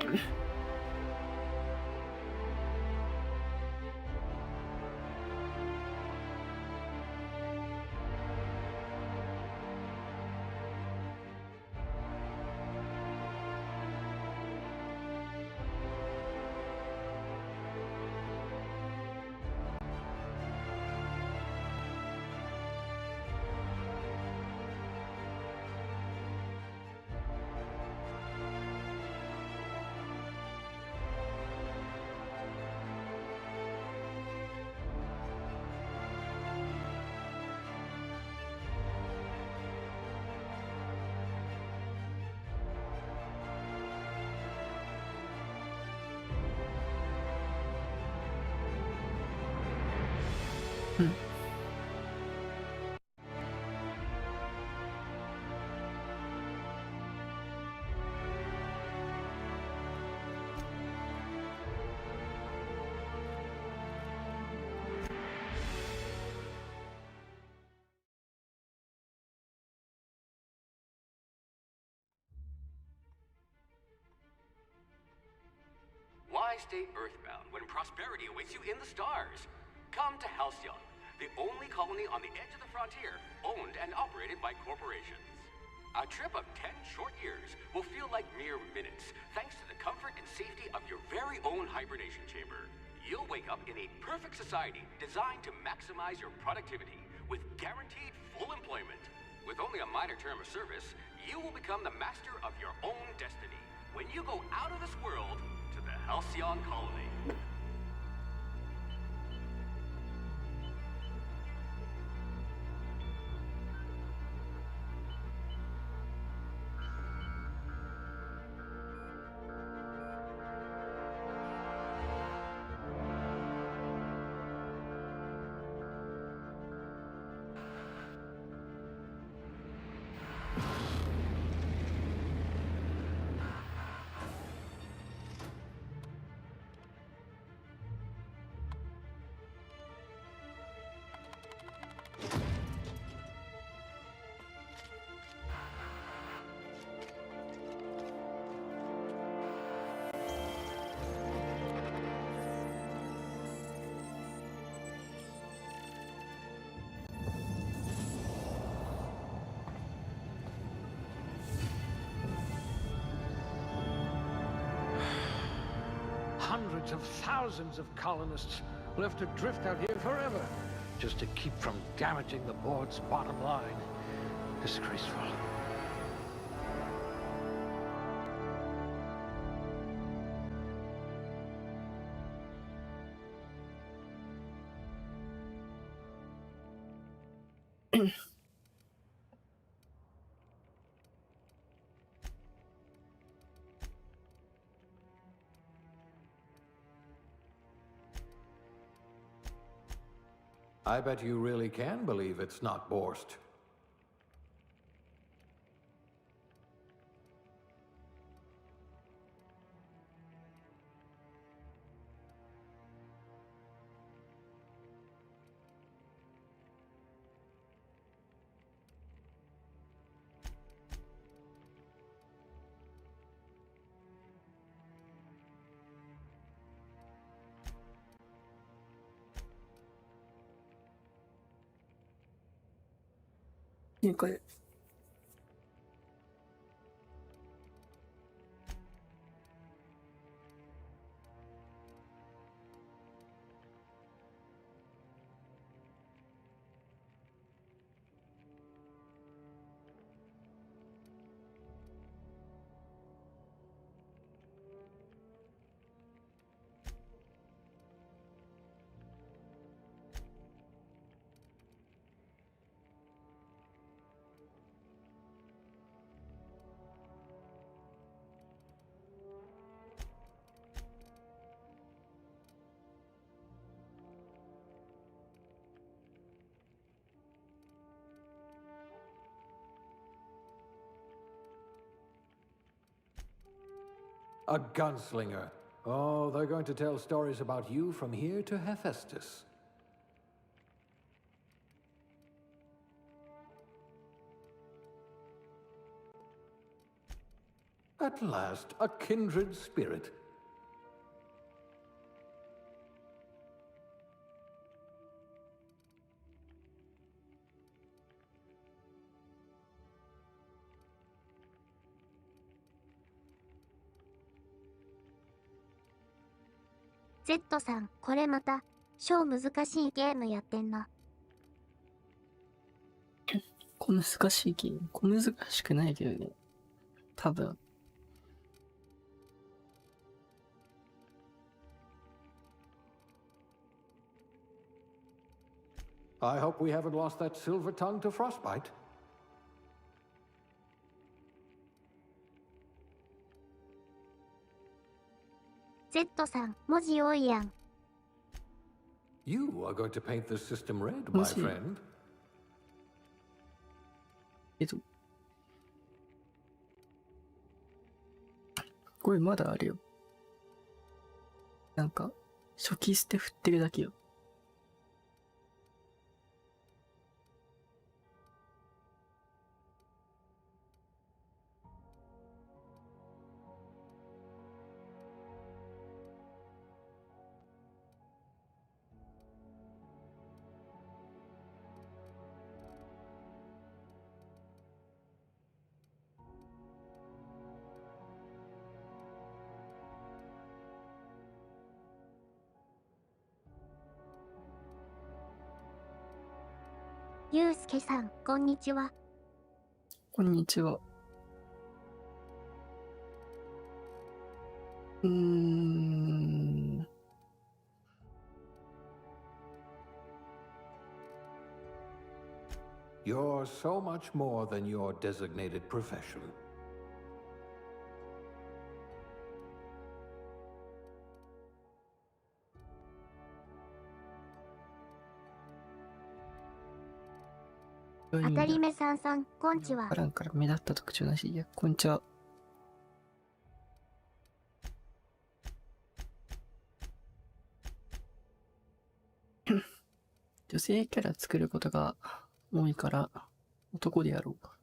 Why stay earthbound when prosperity awaits you in the stars? Come to Halcyon, the only colony on the edge of the frontier, owned and operated by corporations. A trip of 10 short years will feel like mere minutes, thanks to the comfort and safety of your very own hibernation chamber. You'll wake up in a perfect society designed to maximize your productivity, with guaranteed full employment. With only a minor term of service, you will become the master of your own destiny when you go out of this world to the Halcyon colony. Hundreds of thousands of colonists left adrift out here forever, just to keep from damaging the board's bottom line. Disgraceful. I bet you really can believe it's not Borst.これA gunslinger. Oh, they're going to tell stories about you from here to Hephaestus. At last, a kindred spirit. Z さん、これまた、超難しいゲームやってんな。小難しいゲーム。小難しくないけどね。多分。I hope we haven't lost that silver tongue to frostbite. Z さん、文字多いやん。You are going to paint the system red, my friend. これまだあれよ。なんか、初期捨て振ってるだけよ。ゆうすけさん、こんにちは。こんにちは。You're so much more than your designated profession.当たり目さんさん、こんちは。わからんから目立った特徴なし。いや、こんにちは。女性キャラ作ることが多いから男でやろうか。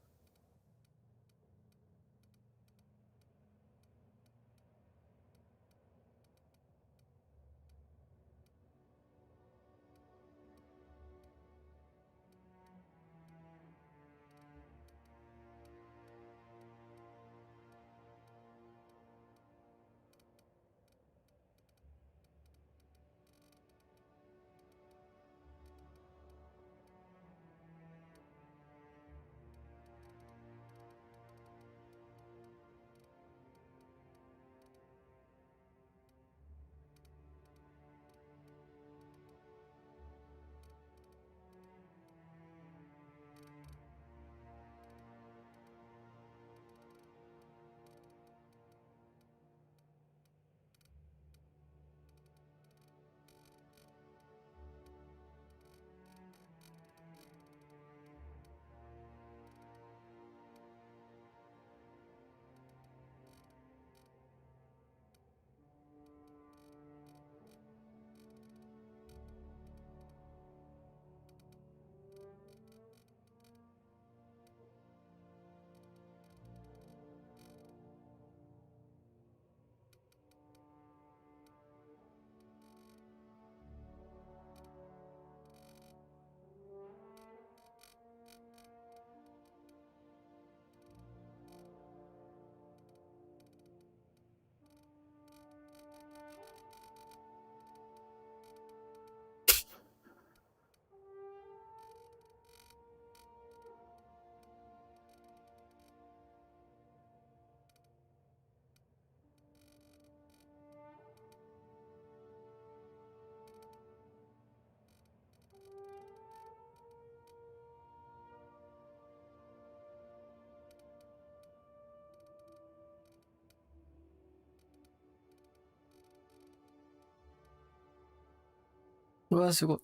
うわ、すごい。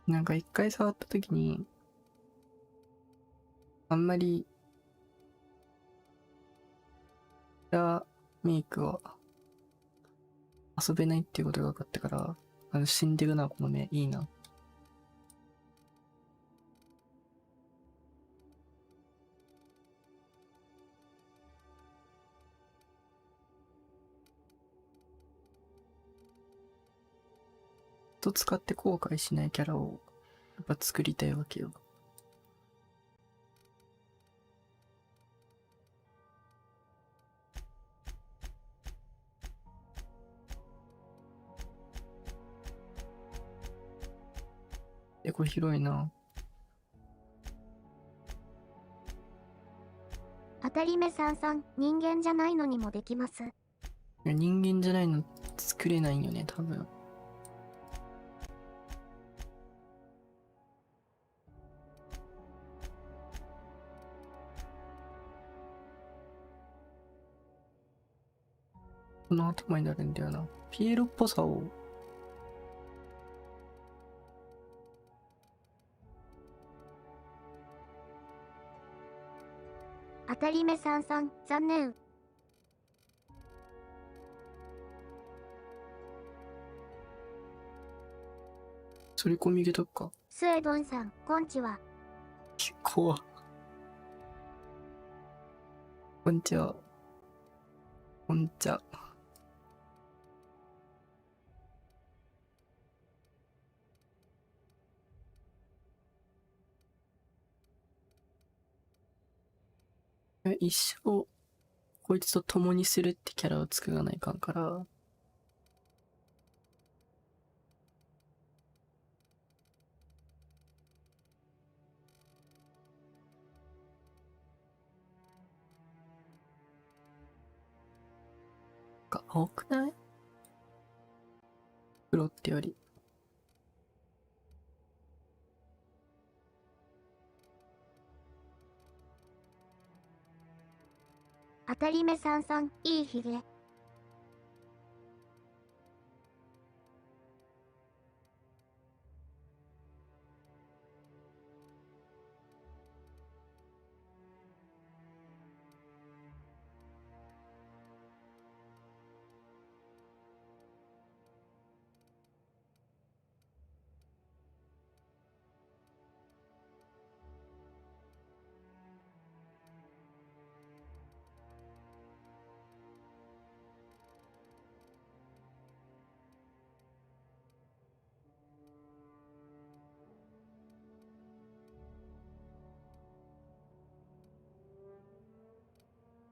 なんか一回触ったときに、あんまり、ラメイクは遊べないっていうことが分かったから、死んでるな、この目。いいな。と使って後悔しないキャラをやっぱ作りたいわけよ。これ広いな。当たり目さんさん、人間じゃないのにもできます。人間じゃないの作れないよね、多分。この頭になるんだよな。ピエロっぽさを。当たり目さんさん、残念。反り込み入れとくか。スエドンさん、こんちは。怖っ。こんにちは。こんちゃ。一生、こいつと共にするってキャラを作らないかんから、青くない？黒ってより。当たり目さんさん、いいひげ。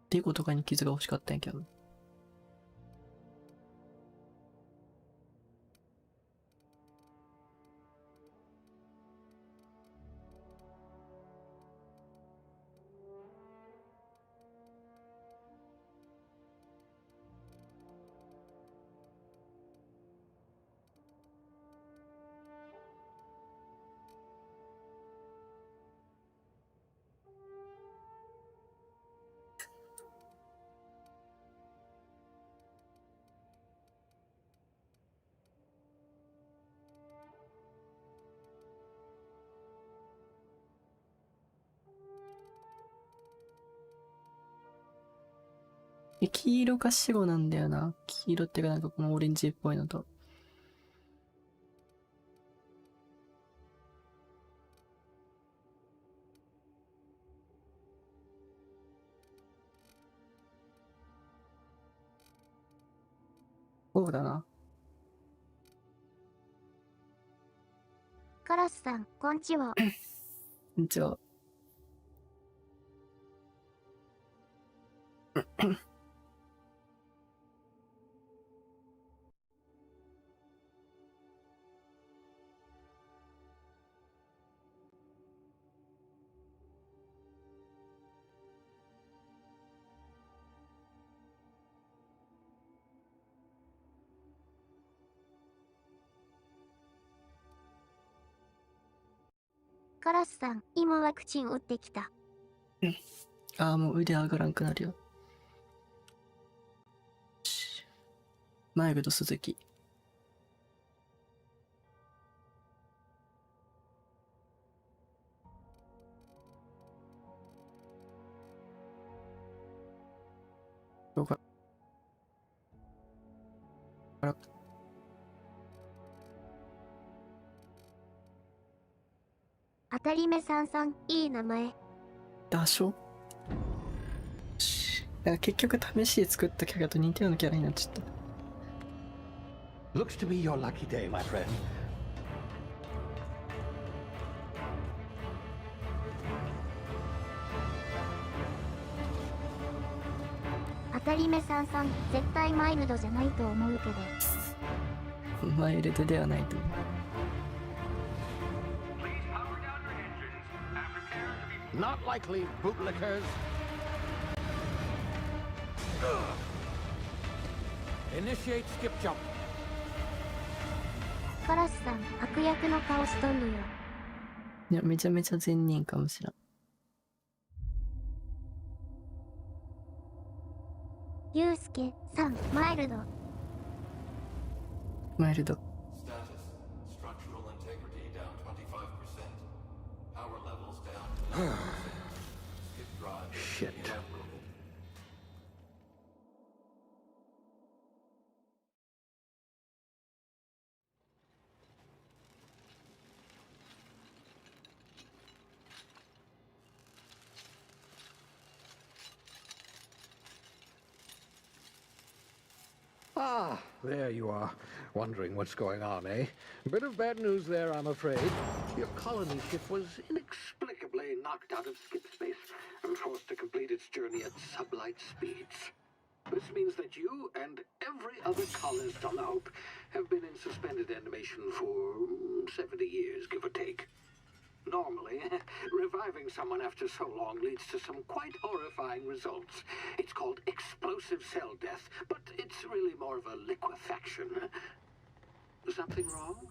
デコとかに傷が欲しかったんやけど。黄色か白なんだよな。黄色っていうかなんかこのオレンジっぽいのと。そうだな。カラスさん、こんちは。こんにちは。カラスさん、今ワクチン打ってきた。ああ、もう腕上がらんくなるよ。マイルと鈴木。から。当たり目さんさん、いい名前。ダショ結局試しで作ったキャラと似たようなキャラになっちゃった。Looks to be your lucky day, my friend. 当たり目さんさん、絶対マイルドじゃないと思うけど。マイルドではないと思う。Not likely, bootlickers. Initiate skip jump. カラスさん、悪役の顔しとんのよ。いや、めちゃめちゃ善人かもしれん。ゆうすけさん、マイルド。マイルド。Shit. Ah, there you are. Wondering what's going on, eh? Bit of bad news there, I'm afraid. Your colony ship was inexplicably knocked out of skip space and forced to complete its journey at sublight speeds. This means that you and every other colonist on the Hope have been in suspended animation for 70 years, give or take. Normally, reviving someone after so long leads to some quite horrifying results. It's called explosive cell death, but it's really more of a liquefaction. Something wrong?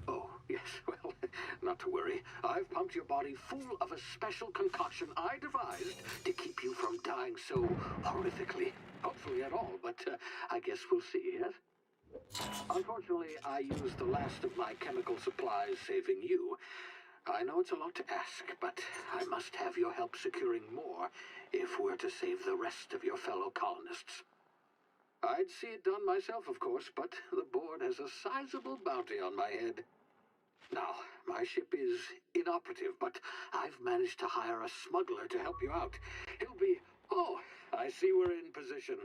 Oh, yes, well, not to worry. I've pumped your body full of a special concoction I devised to keep you from dying so horrifically. Hopefully at all, but I guess we'll see, yes? Unfortunately, I used the last of my chemical supplies saving you. I know it's a lot to ask, but I must have your help securing more if we're to save the rest of your fellow colonists. I'd see it done myself, of course, but the board has a sizable bounty on my head. Now, my ship is inoperative, but I've managed to hire a smuggler to help you out. He'll be... Oh, I see we're in position.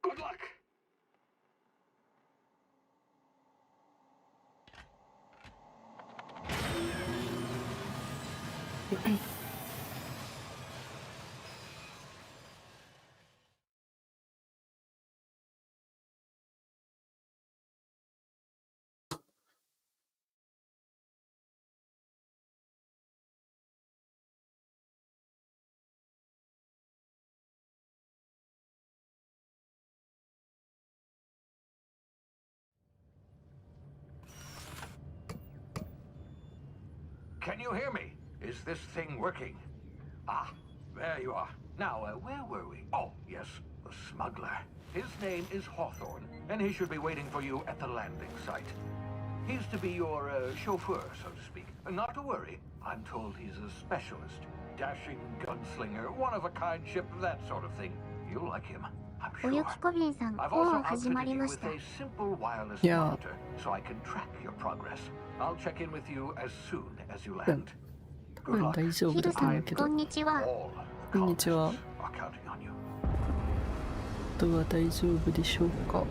Good luck! Can you hear me? Is this thing working? Ah, there you are. Now, where were we? Oh, yes, the smuggler. His name is Hawthorne, and he should be waiting for you at the landing site. He's to be your chauffeur, so to speak. Not to worry, I'm told he's a specialist. Dashing gunslinger, one-of-a-kind ship, that sort of thing. You'll like him, I'm お sure. ゆきこびんさん、 I've もう also 始ま outfitted り you まし with た。 a simple wireless Yeah. monitor, so I can track your progress. I'll check in with you as soon as you land. う Good ん、 luck. 大丈夫ヒルさん、だと思うけど。こんにちは。 All こんにちは。 colonists are counting on you. あとは大丈夫でしょうか。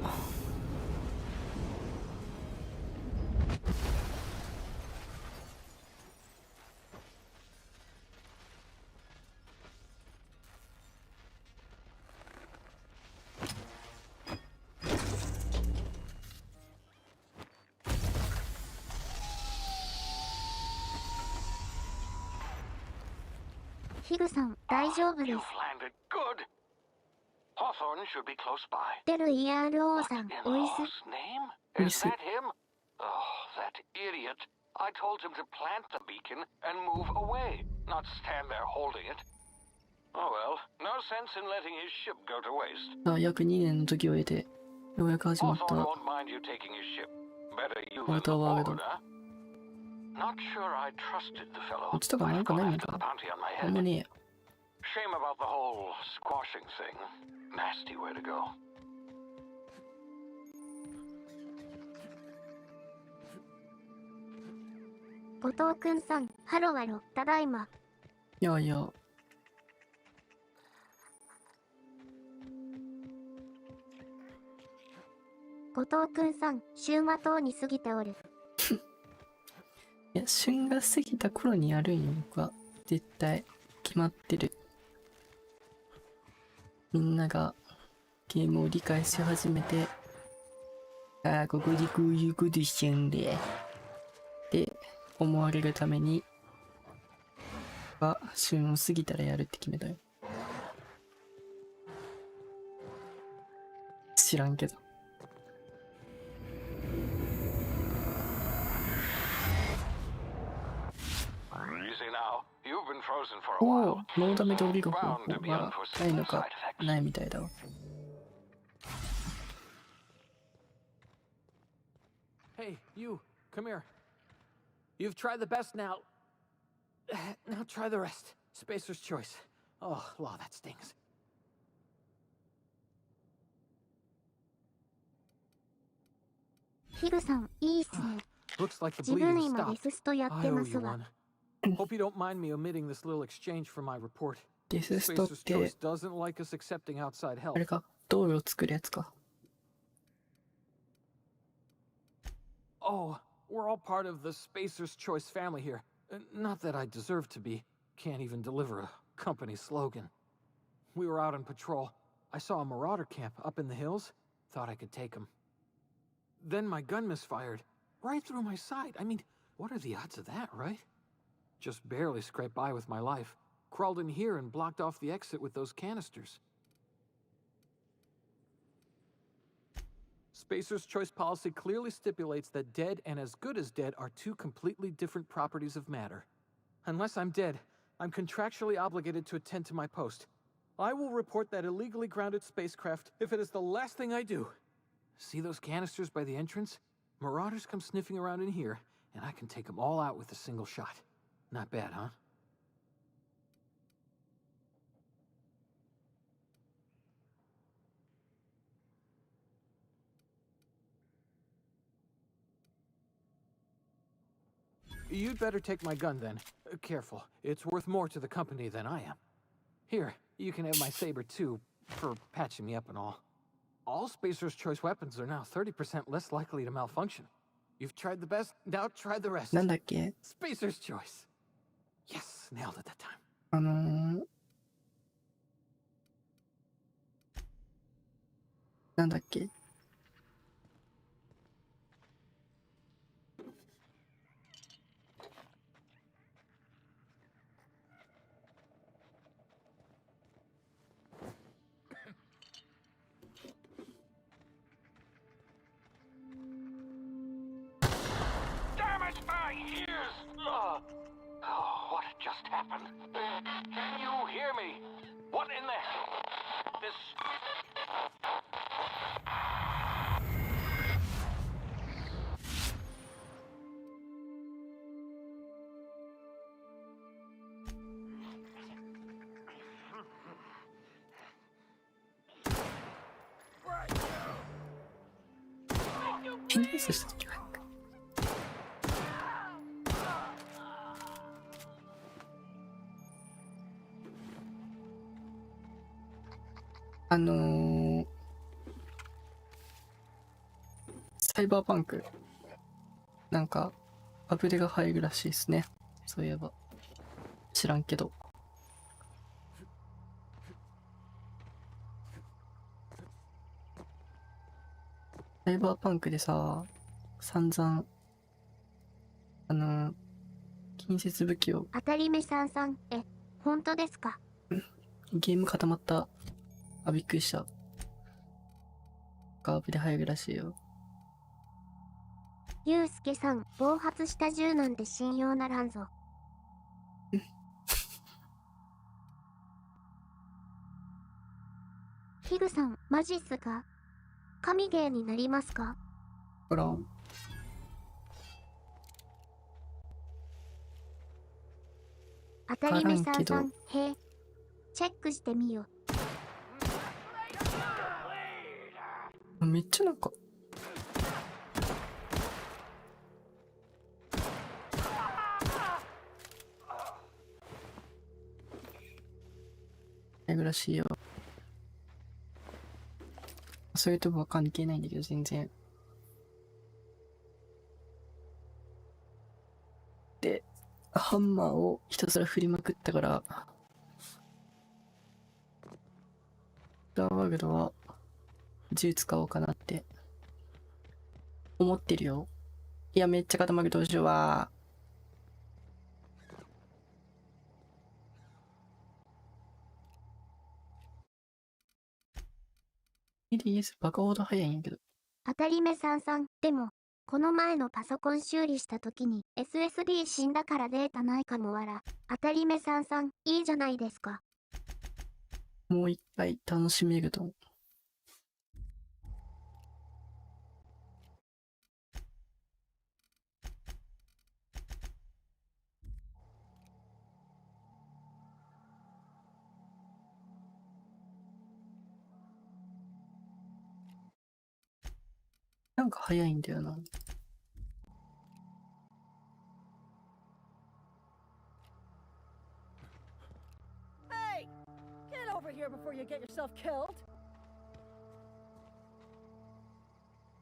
ヒルさん、大丈夫で You've す。 landed. Good. Hawthorne should be close by. テル ERO What さん、 in おいす。 Haw's name? Yes, Is that him? Oh, that idiot. I told him to plant the beacon and move away, not stand there holding it. Oh well, no sense in letting his ship go to waste. あ、約2年の時を経て、ようやく始まっ Hawthorne た。 won't mind you taking his ship. Better you than the Water wagon. board, huh? Not sure I trusted the fellow. こっちとかなん I've か gone ないの after か the な。 bounty on my なんも head. ねえや。 Shame about the whole squashing thing. Nasty way to go. 後藤くんさん、ハロワロ、ただいま。いやいや。後藤くんさん、週末等に過ぎておる。いや、旬が過ぎた頃にやるんよ、僕は。絶対。決まってる。みんながゲームを理解し始めて、ああ、ここでこういうことしちゃうんで。って思われるために、旬を過ぎたらやるって決めたよ。知らんけど。おお、ノーダメで降りる方法がないのか、ないみたいだわ。Hey, you, come here. You've tried the best now. Now try the rest. Spacer's choice. Oh, law, that stings. ヒグさん、いいっすね。 Looks like the 自分 bleeding 今レ stopped. スストやっ I て owe ます you わ。 one. Hope you don't mind me omitting this little exchange from my report. デスストっ Spacer's て choice doesn't like us accepting outside あ help. れか、道路を作るやつか。Oh, we're all part of the Spacer's Choice family here. Not that I deserve to be. Can't even deliver a company slogan. We were out on patrol. I saw a marauder camp up in the hills. Thought I could take him. Then my gun misfired. Right through my side. I mean, what are the odds of that, right? Just barely scraped by with my life. Crawled in here and blocked off the exit with those canisters. Spacer's Choice policy clearly stipulates that dead and as good as dead are two completely different properties of matter. Unless I'm dead, I'm contractually obligated to attend to my post. I will report that illegally grounded spacecraft if it is the last thing I do. See those canisters by the entrance? Marauders come sniffing around in here, and I can take them all out with a single shot. Not bad, huh? You'd better take my gun then. Careful, it's worth more to the company than I am. Here, you can have my saber too, for patching me up and all. All Spacer's Choice weapons are now 30% less likely to malfunction. You've tried the best, now try the rest. なんだっけ Spacer's Choice. Yes, nailed it that time. なんだっけ Damage my ears! Oh, what just happened? Can you hear me? What in the... This... NV したっけサイバーパンクなんかアプデが入るらしいですね。そういえば知らんけど。サイバーパンクでさ、散々近接武器を当たり目さんさん、本当ですか？ゲーム固まった。あ、びっくりした。アプリ入るらしいよ。ゆうすけさん、暴発した銃なんて信用ならんぞ。ヒグさん、マジっすか？神ゲーになりますか？ほらん。当たり目さんさん、へえ。チェックしてみよ。めっちゃなんか。やぐらしいよ。そういうとこは関係ないんだけど、全然。で、ハンマーをひたすら振りまくったから、ラワーグドは銃使おうかなって思ってるよ。いや、めっちゃ固まるどうしようわ。EDS バカほど早いんやけど。当たり目さんさん。でも、この前のパソコン修理した時に SSD 死んだからデータないかもわら。当たり目さんさん、いいじゃないですか。もう一回楽しめると思う。なんか早いんだよな。Hey! Get over here before you get yourself killed!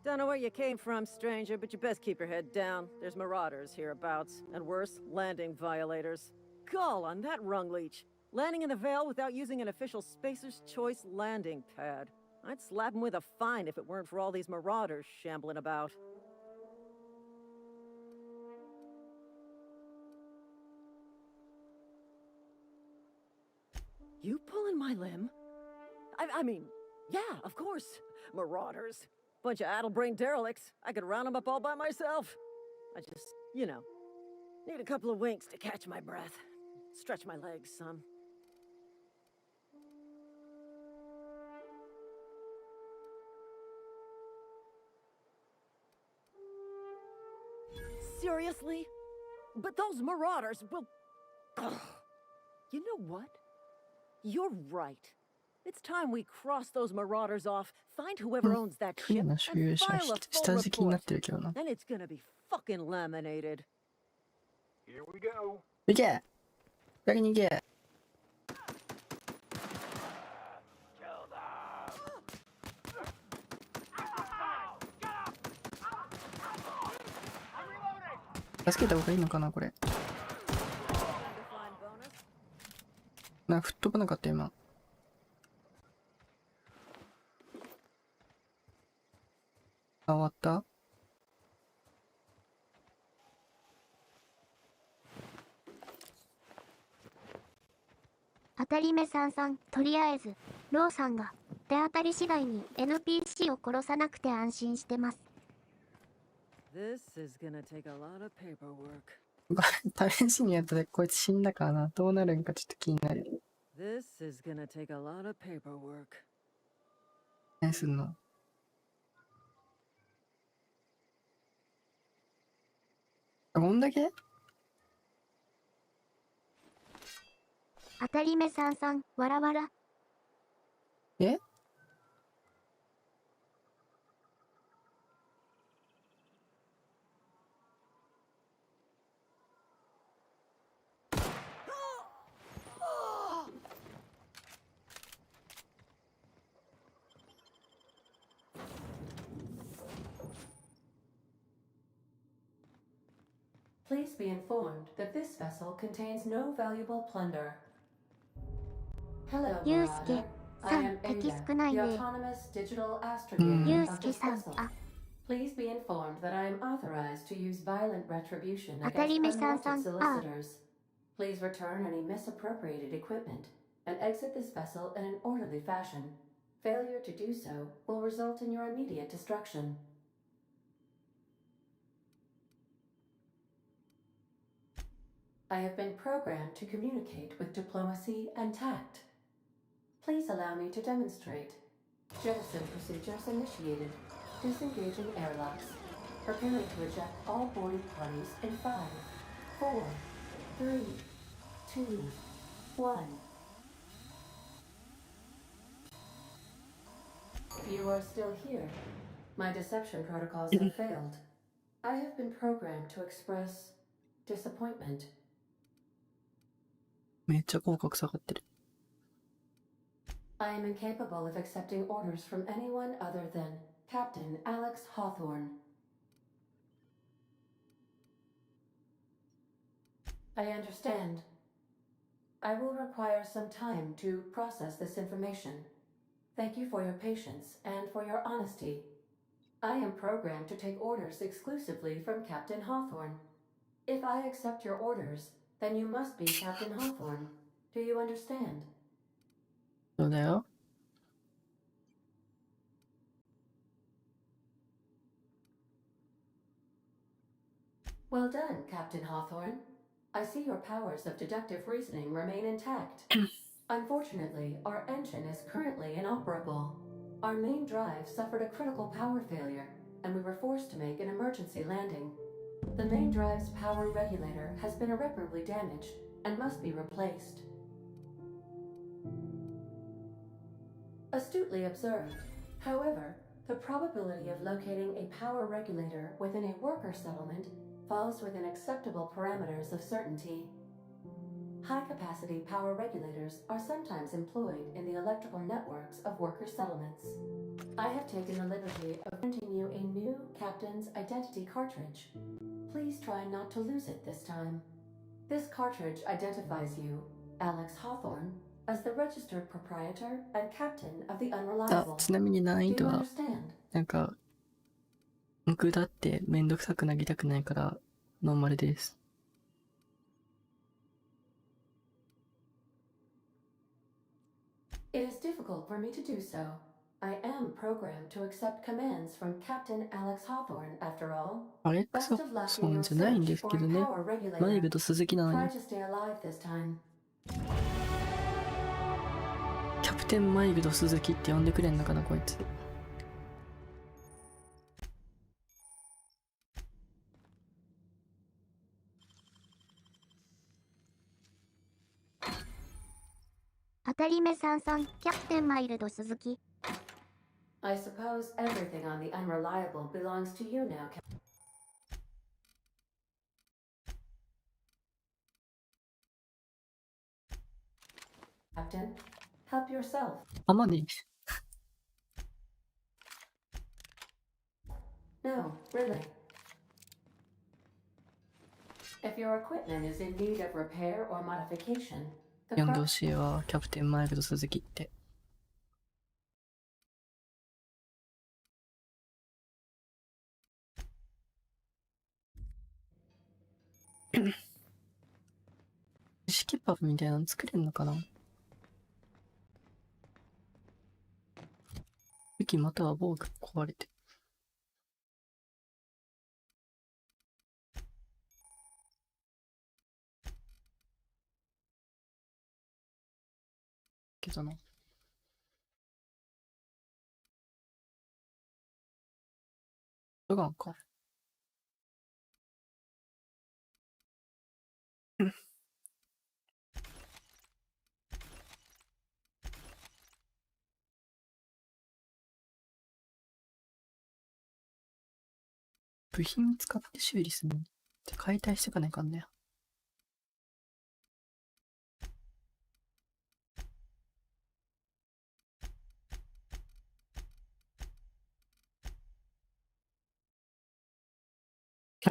Don't know where you came from, stranger, but you best keep your head down. There's marauders hereabouts, and worse, landing violators. Gall on that rung leech. Landing in the Vale without using an official Spacer's Choice landing pad. I'd slap him with a fine if it weren't for all these marauders shambling about. You pulling my limb? I mean, yeah, of course. Marauders. Bunch of addle-brained derelicts. I could round them up all by myself. I just, you know, need a couple of winks to catch my breath. Stretch my legs some. Seriously? But those marauders will... Ugh. You know what? You're right. It's time we cross those marauders off, find whoever owns that クリア ship, な and 所有者 file a 下 full 敷きになっ report. てるけどな。 Then it's gonna be fucking laminated. Here we go. 行け先に行け。助けた方がいいのかなこれ。なんか吹っ飛ばなかった今。あ、終わった。当たり目さんさん、とりあえず、ローさんが、手当たり次第に NPC を殺さなくて安心してます。This is gonna take a lot of paperwork. 試しにやったらこいつ死んだからな。どうなるんかちょっと気になる。This is gonna take a lot of paperwork. 何すんの？こんだけ？当たり目さんさん、わらわら。え？Please be informed that this vessel contains no valuable plunder. Hello, ゆうすけ Marauder. さ I ん、 am 敵 Ada, 少ない the ね。 autonomous digital astrogator ゆう of すけ this さん、 vessel. あ、 Please be informed that I am authorized to use violent retribution 当たり against 目さんさ unwanted ん、あ、 solicitors. Please return any misappropriated equipment and exit this vessel in an orderly fashion. Failure to do so will result in your immediate destruction. I have been programmed to communicate with diplomacy and tact. Please allow me to demonstrate. Jettison procedures initiated. Disengaging airlocks. Preparing to eject all boarding parties in 5, 4, 3, 2, 1. You are still here. My deception protocols have failed. I have been programmed to express disappointment. めっちゃ口角下がってる。I am incapable of accepting orders from anyone other than Captain Alex Hawthorne. I understand. I will require some time to process this information. Thank you for your patience and for your honesty. I am programmed to take orders exclusively from Captain Hawthorne. If I accept your orders, then you must be Captain Hawthorne. Do you understand? そうだよ。Well done, Captain Hawthorne. I see your powers of deductive reasoning remain intact. Unfortunately, our engine is currently inoperable. Our main drive suffered a critical power failure, and we were forced to make an emergency landing. The main drive's power regulator has been irreparably damaged and must be replaced. Astutely observed. However, the probability of locating a power regulator within a worker settlement falls within acceptable parameters of certainty. High-capacity power regulators are sometimes employed in the electrical networks of worker settlements. I have taken the liberty of printing you a new captain's identity cartridge. Please try not to lose it this time. This cartridge identifies you, Alex Hawthorne, as the registered proprietor and captain of the あ、 Unreliable. ちなみに難 Do 易 you 度は、 understand? なんか、僕だってめんどくさくなりたくないから、ノーマルです。It is difficult for me to do so. I am programmed to accept commands from Captain Alex Hawthorne, after all. アレック Best ス of luck ソ in ン your じゃないん search です for け a どね。 power マイ regulator. ルと鈴木なの Try に。 to stay alive this time. キャプテンマイルド鈴木って呼んでくれんのかな、こいつ。当たり目さんさん、キャプテンマイルド鈴木。I suppose everything on the Unreliable belongs to you now, Captain. Help yourself. あまね。 No, really. If your equipment is in need of repair or modification, the 呼んでほしいわ、キャプテンマイルド鈴木って。シキパブみたいなの作れんのかな。武器または防具壊れて。けどな。ドガンか。部品使って修理するのって解体してかないかんね。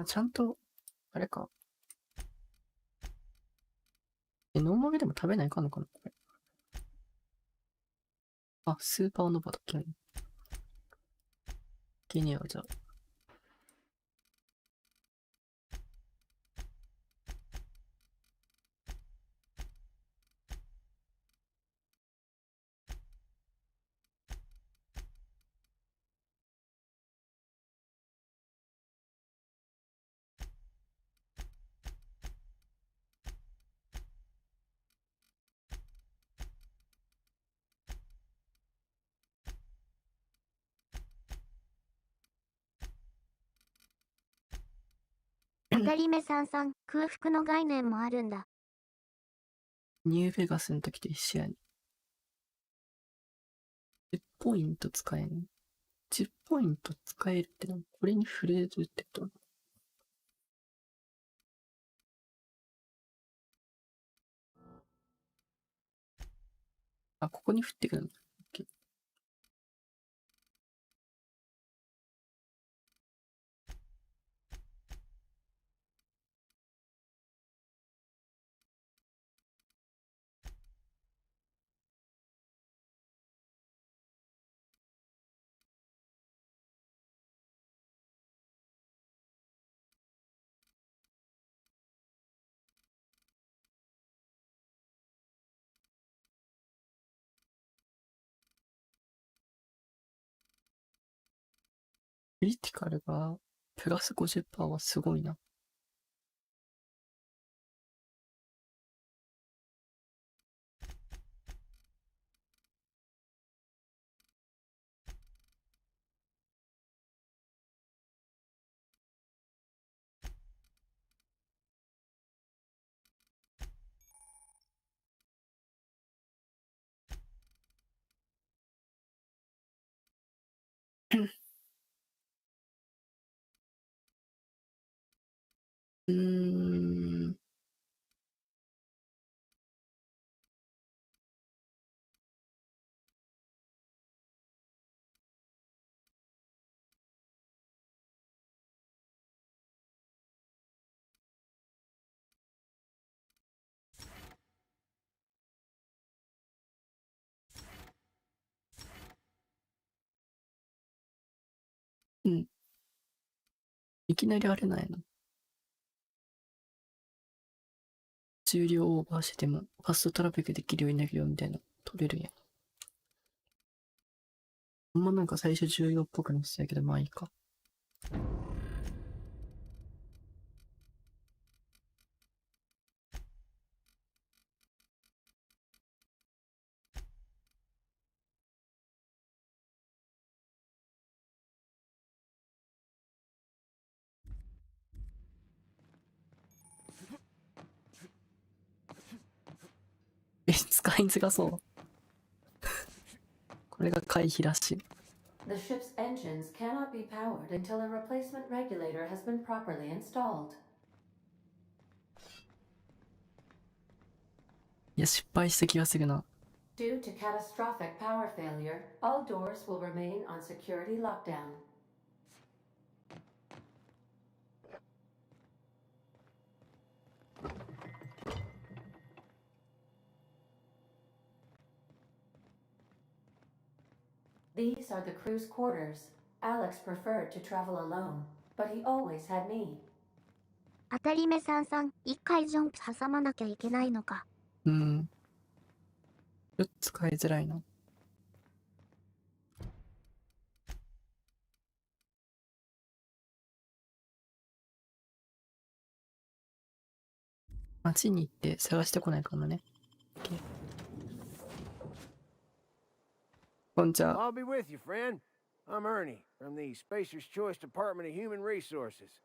ちゃんと、あれか。ノーマルでも食べないかんのかなこれ。あ、スーパーノバだっけ。気にはじゃあ。当たり目さんさん、空腹の概念もあるんだ。ニューベガスの時と一緒やね。10ポイント使えん。10ポイント使えるってのは、これに触れるってこと。あ、ここに降ってくるんだ。OK。クリティカルがプラス 50% はすごいな。うーん。うん。いきなりあれないの。重量オーバーしても、ファストトラベルできるようになるよみたいな、取れるやん。あんまなんか最初重要っぽくなってたけど、まあいいか。使いづらそう。これが回避ラッシュ。The ship's engines cannot be powered until a replacement regulator has been properly installed. いや、失敗した気がするな。Due to catastrophic power failure, all doors will remain on security lockdown. These are the crew's quarters. Alex preferred to travel alone, but he always had me. 当たり目さんさん、一回ジャンプ挟まなきゃいけないのか。うん。ちょっと使いづらいな。街に行って探してこないかもね。こんにちは。I'll be with you, friend. I'm Ernie from the Spacer's Choice Department of Human Resources.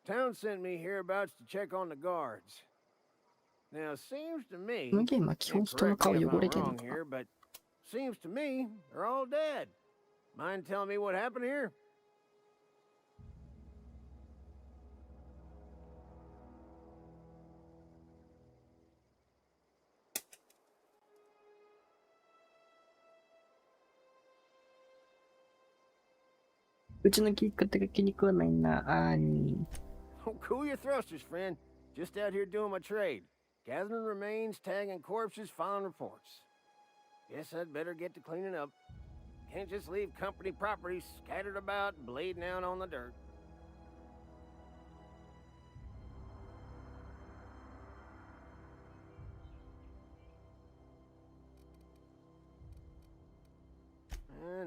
Town sent me hereabouts to check on the guards. Now, seems to me, このゲームは基本 and 人の correct 顔 me if 汚れ I'm てるの wrong か here, but seems to me they're all dead. Mind telling me what happened here? うちの聞き方が気に食わないな、あーに。Oh, cool your thrusters, friend. Just out here doing my trade. Gathering remains, tagging corpses, filing reports. Guess I'd better get to cleaning up. Can't just leave company property scattered about, bleeding out on the dirt.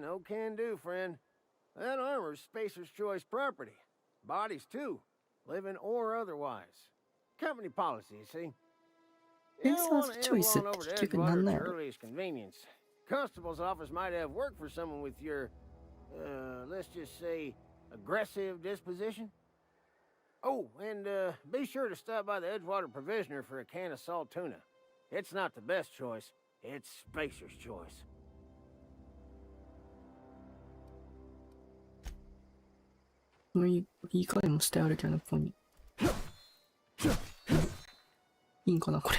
No can do, friend. That armor's Spacer's Choice property. Bodies, too. Living or otherwise. Company policy, you see. You don't want to amble on over to Edgewater at your earliest convenience. Constable's office might have work for someone with your, let's just say, aggressive disposition. Oh, and be sure to stop by the Edgewater Provisioner for a can of salt tuna. It's not the best choice. It's Spacer's Choice. いい加減もしてあるけど、ここに。いいんかな、これ。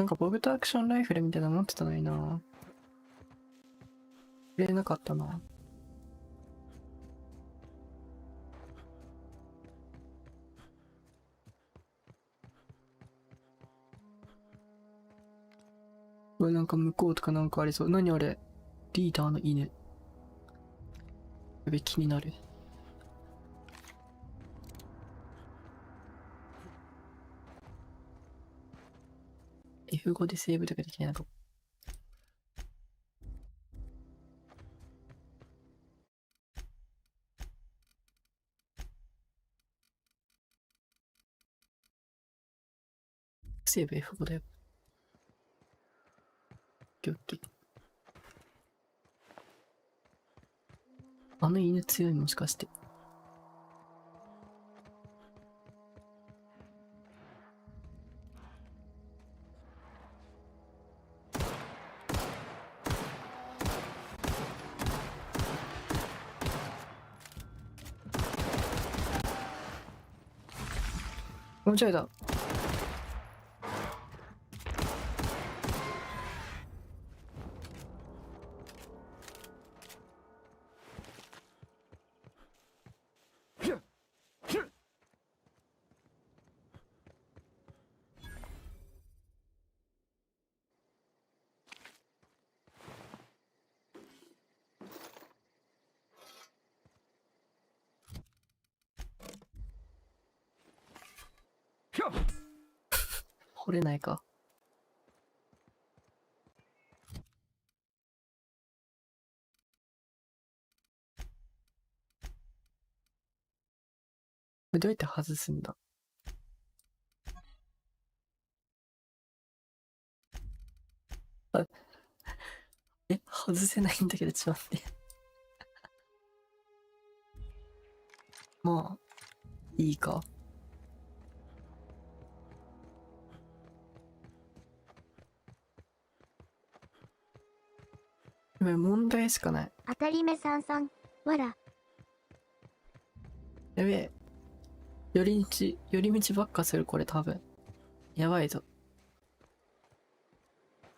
なんかボブとアクションライフルみたいなの持ってたのにな。入れなかったな。これなんか向こうとかなんかありそう。何あれ？リーダーの犬。やべ、気になる。F5 でセーブとかできないのか。セーブ F5 だよ。オッケー。あの犬強いもしかして。もうちょいだ。掘れないか。これどうやって外すんだ？あ、外せないんだけど、ちょっと待って。まあ、いいか。今問題しかない。当たり目さんさん、わら。やべえ。寄り道ばっかする、これ多分。やばいぞ。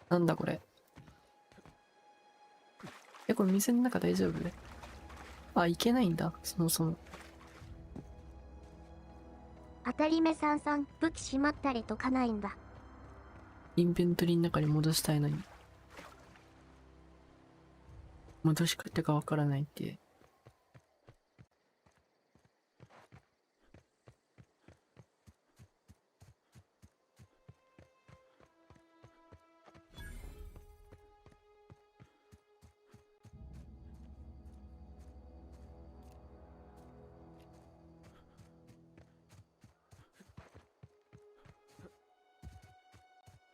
なんだこれ。これ店の中大丈夫？あ、いけないんだ、そもそも。当たり目さんさん、武器しまったりとかないんだ。インベントリーの中に戻したいのに。戻し方がわからないっていう。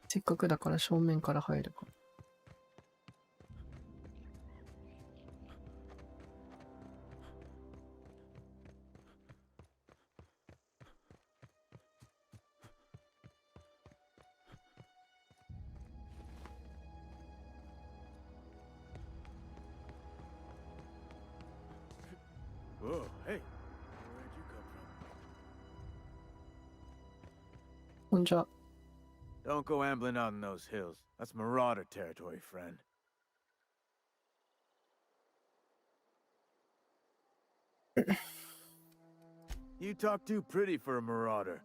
せっかくだから正面から入るか。Whoa, hey. Where'd you come from? ほんじゃ。Don't go ambling out in those hills. That's marauder territory, friend. You talk too pretty for a marauder.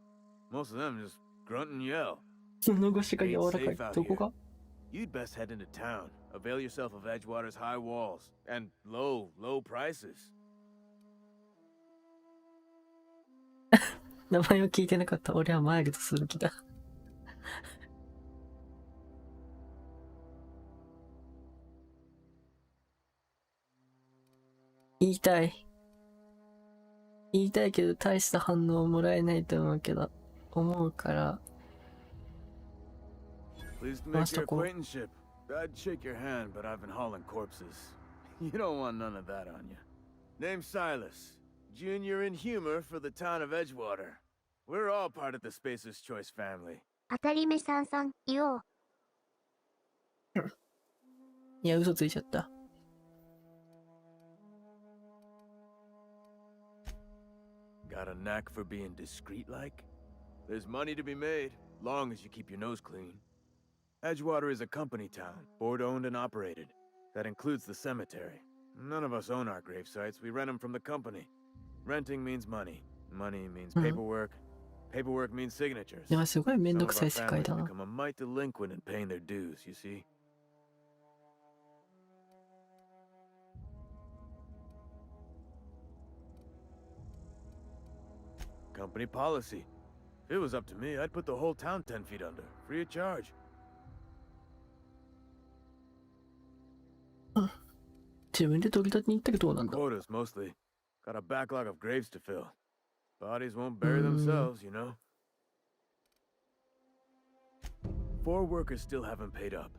Most of them just grunt and yell. 物腰が柔らかい。どこが？ You'd best head into town. Avail yourself of Edgewater's high walls and low prices. 名前を聞いてなかった。俺はマイルドする気だ。言いたい。言いたいけど大した反応をもらえないと思うから。Pleased to make your acquaintanceship. I'd shake your hand, but I've been hauling corpses. You don't want none of that on you. Name's Silas. Junior in humor for the town of Edgewater. We're all part of the Spacer's Choice family. 当たり目さんさん、言おう。いや、嘘ついちゃった。Got a knack for being discreet like? There's money to be made, long as you keep your nose clean. Edgewater is a company town, board-owned and operated. That includes the cemetery. None of us own our grave sites, we rent them from the company. Renting means money. Money means paperwork. Paperwork means signatures. いや、すごいめん Some ど of くさ our い世界 families だな。 become a mite delinquent in paying their dues, you see? Company policy. If it was up to me, I'd put the whole town 10 feet under, free of charge. 自分で取り立てに行ったけどどうなんだ。 Quotas, mostly. Got a backlog of graves to fill. Bodies won't bury themselves, you know? 4 workers still haven't paid up.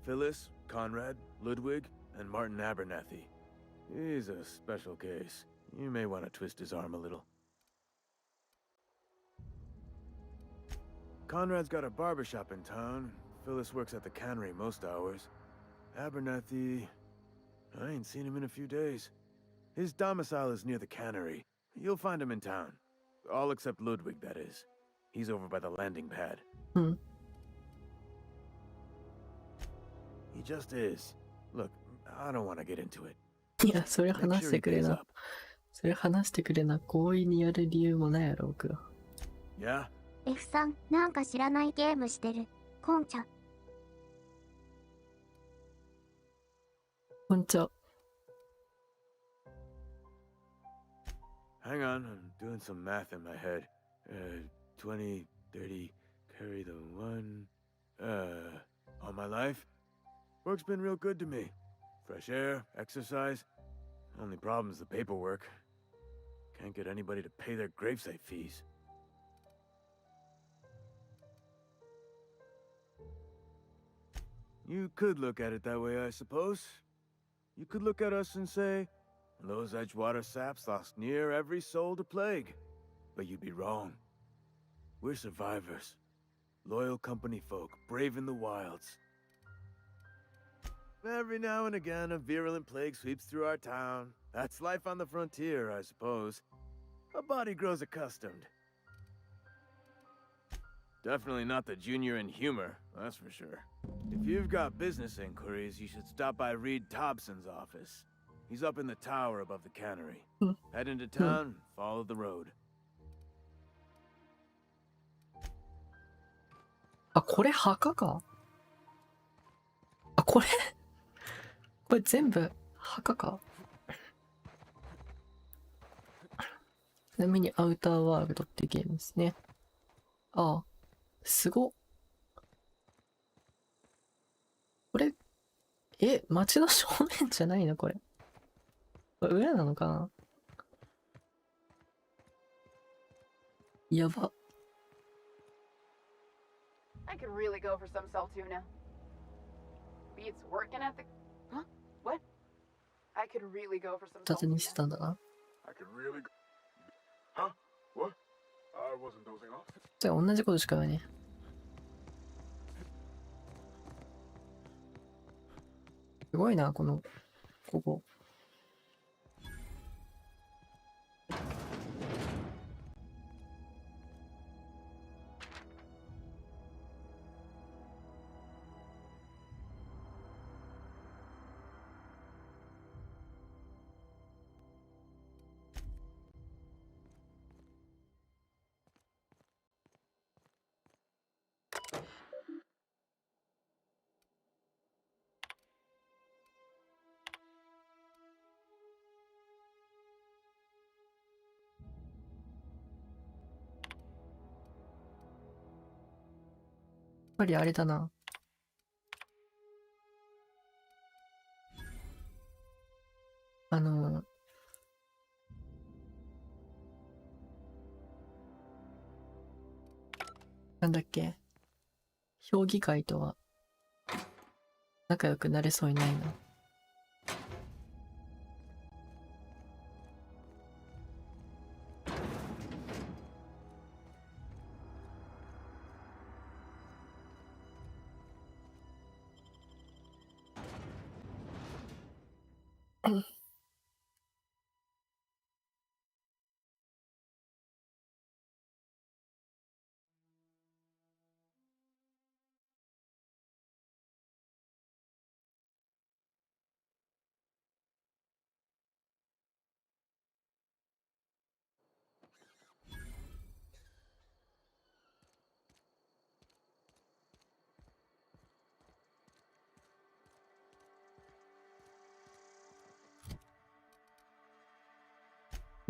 Phyllis, Conrad, Ludwig, and Martin Abernathy. He's a special case. You may want to twist his arm a little. Conrad's got a barbershop in town. Phyllis works at the cannery most hours. Abernathy... I ain't seen him in a few days. His domicile is near the cannery. You'll find him in town. All except Ludwig, that is. He's over by the landing pad. He just is. Look, I don't want to get into it. いや、それ話してくれな。それ話してくれな。強引にやる理由もないやろ、僕は。Yeah? F さん、なんか知らないゲームしてる。こんちゃ。こんちゃ。 Hang on, I'm doing some math in my head. 20, 30, carry the 1... all my life? Work's been real good to me. Fresh air, exercise. Only problem's the paperwork. Can't get anybody to pay their gravesite fees. You could look at it that way, I suppose. You could look at us and say, those Edgewater saps lost near every soul to plague. But you'd be wrong. We're survivors. Loyal company folk, brave in the wilds. Every now and again, a virulent plague sweeps through our town. That's life on the frontier, I suppose. A body grows accustomed. Definitely not the junior in humor, that's for sure. If you've got business inquiries, you should stop by Reed Thompson's office. He's up in the tower above the cannery. Head into town, follow the road. あ、これ墓か。あ、これこれ全部墓か。ちなみにアウターワールドっていうゲームですね。ああ、すごっ。これ、街の正面じゃないのこれ。これ裏なのかな。やば。I could really go for some Saltuna. Beats working at the... Huh? What? I could really go for some 二つにしてたんだな。I could really go... Huh? What? I wasn't dozing off. じゃあ同じことしかないね。すごいな、ここ。やっぱりあれだな。なんだっけ。評議会とは仲良くなれそうにないな。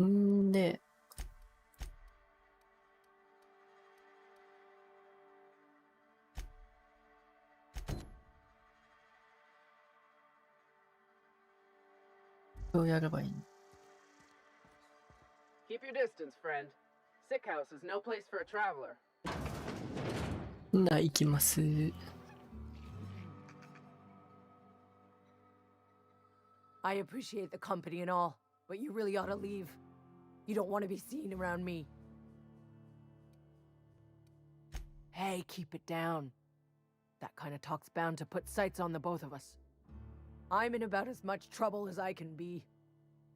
んで、どうやればいいの？ Keep your distance, friend. Sick house is no place for a traveler. 行きます。I appreciate the company and all, but you really ought to leave. You don't want to be seen around me. Hey, keep it down. That kind of talk's bound to put sights on the both of us. I'm in about as much trouble as I can be.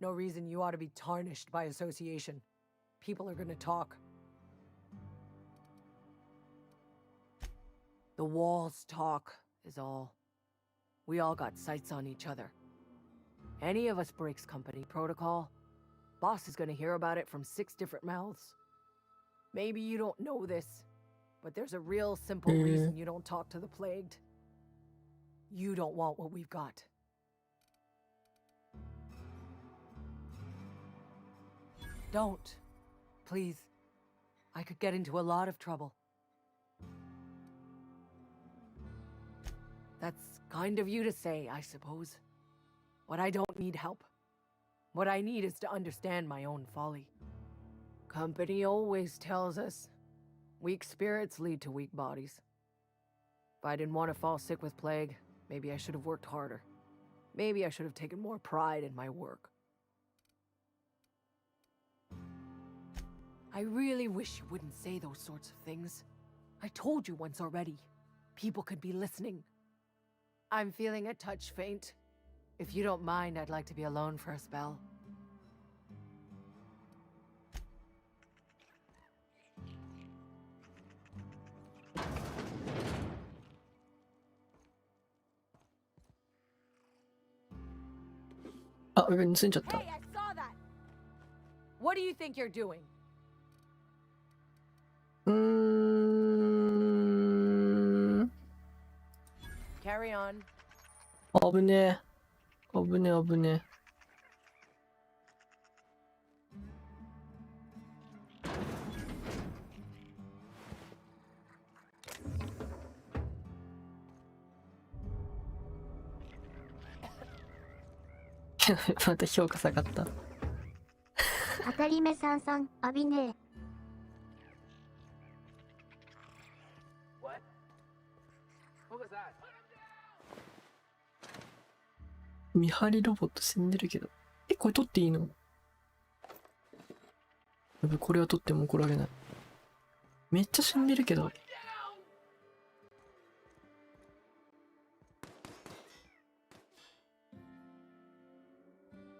No reason you ought to be tarnished by association. People are gonna talk. The walls talk, is all. We all got sights on each other. Any of us breaks company protocol, boss is gonna hear about it from 6 different mouths. Maybe you don't know this, but there's a real simple reason you don't talk to the plagued. You don't want what we've got. Don't. Please. I could get into a lot of trouble. That's kind of you to say, I suppose. But I don't need help. What I need is to understand my own folly. Company always tells us, weak spirits lead to weak bodies. If I didn't want to fall sick with plague, maybe I should have worked harder. Maybe I should have taken more pride in my work. I really wish you wouldn't say those sorts of things. I told you once already. People could be listening. I'm feeling a touch faint. If you don't mind, I'd like to be alone for a spell. Ah, 上に盗んじゃった。 Hey, I saw that! What do you think you're doing? ？Carry on. 危ねえ。危ねえ危ねえ。また評価下がった。当たり目さんさん、浴びねえ。What? What was that? 見張りロボット死んでるけど。え、これ取っていいの？やべ、これは取っても怒られない。めっちゃ死んでるけど。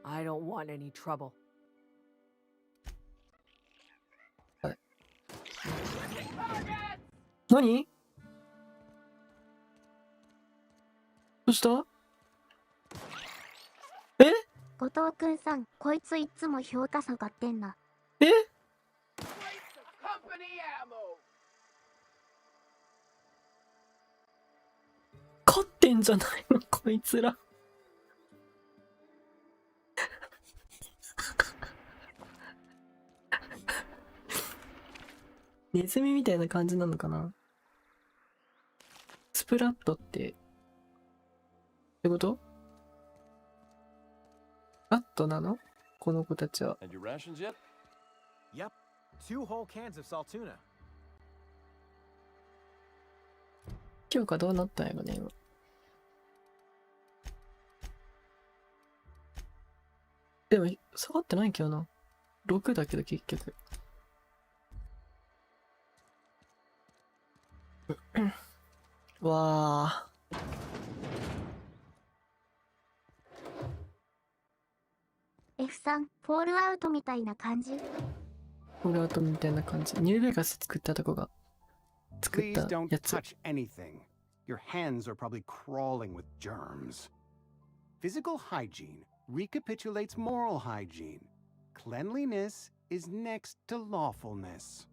I don't want any trouble. はい。何？どうした？え？後藤くんさん、こいついつも評価下がってんな。え？ Company ammo! 勝ってんじゃないのこいつら。ネズミみたいな感じなのかな。スプラットってこと？スプラットなの？この子たちは。 And your rations yet? Yep. 2 whole cans of salt tuna. 評価どうなったんやろね、今。でも、下がってないけどな。6だけど結局。わあ。F さん、フォールアウトみたいな感じ。フォールアウトみたいな感じ。ニューベガス作ったとこが作っ Please た don't やつ。 touch anything. Your hands are probably crawling with germs. Physical hygiene recapitulates moral hygiene. Cleanliness is next to lawfulness.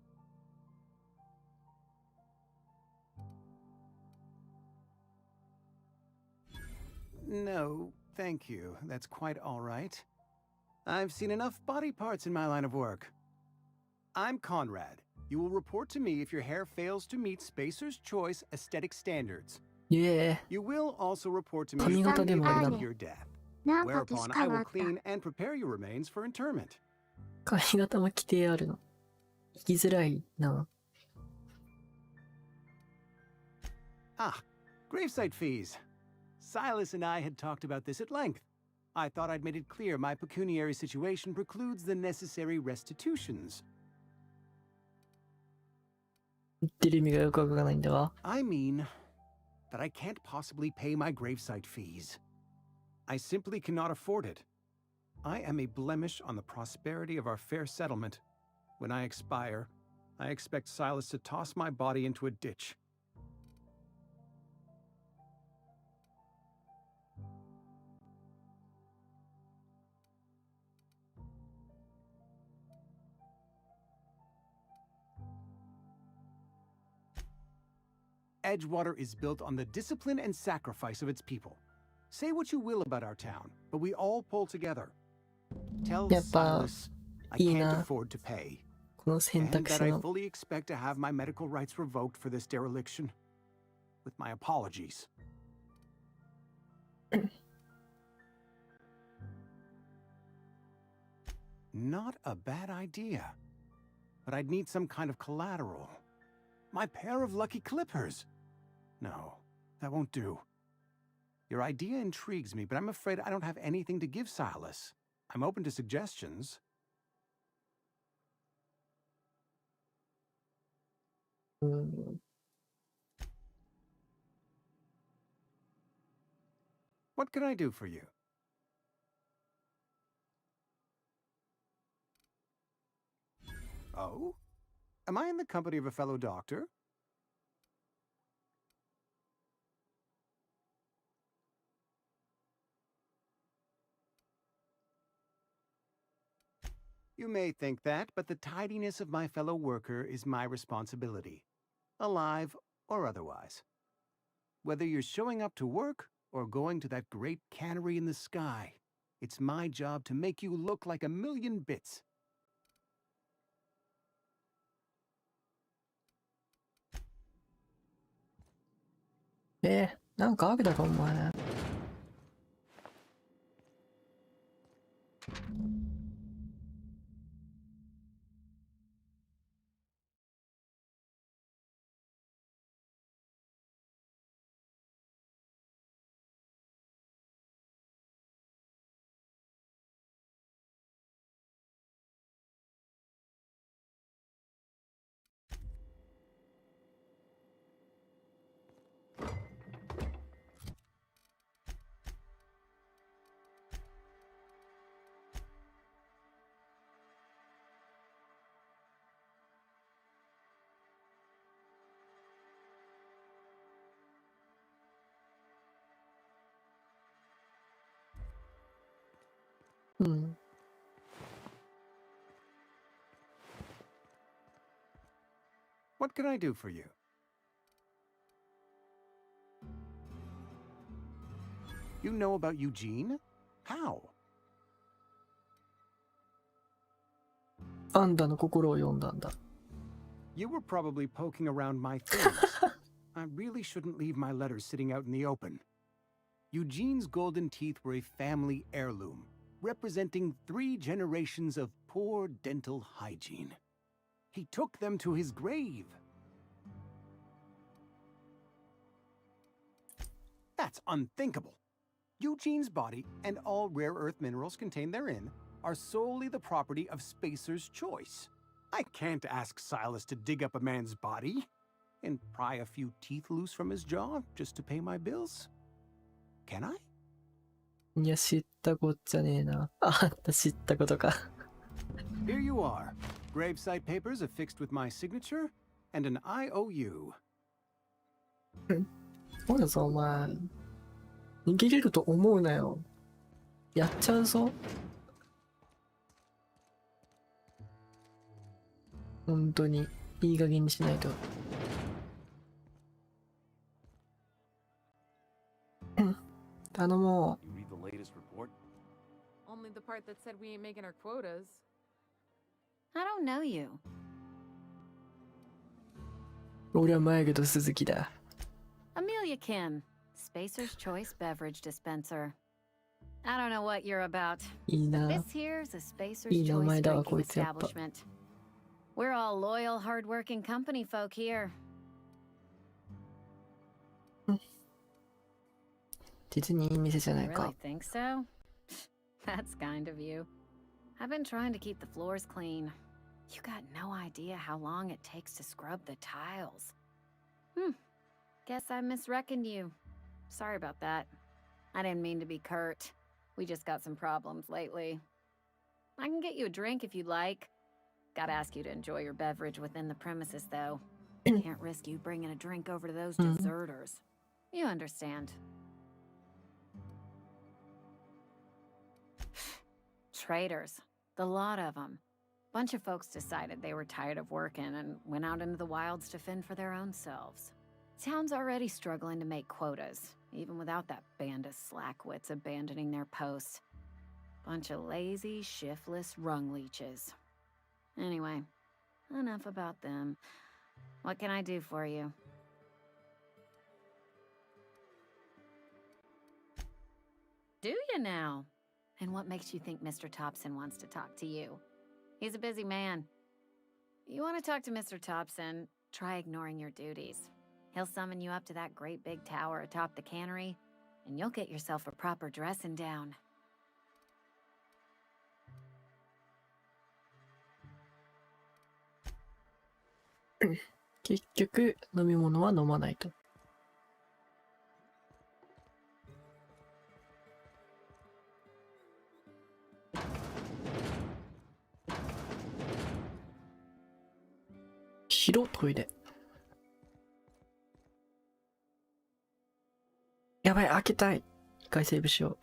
No, thank you. That's quite all right. I've seen enough body parts in my line of work. I'm Conrad. You will report to me if your hair fails to meet Spacer's Choice aesthetic standards. Yeah. You will also report to me 髪型でもあるな。 of your death. なんか Whereupon 年 I 変わ will った。 clean and prepare your remains for interment. 髪型も規定あるの。生きづらいな。Ah, gravesite fees. Silas and I had talked about this at length. I thought I'd made it clear my pecuniary situation precludes the necessary restitutions. 言ってる意味がよくわからないんだが。I mean that I can't possibly pay my gravesite fees. I simply cannot afford it. I am a blemish on the prosperity of our fair settlement. When I expire, I expect Silas to toss my body into a ditch. Edgewater is built on the discipline and sacrifice of its people. Say what you will about our town, but we all pull together. Tell やっぱ Silas I いい can't な。 afford to pay, この選 and 択 that 肢 I の。 fully expect to have my medical rights revoked for this dereliction. With my apologies. Not a bad idea. But I'd need some kind of collateral. My pair of lucky clippers. No, that won't do. Your idea intrigues me, but I'm afraid I don't have anything to give Silas. I'm open to suggestions. うん。 What can I do for you? Oh? Am I in the company of a fellow doctor? You may think that, but the tidiness of my fellow worker is my responsibility, alive or otherwise. Whether you're showing up to work or going to that great cannery in the sky, it's my job to make you look like a million bits. Eh, なんかあるだろ、お前。うん。 What can I do for you? You know about Eugene? How? あんたの心を読んだんだ。 You were probably poking around my things. I really shouldn't leave my letters sitting out in the open. Eugene's golden teeth were a family heirloom, representing 3 generations of poor dental hygiene. He took them to his grave. That's unthinkable. Eugene's body and all rare earth minerals contained therein are solely the property of Spacer's Choice. I can't ask Silas to dig up a man's body and pry a few teeth loose from his jaw just to pay my bills. Can I? いや、知ったこっちゃねえな。あんた知ったことか。 Here you are. Gravesite papers affixed with my signature and an IOU. そうだぞ、お前。逃げれると思うなよ。やっちゃうぞ。本当に、いい加減にしないと。頼もう。Only the part that said we ain't making our quotas. I don't know you. 俺は眉毛と鈴木だ。Amelia Kim, Spacer's Choice Beverage Dispenser. I don't know what you're about. いいな。 This here's a Spacer's いい名前 Choice だわ、 drinking こいつやっぱ。 establishment. We're all loyal, hard-working company folk here. 実にいい店じゃない Really か。 think so? That's kind of you. I've been trying to keep the floors clean. You got no idea how long it takes to scrub the tiles. Guess I misreckoned you. Sorry about that. I didn't mean to be curt. We just got some problems lately. I can get you a drink if you'd like. Gotta ask you to enjoy your beverage within the premises, though. Can't risk you bringing a drink over to those deserters. You understand. Traitors. The lot of them. Bunch of folks decided they were tired of working and went out into the wilds to fend for their own selves. Town's already struggling to make quotas, even without that band of slackwits abandoning their posts. Bunch of lazy, shiftless rung leeches. Anyway, enough about them. What can I do for you? Do you now? And what makes you think Mr. Thompson wants to talk to you? He's a busy man. You want to talk to Mr. Thompson, try ignoring your duties. He'll summon you up to that great big tower atop the cannery, and you'll get yourself a proper dressing down. 結局飲み物は飲まないと。白トイレ。やばい、開けたい。一回セーブしよう。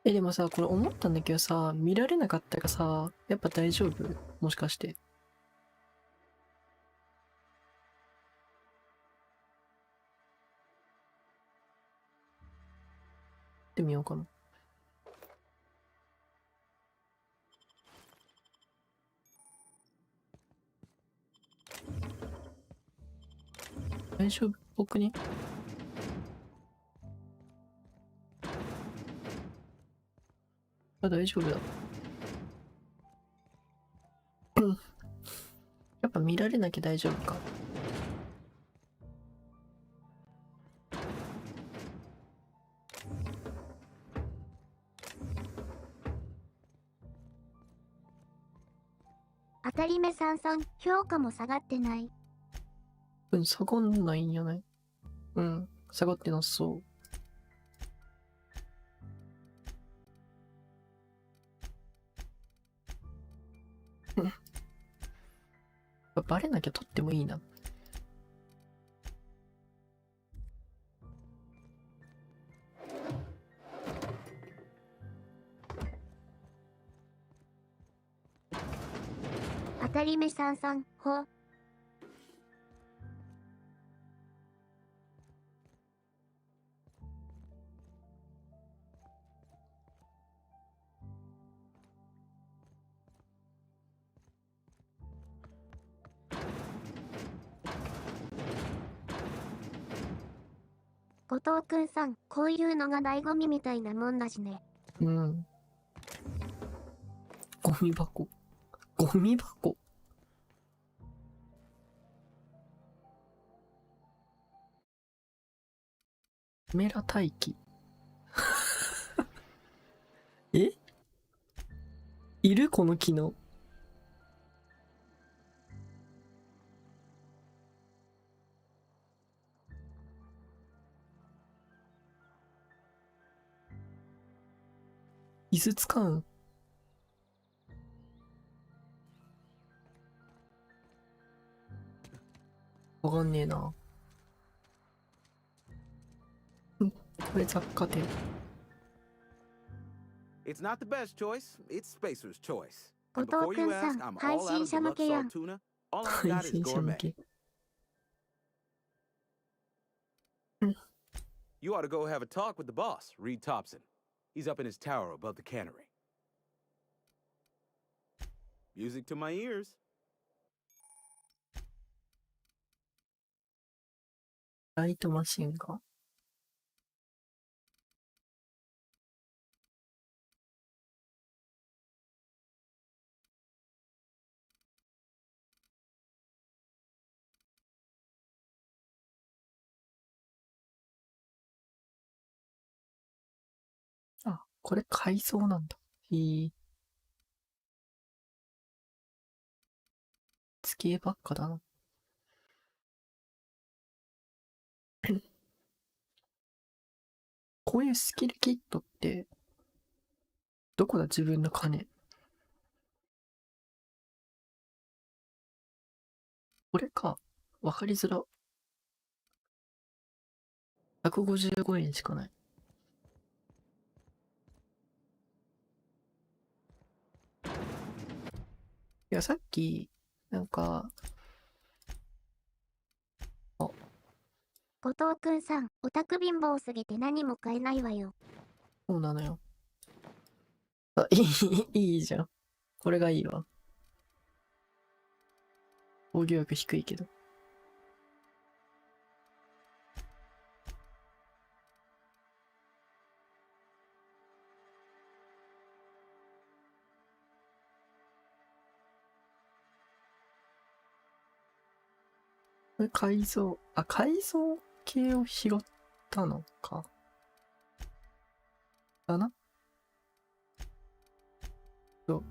でもさ、これ思ったんだけどさ、見られなかったらさ、やっぱ大丈夫？もしかして。ってみようかな。大丈夫っぽくね？あ、大丈夫だ。やっぱ見られなきゃ大丈夫か。当たり目さん、評価も下がってない。下がんないんやない？下がってなそう。バレなきゃ撮ってもいいな。当たり目さん、ほ。後藤くんさん、こういうのが醍醐味みたいなもんだしね。ゴミ箱。ゴミ箱。カメラ待機。いるこの機能。椅子使うん？わかんねえな。これ雑貨店。It's not the best choice. It's Spacer's choice. 後藤くんさん、配信者向けやん。配信者向け。You ought to go have a talk with the boss, Reed Thompson. He's up in his tower above the cannery. Music to my ears. ライトマシンが。あ、これ改装なんだ。地形ばっかだな。こういうスキルキットって、どこだ自分の金。これか。わかりづら。155円しかない。いや、さっき、なんか、後藤くんさん、オタク貧乏すぎて何も買えないわよ。そうなのよ。あ、いいじゃん。これがいいわ。防御力低いけど。これ改造系を拾ったのか。だな。そう。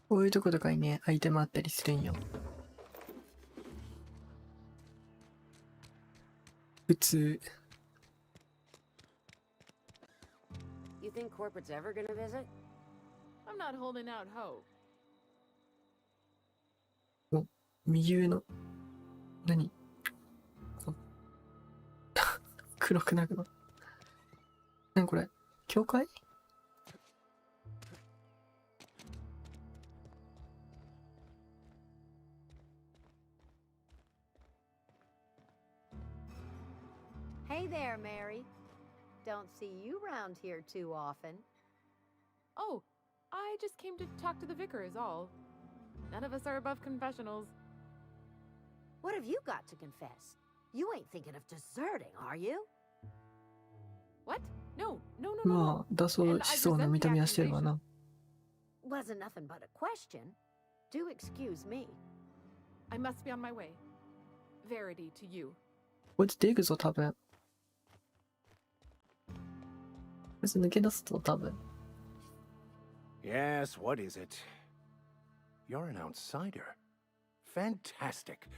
こういうとことかにね、アイテムあったりするんよ。普通。You think corporate's ever gonna visit? I'm not holding out hope. お、右上の、何黒くなるの。何これ教会Hey there, Mary. Don't see you round here too often. Oh, I just came to talk to the vicar is all. None of us are above confessionals. What have you got to confess? You ain't thinking of deserting, are you? What? No. まあ、脱走しそうな見た目はしてるわな。Wasn't nothing but a question. Do excuse me. I must be on my way. Verity to you. こいつ出るぞ、多分。こいつ抜け出すぞ、多分。Yes, what is it? You're an outsider. Fantastic.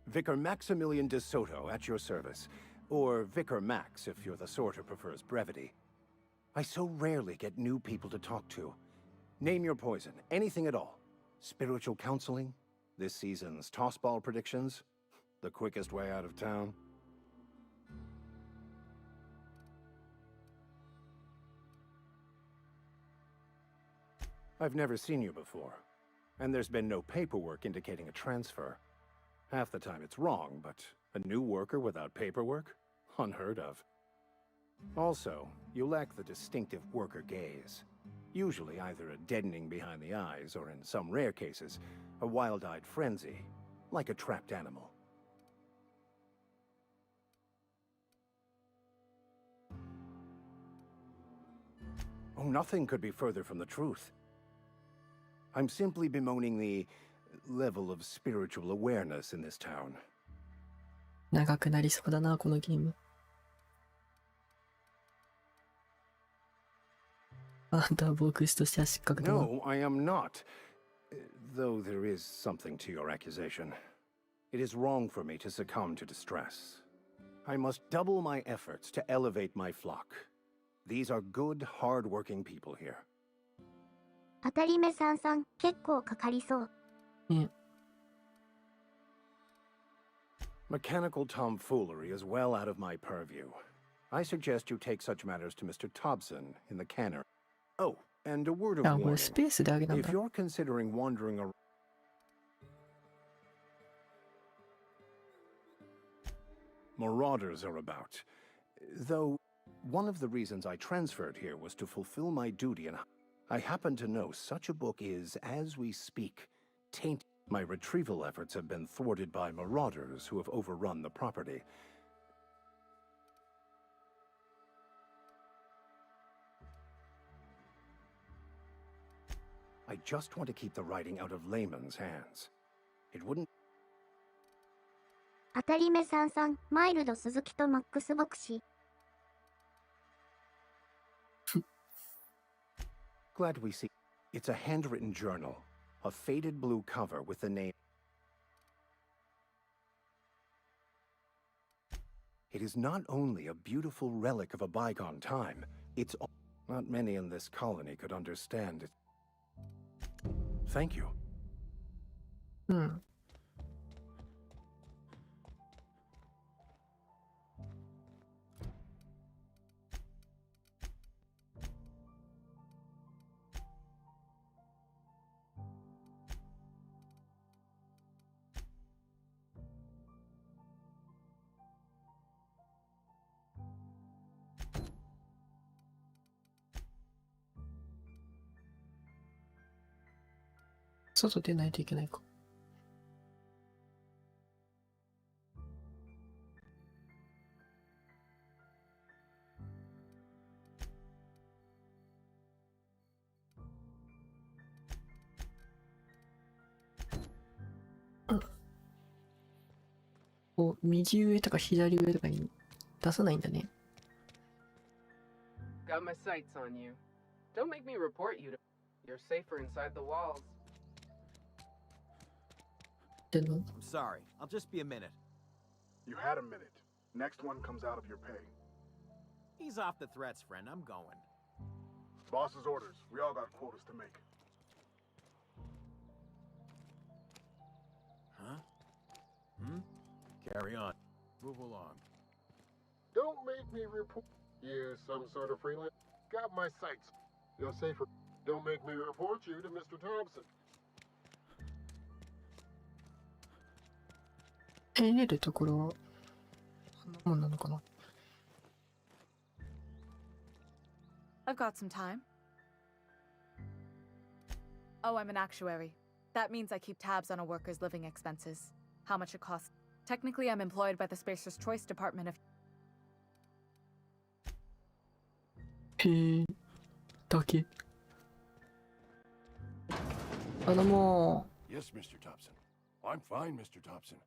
Vicar Maximilian de Soto at your service. Or Vicar Max if you're the sort who prefers brevity. I so rarely get new people to talk to. Name your poison, anything at all. Spiritual counseling? This season's tossball predictions? The quickest way out of town? I've never seen you before, and there's been no paperwork indicating a transfer. Half the time it's wrong, but a new worker without paperwork? Unheard of. Also, you lack the distinctive worker gaze. Usually either a deadening behind the eyes, or in some rare cases, a wild-eyed frenzy, like a trapped animal. Oh, nothing could be further from the truth. I'm simply bemoaning the level of spiritual awareness in this town. 長くなりそうだな、このゲーム。あんたは牧師としては失格だな。No, I am not. Though there is something to your accusation. It is wrong for me to succumb to distress. I must double my efforts to elevate my flock. These are good, hard-working people here. 当たり目さん結構かかりそう。Mechanical tomfoolery is well out of my purview. I suggest you take such matters to Mr. Thompson in the cannery. Oh, and a word of あ、これ warning. スペースであげたん If だ。 you're considering wandering around, marauders are about. Though, one of the reasons I transferred here was to fulfill my duty, and I happen to know such a book is, as we speak, tainted. My retrieval efforts have been thwarted by marauders who have overrun the property. I just want to keep the writing out of layman's hands. It wouldn't. 当たり目さんマイルド鈴木とマックス牧師。Glad we see. It's a handwritten journal, a faded blue cover with the name. It is not only a beautiful relic of a bygone time, it's not many in this colony could understand it. Thank you. うん。外出ないといけないか。こう右上とか左上とかに出さないんだね。Got my sights on you. Don't make me report you to. You're safer inside the walls. I'm sorry. I'll just be a minute. You had a minute. Next one comes out of your pay. Ease off the threats, friend. I'm going. Boss's orders. We all got quotas to make. Huh? Carry on. Move along. Don't make me report you, some sort of freelance. Got my sights. You're safer. Don't make me report you to Mr. Thompson. 入れるところはこんなもんなのかな。 I've got some time. Oh, I'm an actuary. That means I keep tabs on a worker's living expenses. How much it costs. Technically, I'm employed by the Spacer's Choice Department of... へえ、だけ。もう。 Yes, Mr. Thompson. I'm fine, Mr. Thompson.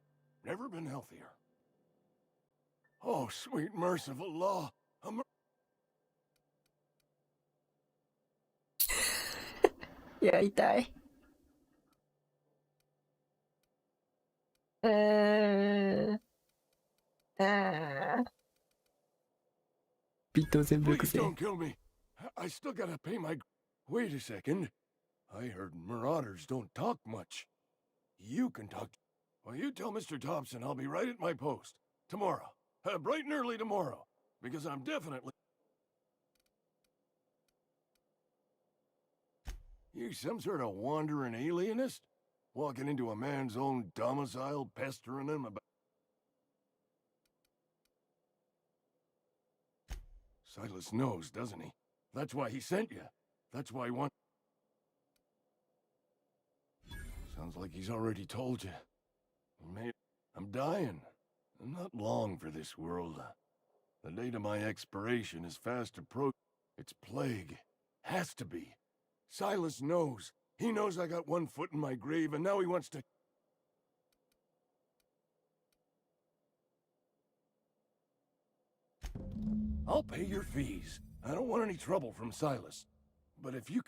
Never been healthier. Oh, sweet merciful law. Yeah, 痛い。ビット全部 Please don't kill me. I still gotta pay my... Wait a second. I heard marauders don't talk much. You can talk... Well, you tell Mr. Thompson I'll be right at my post. Tomorrow. Bright and early tomorrow. Because I'm definitely... You some sort of wandering alienist? Walking into a man's own domicile, pestering him about... Silas knows, doesn't he? That's why he sent you. That's why he wants... Sounds like he's already told you. Mate, I'm dying. I'm not long for this world. The date of my expiration is fast approaching. It's plague. Has to be. Silas knows. He knows I got one foot in my grave, and now he wants to... I'll pay your fees. I don't want any trouble from Silas. But if you...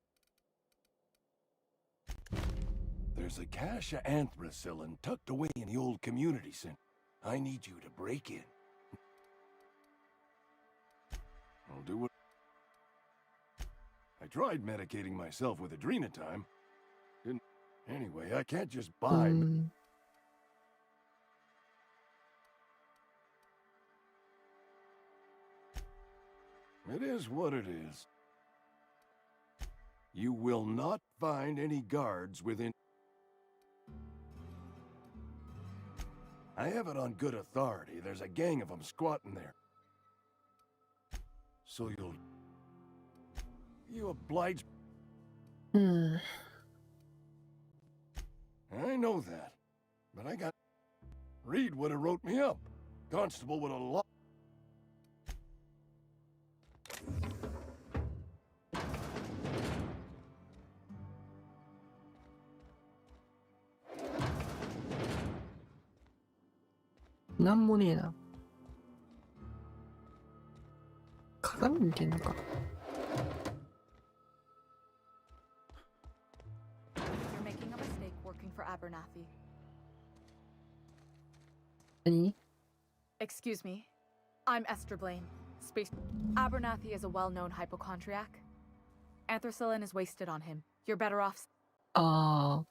There's a cache of anthracillin tucked away in the old community center. I need you to break in. I'll do what... I tried medicating myself with Adrenatime. Didn't. Anyway, I can't just buy. It is what it is. You will not find any guards within. I have it on good authority. There's a gang of them squatting there. So you oblige. I know that, but I got. Reed would have wrote me up. Constable would have lost.なんもねえな。鏡見てんのか。You're making a mistake working for Abernathy. 何？ Excuse me. I'm Esther Blaine. Space. Abernathy is a well-known hypochondriac. Anthracillin is wasted on him. You're better off. Ah.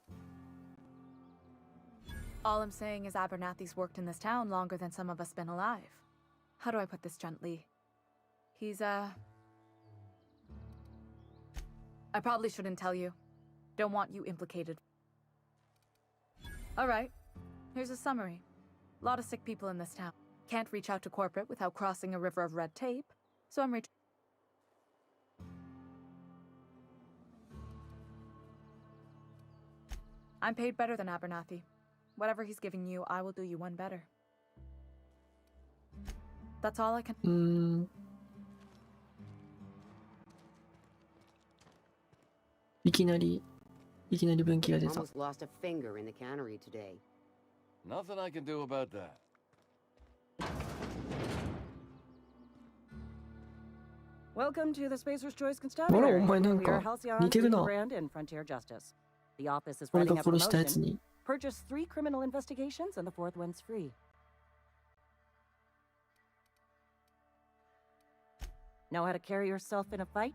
All I'm saying is Abernathy's worked in this town longer than some of us been alive. How do I put this gently? He's, I probably shouldn't tell you. Don't want you implicated. Alright. Here's a summary. A lot of sick people in this town. Can't reach out to corporate without crossing a river of red tape, so I'm I'm paid better than Abernathy. Whatever he's giving you, I will do you one better. That's all I can. いきなり分岐が出た。 Almost lost a finger in the cannery today. Nothing I can do about that. Welcome to the Spacer's Choice あら、お Constabulary. 前なん We か are Halcyon, 似てるな。 Brand, and Frontier Justice. The office is 俺 running が a 殺したやつ promotion. に。 Purchase 3 criminal investigations and the 4th one's free. Know how to carry yourself in a fight?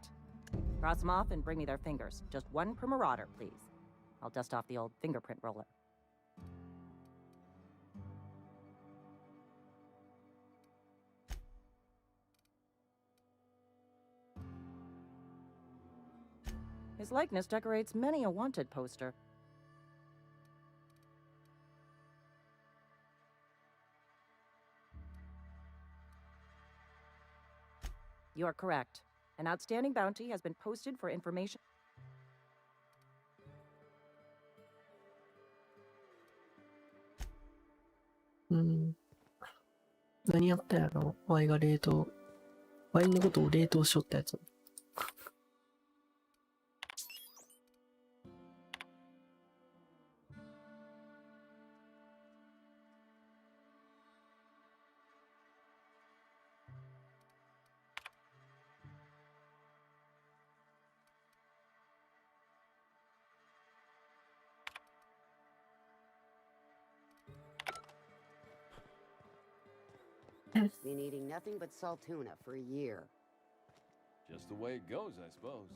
Cross them off and bring me their fingers. Just one per marauder, please. I'll dust off the old fingerprint roller. His likeness decorates many a wanted poster. You are correct. An outstanding bounty has been posted for information. 何やったんやろ？ワイのことを冷凍しよったやつ。Been eating nothing but salt tuna for a year. Just the way it goes, I suppose.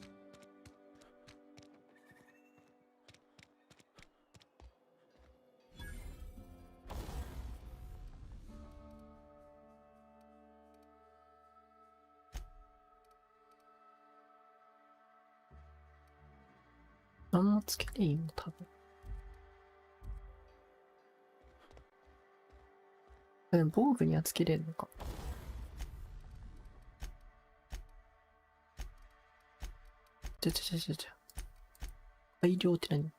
I'mつけていいの多分。でも防具にはつけれるのか。改良って何？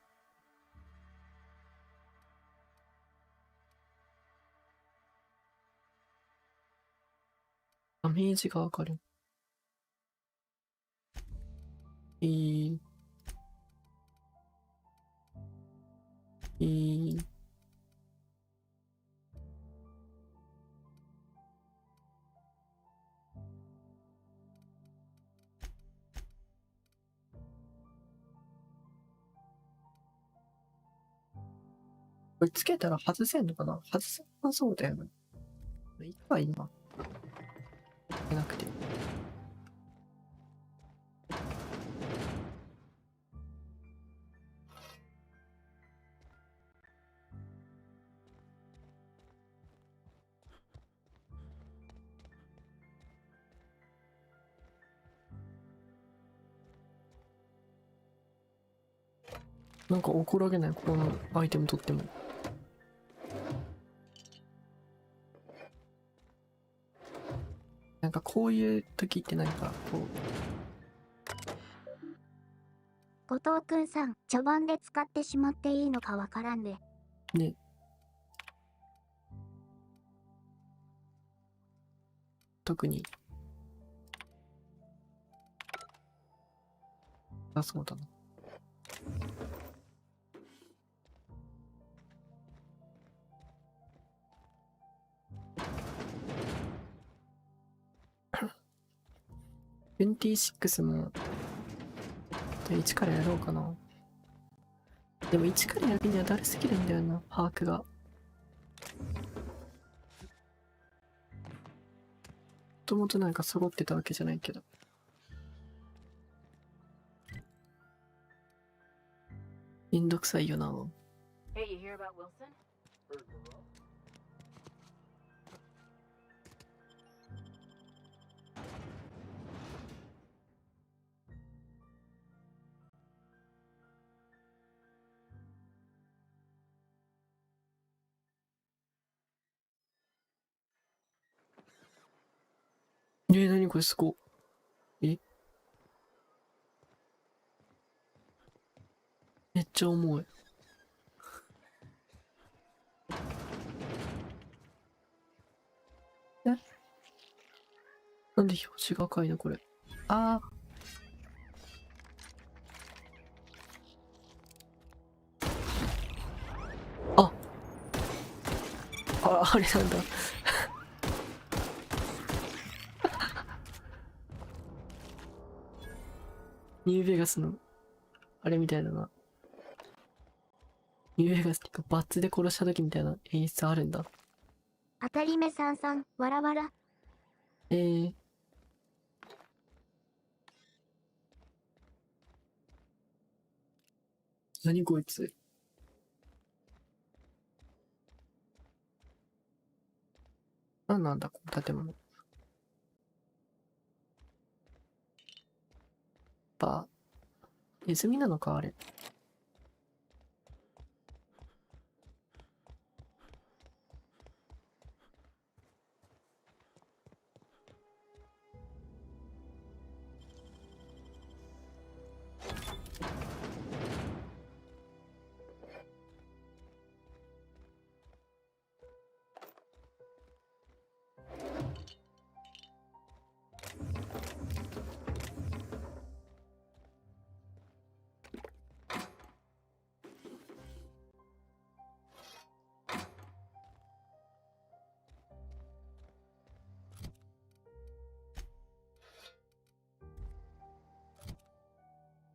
ダメージがわかる。これつけたら外せんのかな？外せなそうだよね。いいか今。つけなくて。なんか怒られない、このアイテム取っても。なんかこういう時ってなんかこ後藤くんさん、序盤で使ってしまっていいのかわからんで。う、ね。特に。あ、そうだな。26も、1からやろうかな。でも1からやるにはだるすぎるんだよな、把握が。もともとなんか揃ってたわけじゃないけど。めんどくさいよな。Hey, you hear about Wilson? 何これすご。めっちゃ重い。なんで表紙が赤いのこれ。ああ。あれなんだ。ニューベガスの、あれみたいだな。ニューベガスっていうか、バッツで殺した時みたいな演出あるんだ。当たり目さんさん、わらわら。何こいつ。何なんだ、この建物。ネズミなのか、あれ。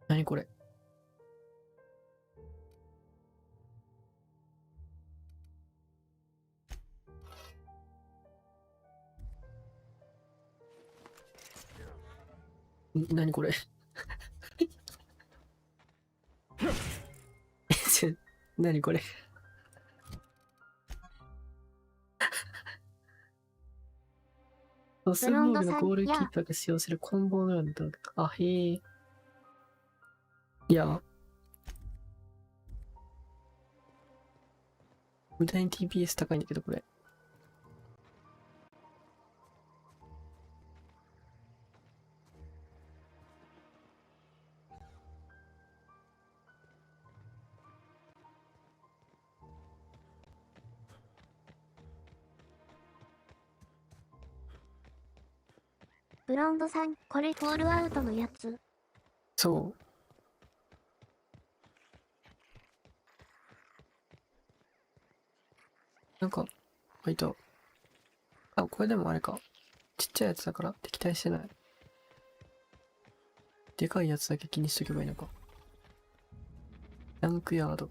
何これ。何これ。何これ。ロスモールのゴールキーパーが使用するコンボのような動画。あ、へえ。いや。無駄に TPS 高いんだけど、これ。ブロンドさん、これフォールアウトのやつ。そう。なんか、いた。あ、これでもあれか。ちっちゃいやつだから敵対してない。でかいやつだけ気にしとけばいいのか。ランクヤード。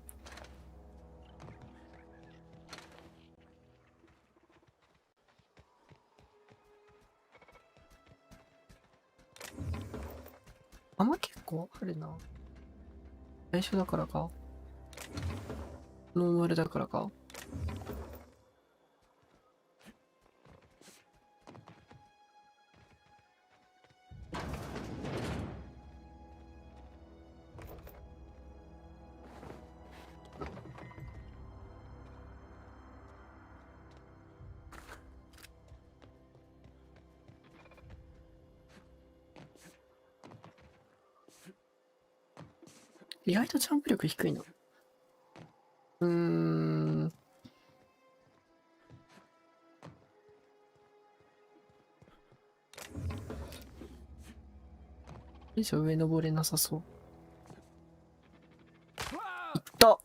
結構あるな。最初だからか。ノーマルだからか。意外とジャンプ力低いな。よいしょ、上登れなさそう。いった。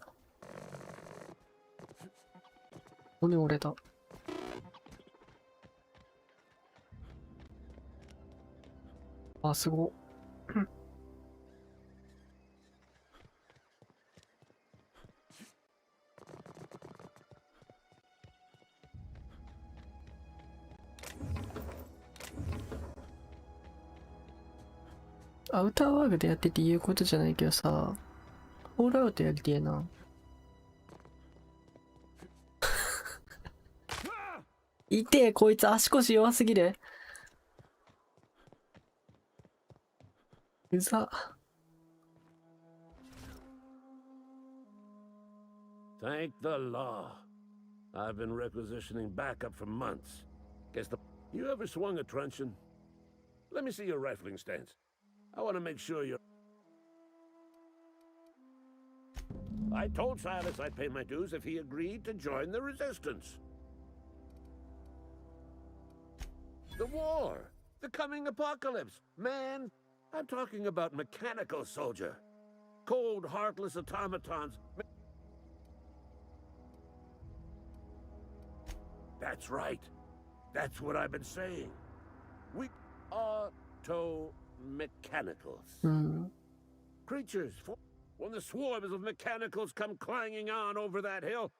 骨折れた。あ、すごっ。アウターワールドやってて言うことじゃないけどさ、ホールアウトやりてえな。痛え、こいつ足腰弱すぎる。うざ。Thank the law. I've been requisitioning backup for months. Guess the... You ever swung a truncheon? Let me see your rifling stance. I want to make sure you're... I told Silas I'd pay my dues if he agreed to join the resistance. The war! The coming apocalypse! Man, I'm talking about mechanical soldier. Cold, heartless automatons. That's right. That's what I've been saying. We auto-mechanicals. Creatures, when the swarms of mechanicals come clanging on over that hill.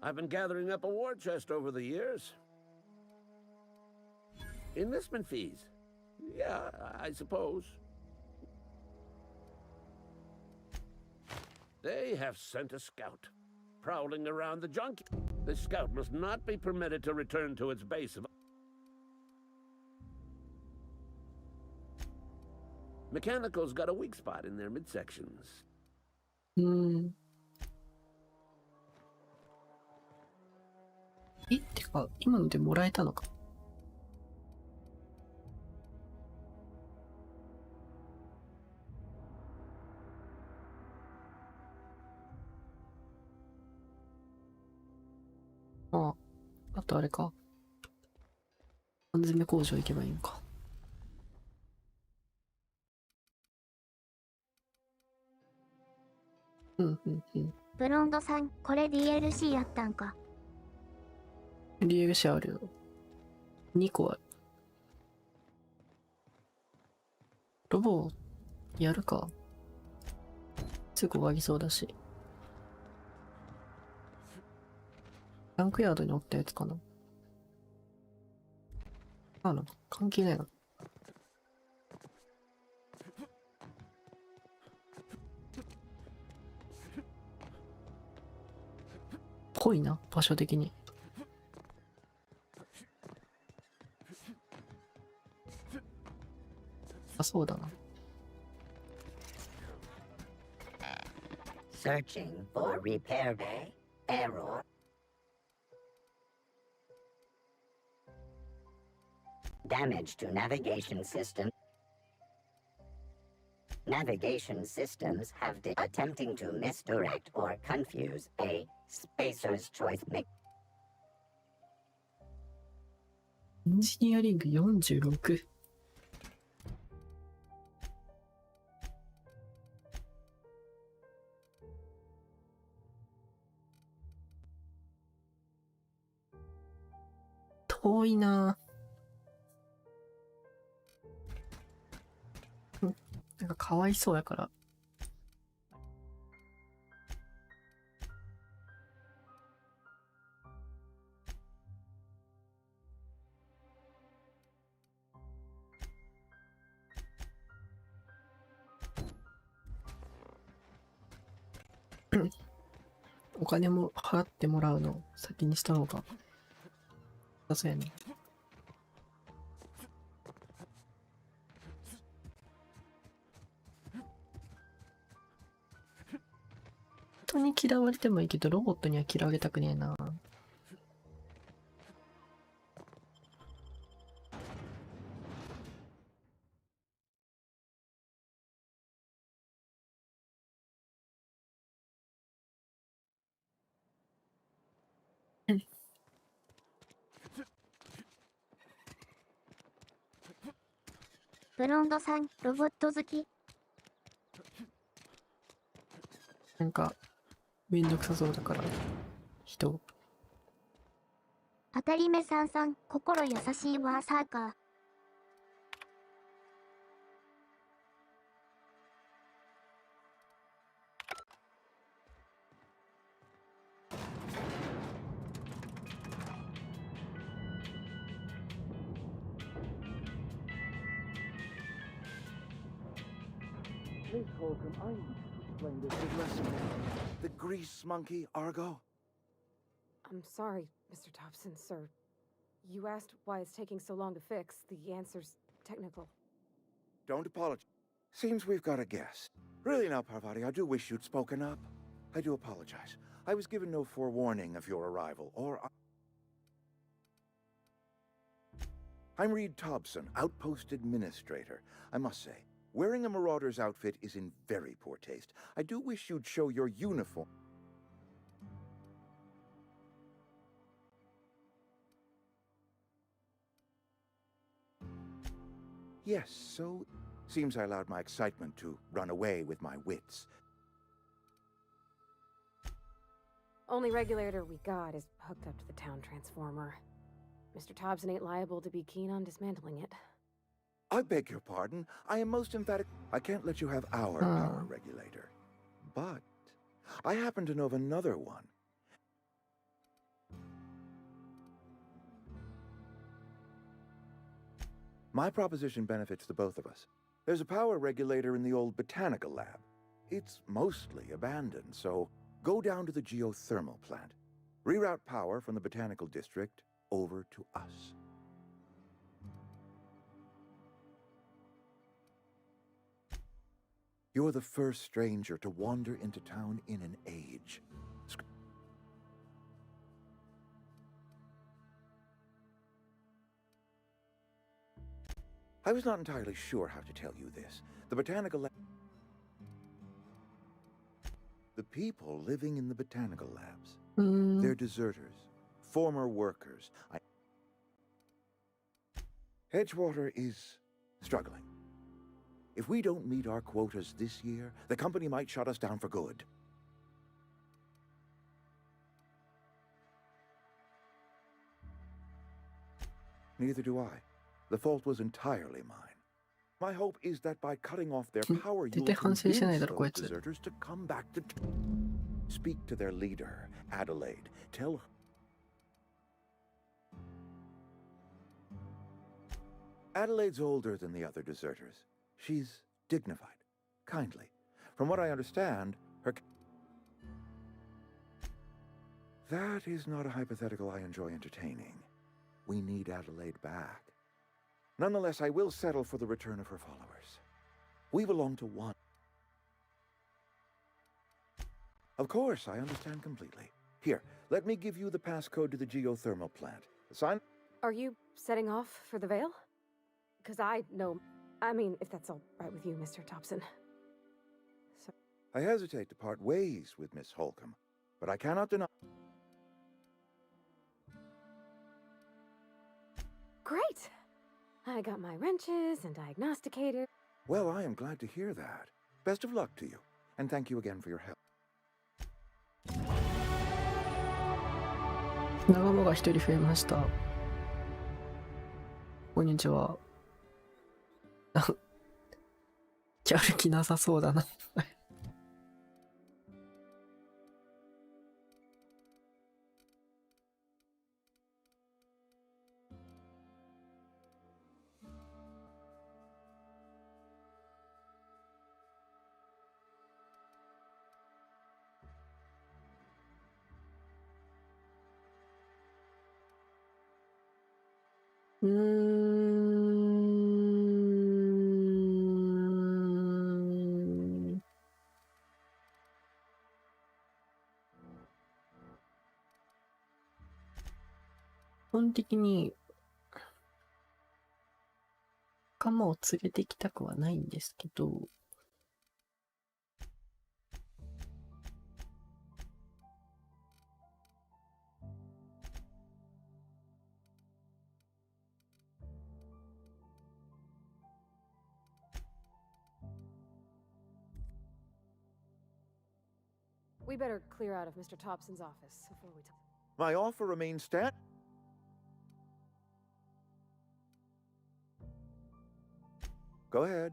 I've been gathering up a war chest over the years. Enlistment fees. Yeah, I suppose. They have sent a scout, prowling around the junkie. The scout must not be permitted to return to its base of... Mechanicals got a weak spot in their midsections. てか、今のでもらえたのか。あ、あとあれか。缶詰工場行けばいいのか。ブロンドさん、これ DLC やったんか。DLC あるよ。2個ある。ロボやるか。すぐ終わりそうだし。ランクヤードにおったやつかな。関係ないな。ぽいな、場所的に。あ、そうだな。Searching for repair bay. Error. Damage to navigation system. Navigation systems have attempting to misdirect or confuse a spacer's choice mix. エンジニアリング46。遠いなぁ。なんかかわいそうやから。お金も払ってもらうのを先にした方がそうやね。人に嫌われてもいいけどロボットには嫌われたくねえな。ブロンドさん、ロボット好き。なんか、めんどくさそうだから、人。当たり目さんさん、心優しいわ、サーカー。Miss Holcomb, I need to explain this addressing the grease monkey, Argo. I'm sorry, Mr. Thompson, sir. You asked why it's taking so long to fix. The answer's technical. Don't apologize. Seems we've got a guest. Really now, Parvati, I do wish you'd spoken up. I do apologize. I was given no forewarning of your arrival, or I'm Reed Thompson, Outpost Administrator. I must say, wearing a Marauder's outfit is in very poor taste. I do wish you'd show your uniform. Yes, so seems I allowed my excitement to run away with my wits. Only regulator we got is hooked up to the town transformer. Mr. Thompson ain't liable to be keen on dismantling it. I beg your pardon. I am most emphatic. I can't let you have our power regulator. But I happen to know of another one. My proposition benefits the both of us. There's a power regulator in the old botanical lab. It's mostly abandoned, so go down to the geothermal plant. Reroute power from the botanical district over to us. You're the first stranger to wander into town in an age. I was not entirely sure how to tell you this. The botanical lab... The people living in the botanical labs. They're deserters, former workers. Edgewater is struggling. If we don't meet our quotas this year, the company might shut us down for good. Neither do I. The fault was entirely mine. My hope is that by cutting off their power, you'll convince those deserters to come back to... Speak to their leader, Adelaide. Tell her... Adelaide's older than the other deserters. She's dignified, kindly. From what I understand, her... That is not a hypothetical I enjoy entertaining. We need Adelaide back. Nonetheless, I will settle for the return of her followers. We belong to one. Of course, I understand completely. Here, let me give you the passcode to the geothermal plant. Sign... Are you setting off for the Vale? Because I know... I mean, if that's all right with you, Mr. Thompson. So... I hesitate to part ways with Miss Holcomb, but I cannot deny... Great! I got my wrenches and diagnosticator. Well, I am glad to hear that. Best of luck to you, and thank you again for your help. 仲間が一人増えました。こんにちは。やる気なさそうだな。基本的に仲間を連れてきたくはないんですけど、We better clear out of Mr. Thompson's office before we talk. My offer remains stand. Go ahead.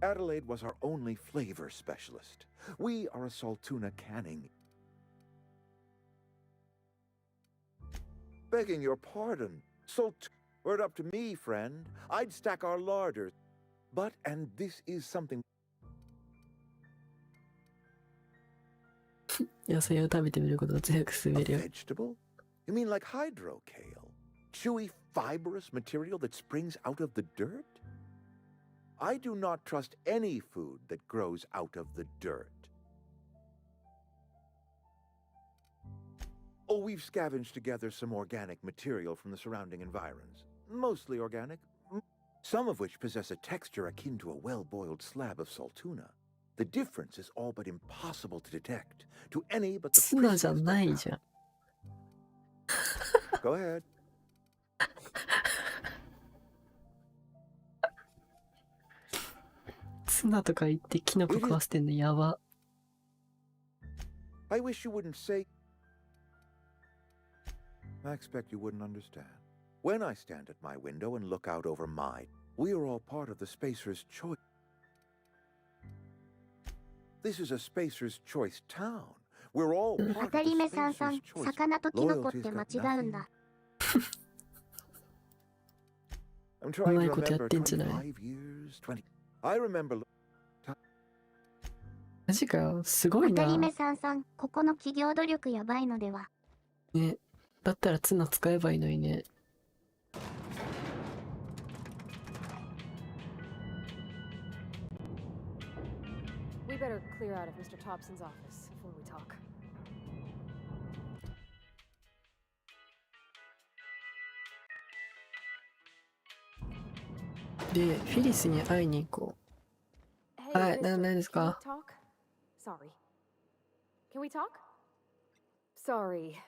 Adelaide was our only flavor specialist. We are a Saltuna canning. Begging your pardon, were it up to me, friend, I'd stack our larders. But, and this is something. 野菜を食べてみることを強く勧めるよ。 Vegetable? You mean like hydro kale? Chewy, fibrous material that springs out of the dirt? I do not trust any food that grows out of the dirt. Oh, we've scavenged together some organic material from the surrounding environs. Mostly organic, some of which possess a texture akin to a well-boiled slab of Saltuna. The difference is all but impossible to detect to any but the ツナじゃないじゃん。 Go ahead. ツナとか言ってキノコ食わせてんのやば。 I wish you wouldn't say. I expect you wouldn't understand. When I stand at my window and look out over we are all part of the Spacer's Choice. This is a Spacer's Choice town. We're all 当 part た of り the 目さんさん、 Spacer's Choice. 魚とキノコって Loyalty's 間 got 違うんだ。 I'm trying to うまいことやっ remember てんじゃない？ 25 years, 20. I remember. マジかよ、すごいな。当たり目さんさん、ここの企業努力やばいのでは。ね、だったらツナ使えばいいのにね。 We better clear out of Mr. Thompson's office before we talk. で、フィリスに会いに行こう。はい、何ですか？ Can we talk? Sorry. Can we talk? Sorry.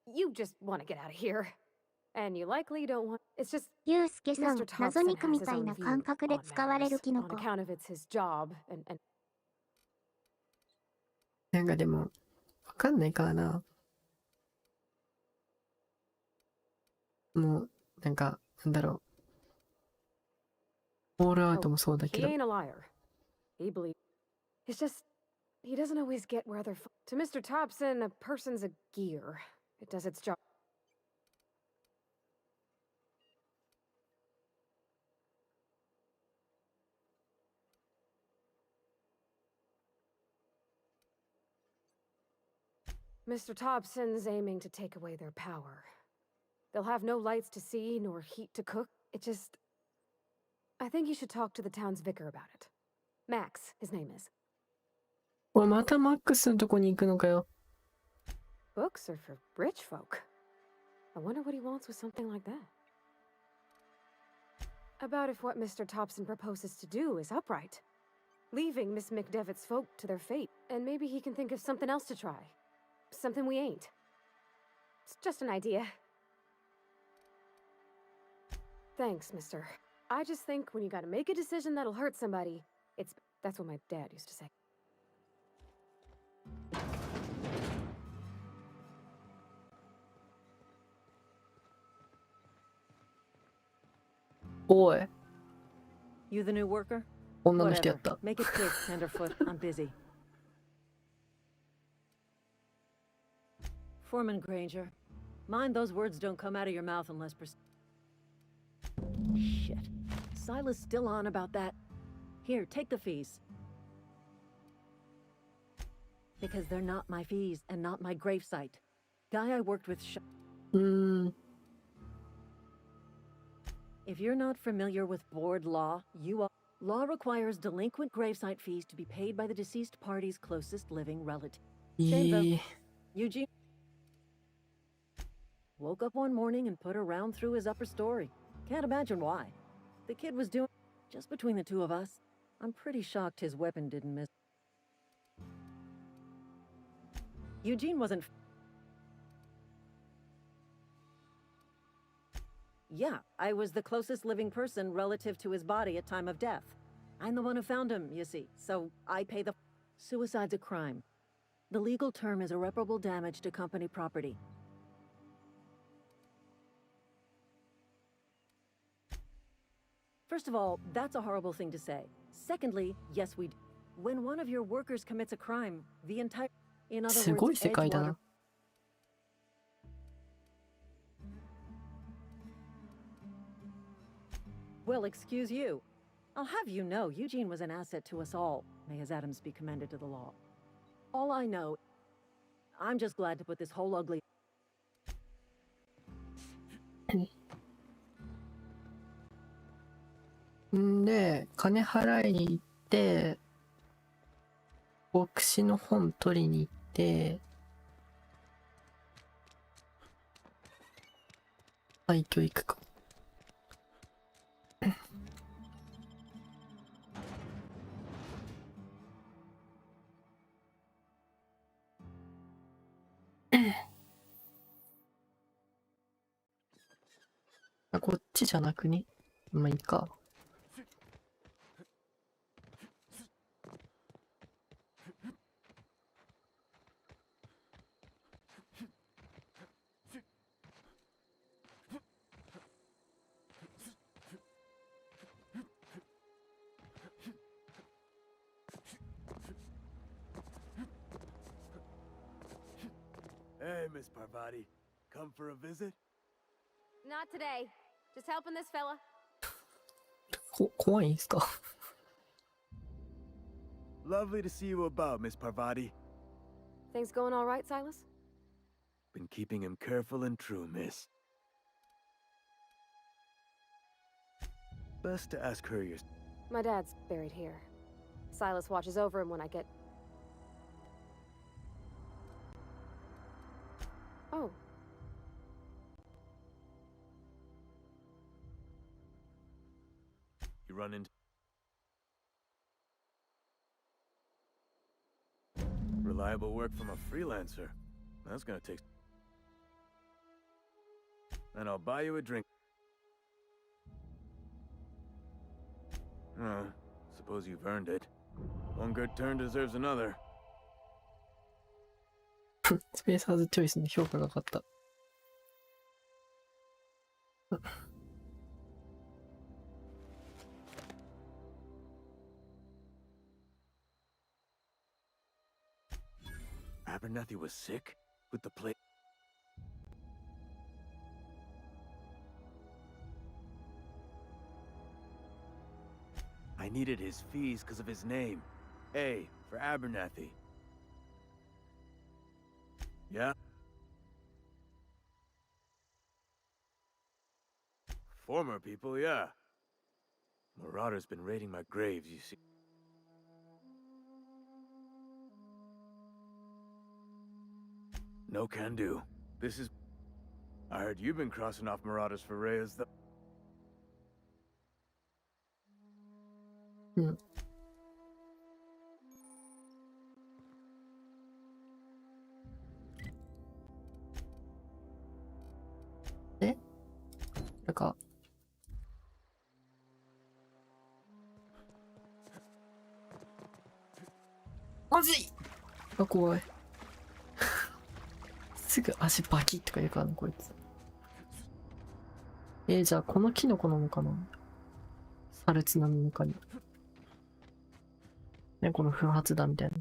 You just want to get out of here. And you likely don't want. It's just. ユウスケさん Mr. 謎 Thompson 肉 has み his たい own な view 感覚で on 使われる matters キノ on コ。 account of it's his job and なんかでも、わかんないからな。もう、なんか、なんだろう。オールアウトもそうだけ he ど。 ain't a liar. He believes. It's just he doesn't always get where they're. To Mr. Thompson, a person's a gear. It does its job. Mr. Thompson's aiming to take away their power. They'll have no lights to see nor heat to cook. It just. I think you should talk to the town's vicar about it. Max, his name is. おい、またマックスのとこに行くのかよ。 Books are for rich folk. I wonder what he wants with something like that. About if what Mr. Thompson proposes to do is upright. Leaving Miss McDevitt's folk to their fate, and maybe he can think of something else to try. Something we ain't. It's just an idea. Thanks, mister. I just think when you gotta make a decision that'll hurt somebody, that's what my dad used to say. おい、 You the new worker? 女の人やっ Whatever. た。 Make it quick, Tenderfoot. I'm busy. Foreman Granger. Mind those words don't come out of your mouth unless Shit. Silas still on about that. Here, take the fees. Because they're not my fees and not my gravesite. Guy I worked with If you're not familiar with board law, you are. Law requires delinquent gravesite fees to be paid by the deceased party's closest living relative. Same vote. Eugene woke up one morning and put a round through his upper story. Can't imagine why. The kid was doing just between the two of us. I'm pretty shocked his weapon didn't miss. Eugene wasn't. Yeah, I was the closest living person relative to his body at time of death. I'm the one who found him, you see, so I pay the... Suicide's a crime. The legal term is irreparable damage to company property. First of all, that's a horrible thing to say. Secondly, yes, we do. When one of your workers commits a crime, the entire... In other すごい words, 世界だ Edgewater... な。Well, excuse you. I'll have you know, Eugene was an asset to us all. May his atoms be commended to the law. All I know... I'm just glad to put this whole ugly... んで、金払いに行って、牧師の本取りに行って、廃墟行くか。あ、こっちじゃなくね。まあいいか。Hey, Miss Parvati. Come for a visit? Not today. Just helping this fella. 怖いんすか Lovely to see you about, Miss Parvati. Things going all right, Silas? Been keeping him careful and true, miss. Best to ask her your... My dad's buried here. Silas watches over him when I get... Oh. You run into... Reliable work from a freelancer. That's gonna take... And I'll buy you a drink. Suppose you've earned it. One good turn deserves another. スペーサーズチョイスの評価が上がった。Abernathy was sick? With the plague? I needed his fees because of his name. A for Abernathy. Yeah? Former people, yeah. Marauder's been raiding my graves, you see. No can do. This is... I heard you've been crossing off Marauders for Reyes, though. Eh? なんかまずいあ、怖いすぐ足バキッとか言うからな、こいつ。じゃあこのキノコなのかな、サルツナの中に。ね、この不発弾みたいな。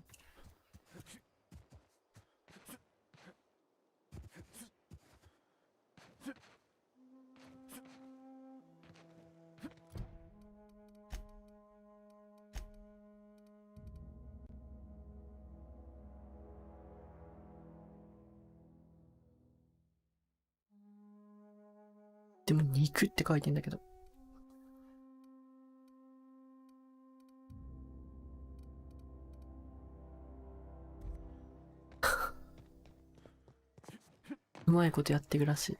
でも肉って書いてんだけど。うまいことやってるらしい。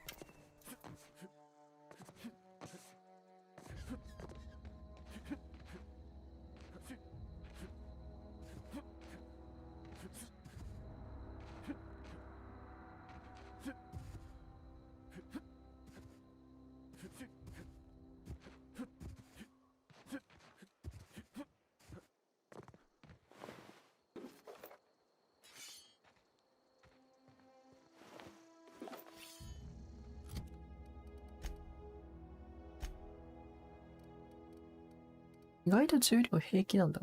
意外と重量平気なんだ。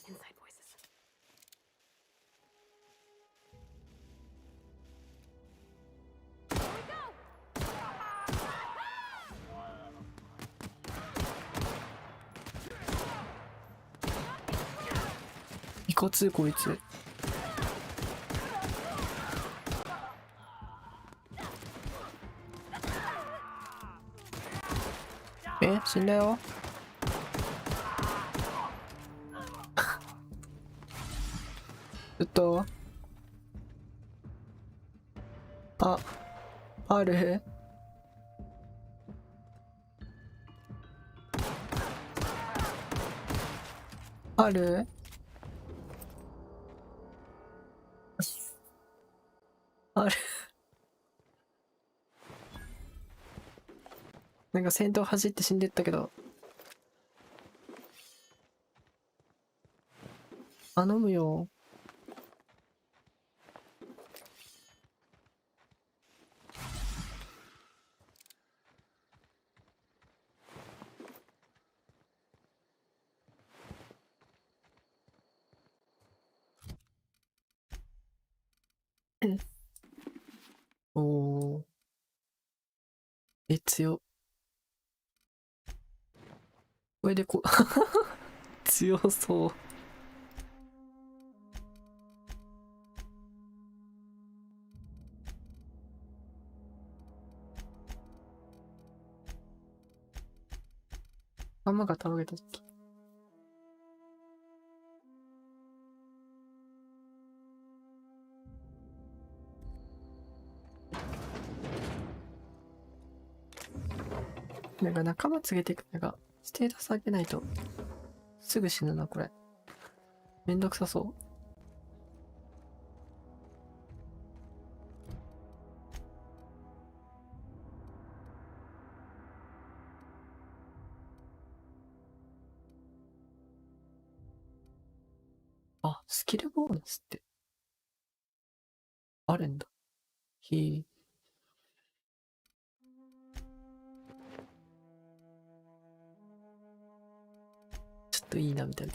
Inside voices. Here we go! いかついこいつ。死んだよ。あるあるあるなんか先頭走って死んでったけど。頼むよ。おー。強っ。これで強そう。弾が倒れたっけ。なんか仲間連れてくのがステータス上げないとすぐ死ぬなこれ。めんどくさそう。あ、スキルボーナスってあるんだ。へえ。ちょっといいなみたいな。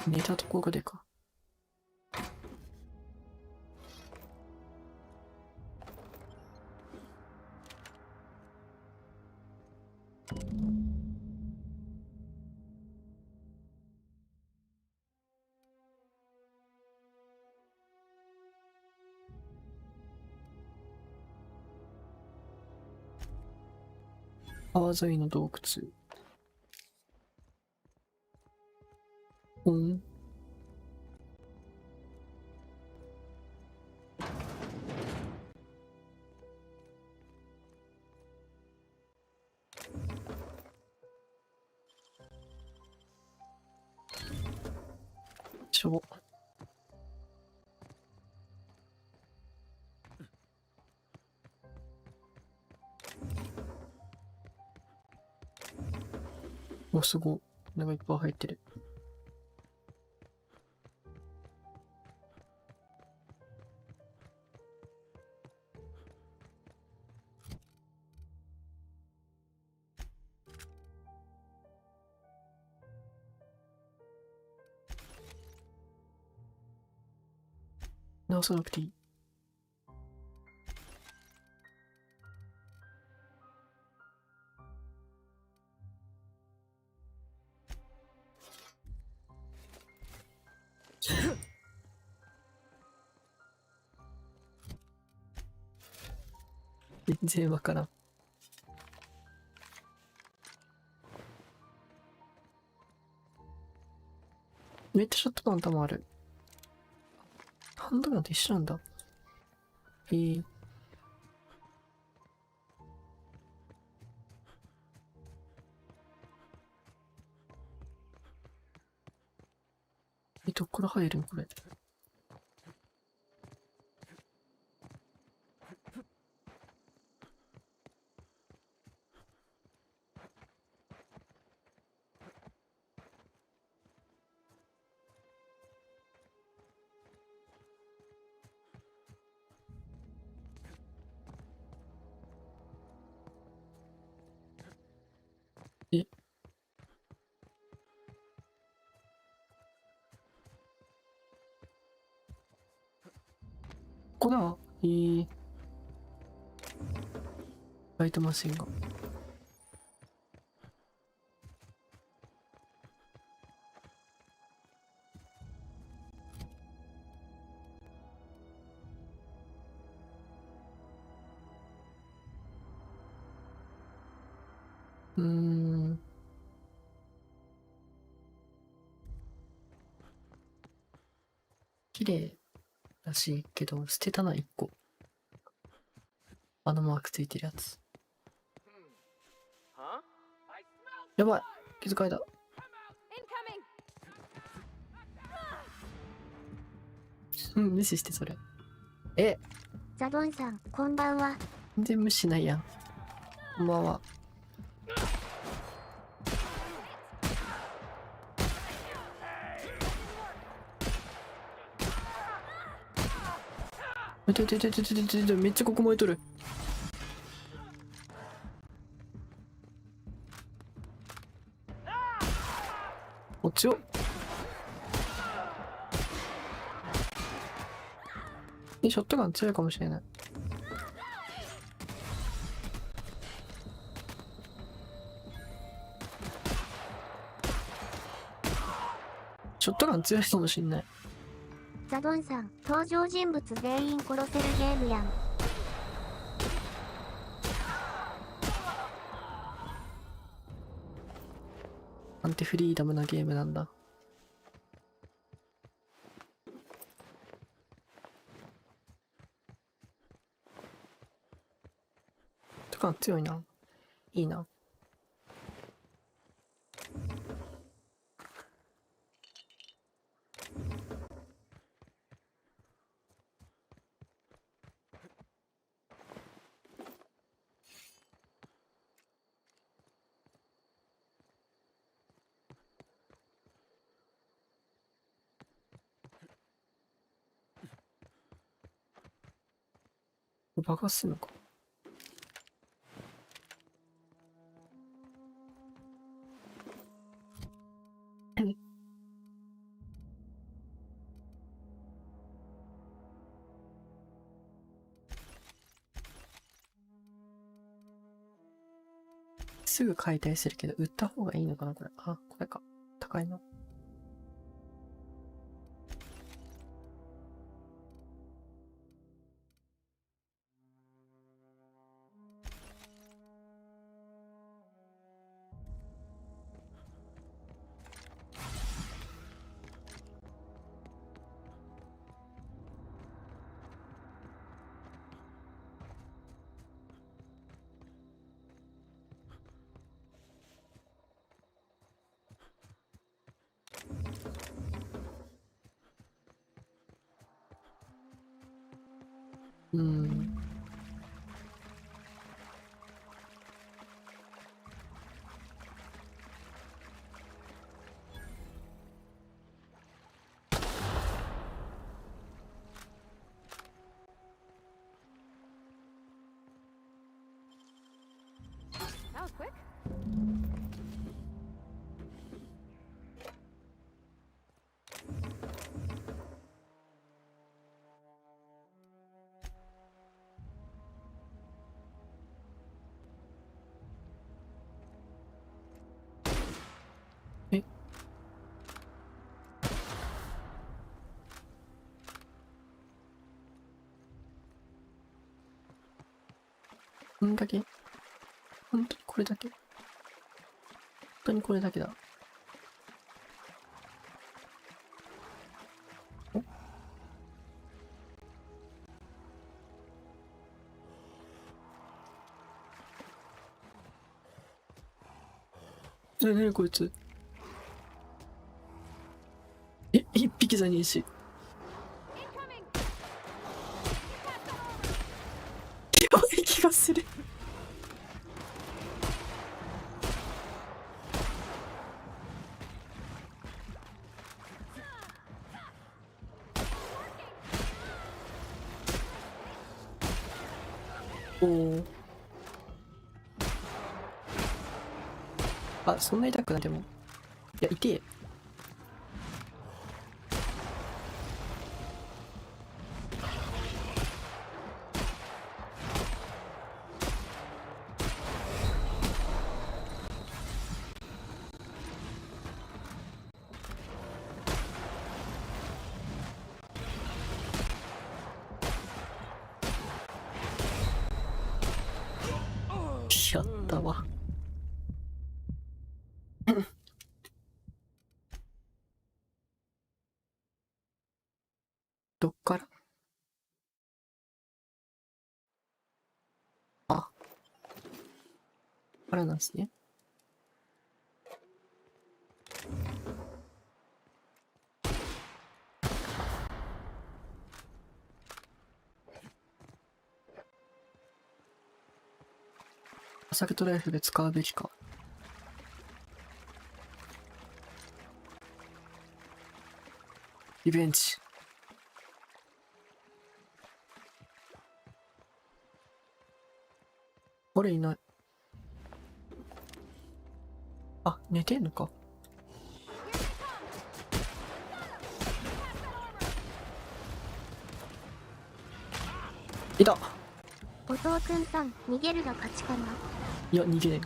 寝たところでか。川沿いの洞窟。お、すごい。なんかいっぱい入ってる。直さなくていい。全然わからん。めっちゃショットガン弾ある。ハンドガンと一緒なんだ。どっから入るんこれ。ここだ。ライトマシンが。綺麗らしいけど、捨てたな、1個。あのマークついてるやつ。やばい、気づかれた。無視してそれ。ザボンさん、こんばんは。全然無視しないやん。こんばんは。めっちゃここ燃えとる。お強っ。ショットガン強いかもしれない。ショットガン強いかもしれない。ザドンさん、登場人物全員殺せるゲームやん。なんてフリーダムなゲームなんだ。とか強いな。いいな。爆発するのか。すぐ解体するけど売った方がいいのかなこれ。あ、これか。高いな。That was quick. こんだけ？本当にこれだけ？本当にこれだけだ。なにこいつ。一匹じゃねえし。やばい気がする。おお。あ、そんな痛くないでも。いや、痛え。やったわ。どっから？あ、からなんですね。アサルトライフル使うべきか。リベンジ。あれいない。あ、寝てんのか。いた。後藤くんさん、逃げるが勝ちかな。いや、逃げない。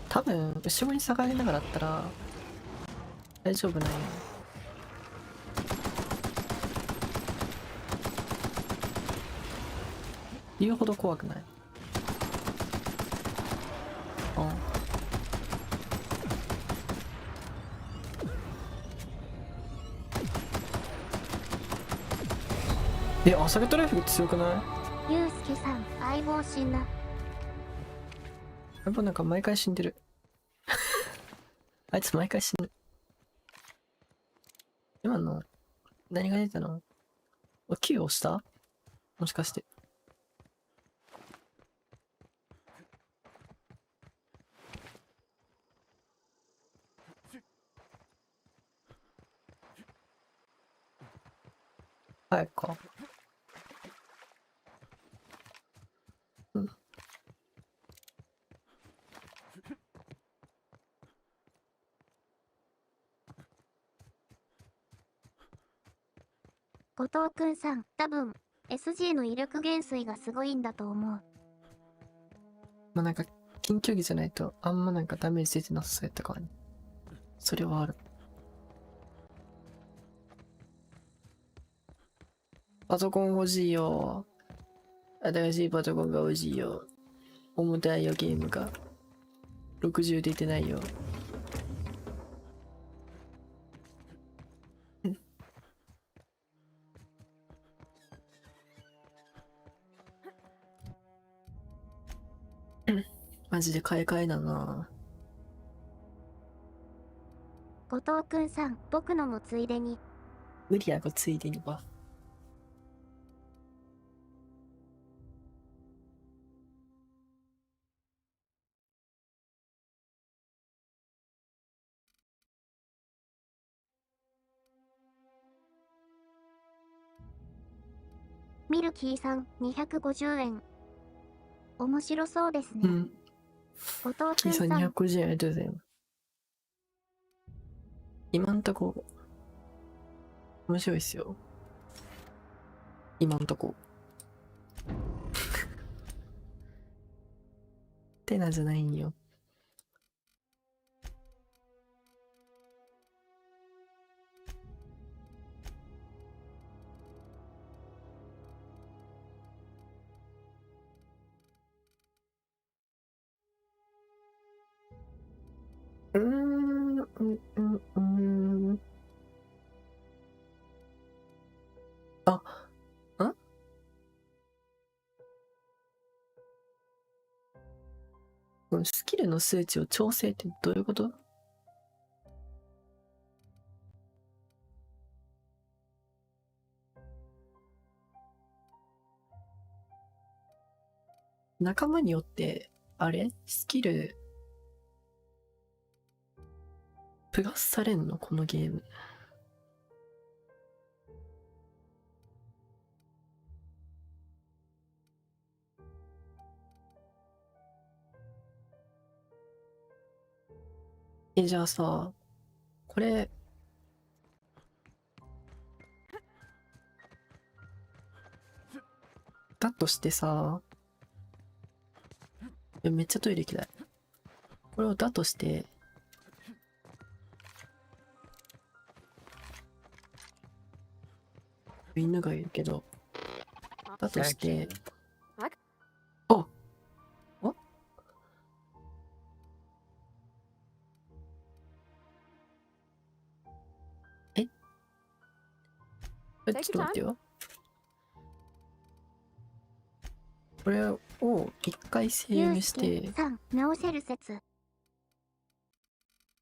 多分、後ろに下がりながらだったら、大丈夫なんや。言うほど怖くない。あアサルトライフル強くない？ゆうすけさん、相棒死んだ。やっぱなんか毎回死んでる。あいつ毎回死ぬ。今の、何が出たの？9押した？もしかして。早くか。うん。後藤くんさん、多分、SG の威力減衰がすごいんだと思う。まあなんか、近距離じゃないと、あんまなんかダメージ出てなさそうやったからね。それはある。パソコン欲しいよ。新しいパソコンが欲しいよ。重たいよ、ゲームが。60出てないよ。マジで買い替えだな。後藤くんさん、僕のもついでに。無理やろ、ついでには。ミルキーさん、250円。面白そうですね。うん。後藤キーさんくんさん、 250円ありがとうございます。今んとこ、面白いっすよ。今んとこ。てなじゃないんよ。スキルの数値を調整ってどういうこと？仲間によって、あれ？スキル、プラスされんの？このゲーム。じゃあさ、これ、だとしてさ、めっちゃトイレ行きたい。これをだとして、犬がいるけど、だとして、ちょっと待ってよ。これを一回セーブして、直せる説。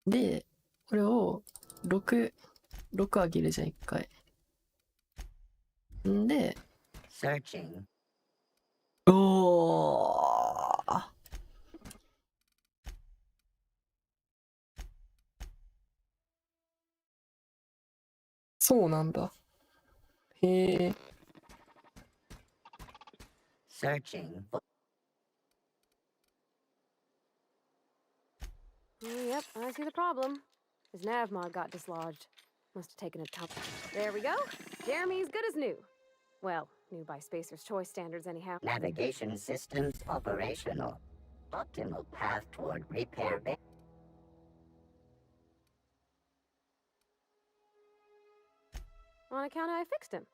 で、これを6上げるじゃん、一回。んで、おー。そうなんだ。へえ。Searching. Yep, I see the problem. His nav mod got dislodged. Must have taken a top. There we go. Jeremy's good as new. Well, new by Spacer's Choice standards, anyhow. Navigation systems operational. Optimal path toward repair bay. On account of I fixed him.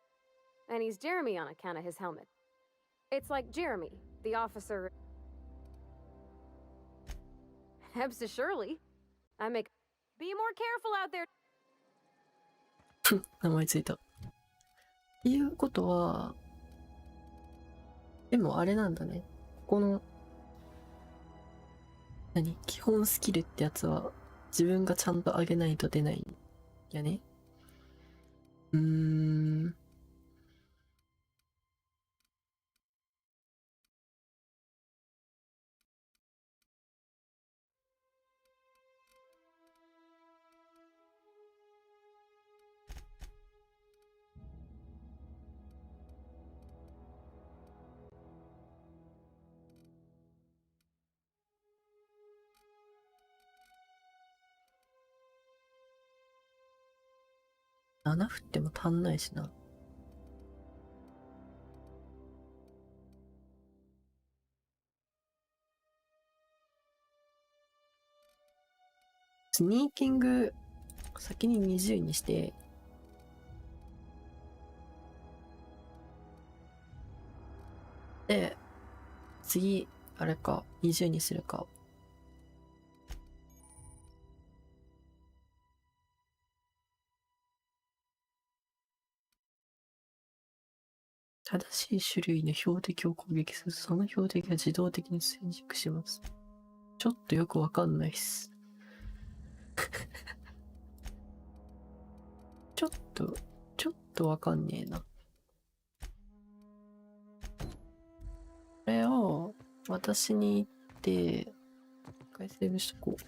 And he's Jeremy on account of his helmet. It's like Jeremy, the officer. Hebs to Shirley. I make. Be more careful out there. 名前ついた。っていうことは、でもあれなんだね。この、基本スキルってやつは、自分がちゃんと上げないと出ないんやね。7振っても足んないしな。スニーキング、先に20にして、で、次、あれか、20にするか。正しい種類の標的を攻撃すると、その標的が自動的に戦軸します。ちょっとよくわかんないっす。ちょっとわかんねえな。これを私に言って、一回セーブしとこう。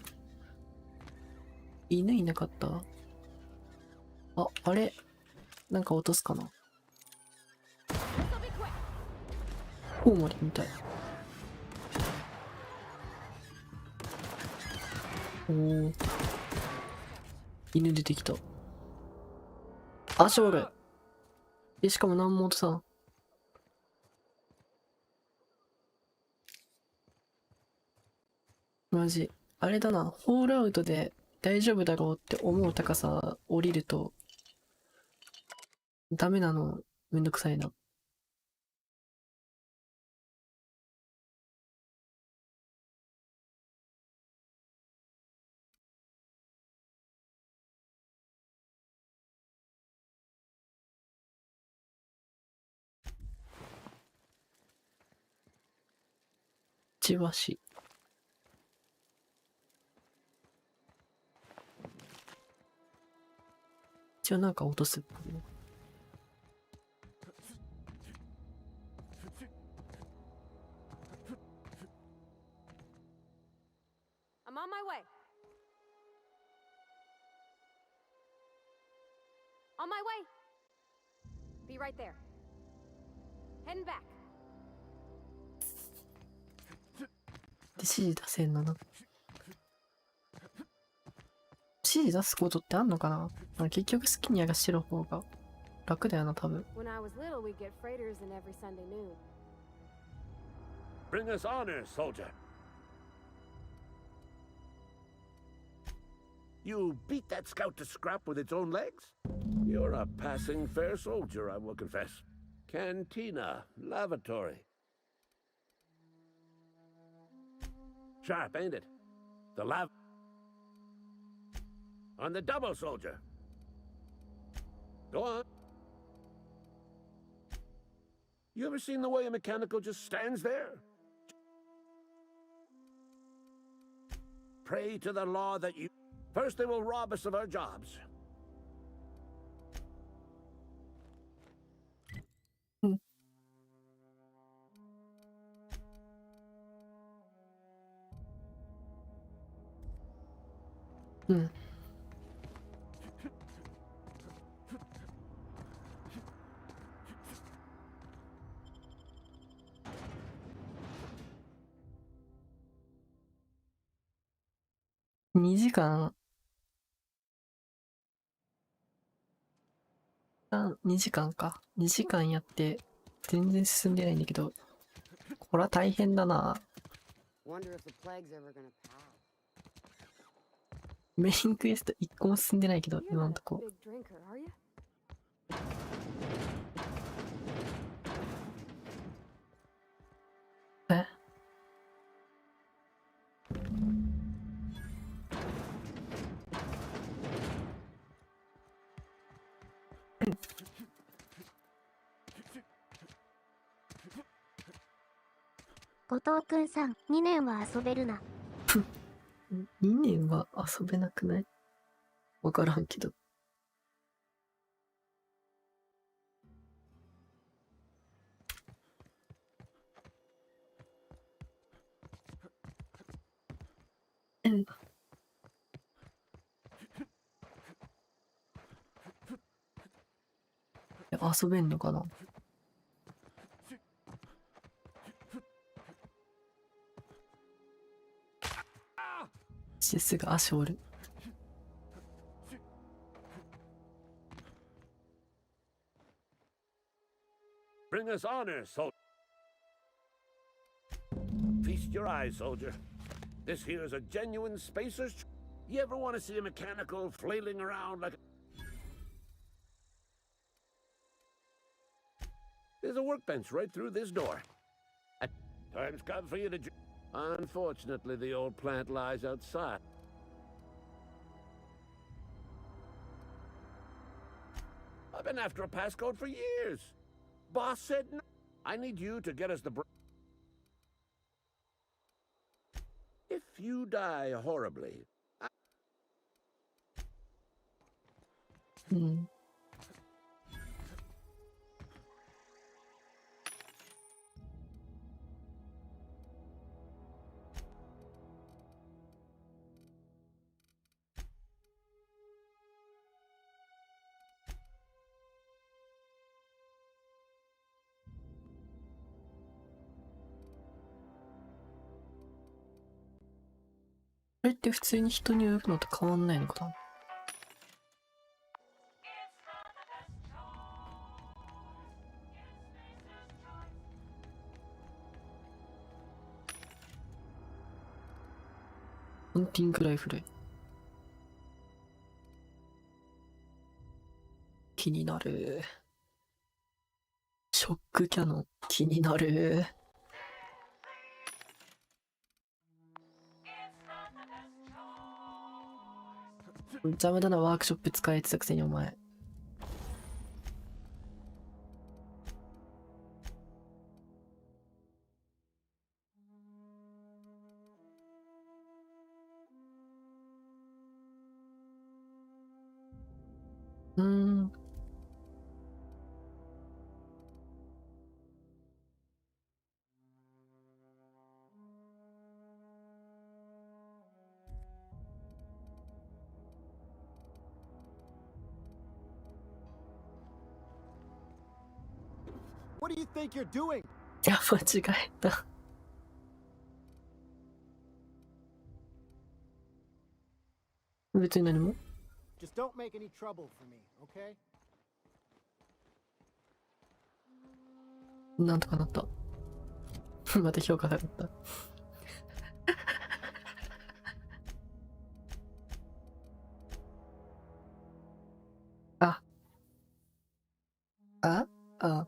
犬いなかった？あれなんか落とすかな？コウモリみたい。おー。犬出てきた。足おる。しかも何も落とさん。マジ。あれだな。ホールアウトで大丈夫だろうって思う高さ降りると、ダメなのめんどくさいな。ちばし。一応なんか落とす。I'm on my way. On my way. Be right there. Heading back. 指示出せんのな。指示出すことってあんのかな。結局好きにやらしてる方が楽だよな、多分。When I was little, we'd get freighters in every Sunday noon. Bring us honor, soldier. You beat that scout to scrap with its own legs? You're a passing fair soldier, I will confess. Cantina, lavatory. Sharp, ain't it? The on the double, soldier. Go on. You ever seen the way a mechanical just stands there? Pray to the law that you... First they will rob us of our jobs. Hmm. 2時間2時間か。2時間やって全然進んでないんだけど、これは大変だな。メインクエスト1個も進んでないけど、今んとこ。え？後藤くんさん、2年は遊べるな。2年は遊べなくない？わからんけど。遊べんのかな？すぐ足折る。Bring us honor, soldier. Feast your eyes, soldier. This here is a genuine spacer's. You ever want to see a mechanical flailing around like a... There's a workbench right through this door. Time's come for you to... Unfortunately, the old plant lies outside. I've been after a passcode for years. Boss said no. I need you to get us the... If you die horribly...これって普通に人に売るのと変わんないのかな？ハンティングライフル。気になる。ショックキャノン気になる。邪魔だな、ワークショップ使えてたくせにお前。What do you think you're doing? いや、間違えた。別に何も。Just don't make any trouble for me, okay? なんとかなった。また評価下がった。あ。ああ。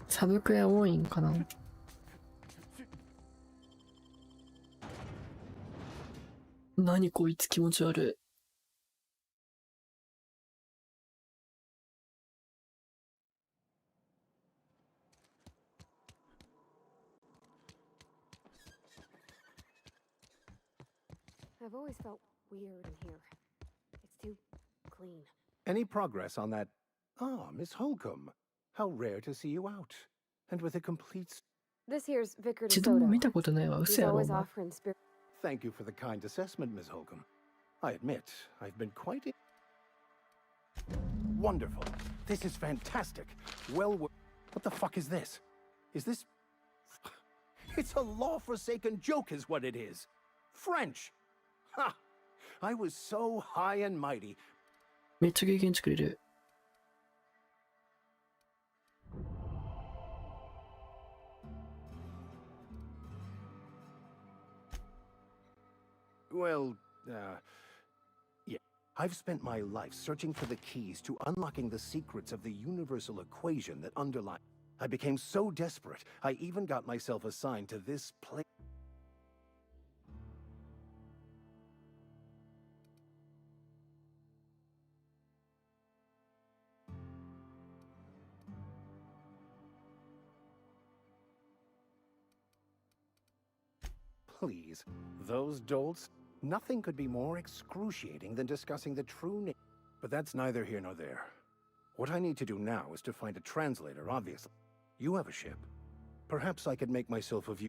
サブクエ多いんかな。何こいつ気持ち悪い。I've always felt weird in here. It's too clean. Any progress on that? Ah, Miss Holcomb. How rare to see you out. And with a complete... This here's Vicar 一度も DeSoto. 見たことないわ。 He's 嘘やろ、お always 前。 offering spirit. Thank you for the kind assessment, Miss Holcomb. I admit, I've been quite... Wonderful. This is fantastic. Well, what the fuck is this? Is this... It's a law-forsaken joke is what it is. French. Ha! I was so high and mighty. めっちゃ経験値くれる。Well, yeah. I've spent my life searching for the keys to unlocking the secrets of the universal equation that underlie. I became so desperate, I even got myself assigned to this place. Please, those dolts? Nothing could be more excruciating than discussing the true name. But that's neither here nor there. What I need to do now is to find a translator, obviously. You have a ship. Perhaps I could make myself of you.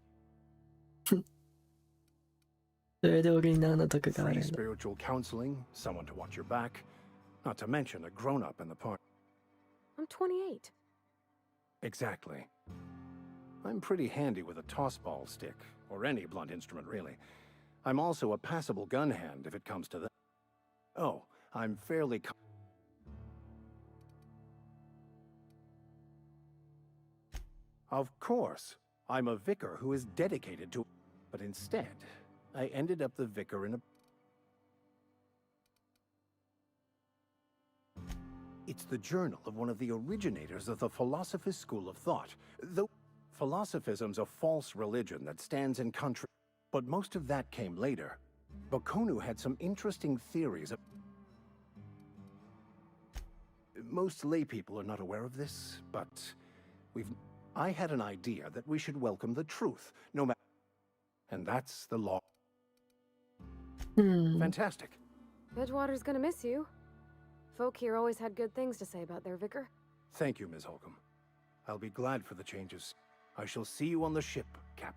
それで俺に何の得があ Free るんだ。 spiritual counseling, someone to watch your back. Not to mention a grown-up in the party. I'm 28. Exactly. I'm pretty handy with a toss-ball stick, or any blunt instrument, really. I'm also a passable gun hand if it comes to that. Oh, I'm fairly... Of course, I'm a vicar who is dedicated to... But instead, I ended up the vicar in a... It's the journal of one of the originators of the Philosopher's School of Thought. Though philosophism's a false religion that stands in country... But most of that came later. Bakonu had some interesting theories of... Most lay people are not aware of this, but I had an idea that we should welcome the truth, no matter... And that's the law. Fantastic. Edgewater's gonna miss you. Folk here always had good things to say about their vicar. Thank you, Ms. Holcomb. I'll be glad for the changes. I shall see you on the ship, Cap.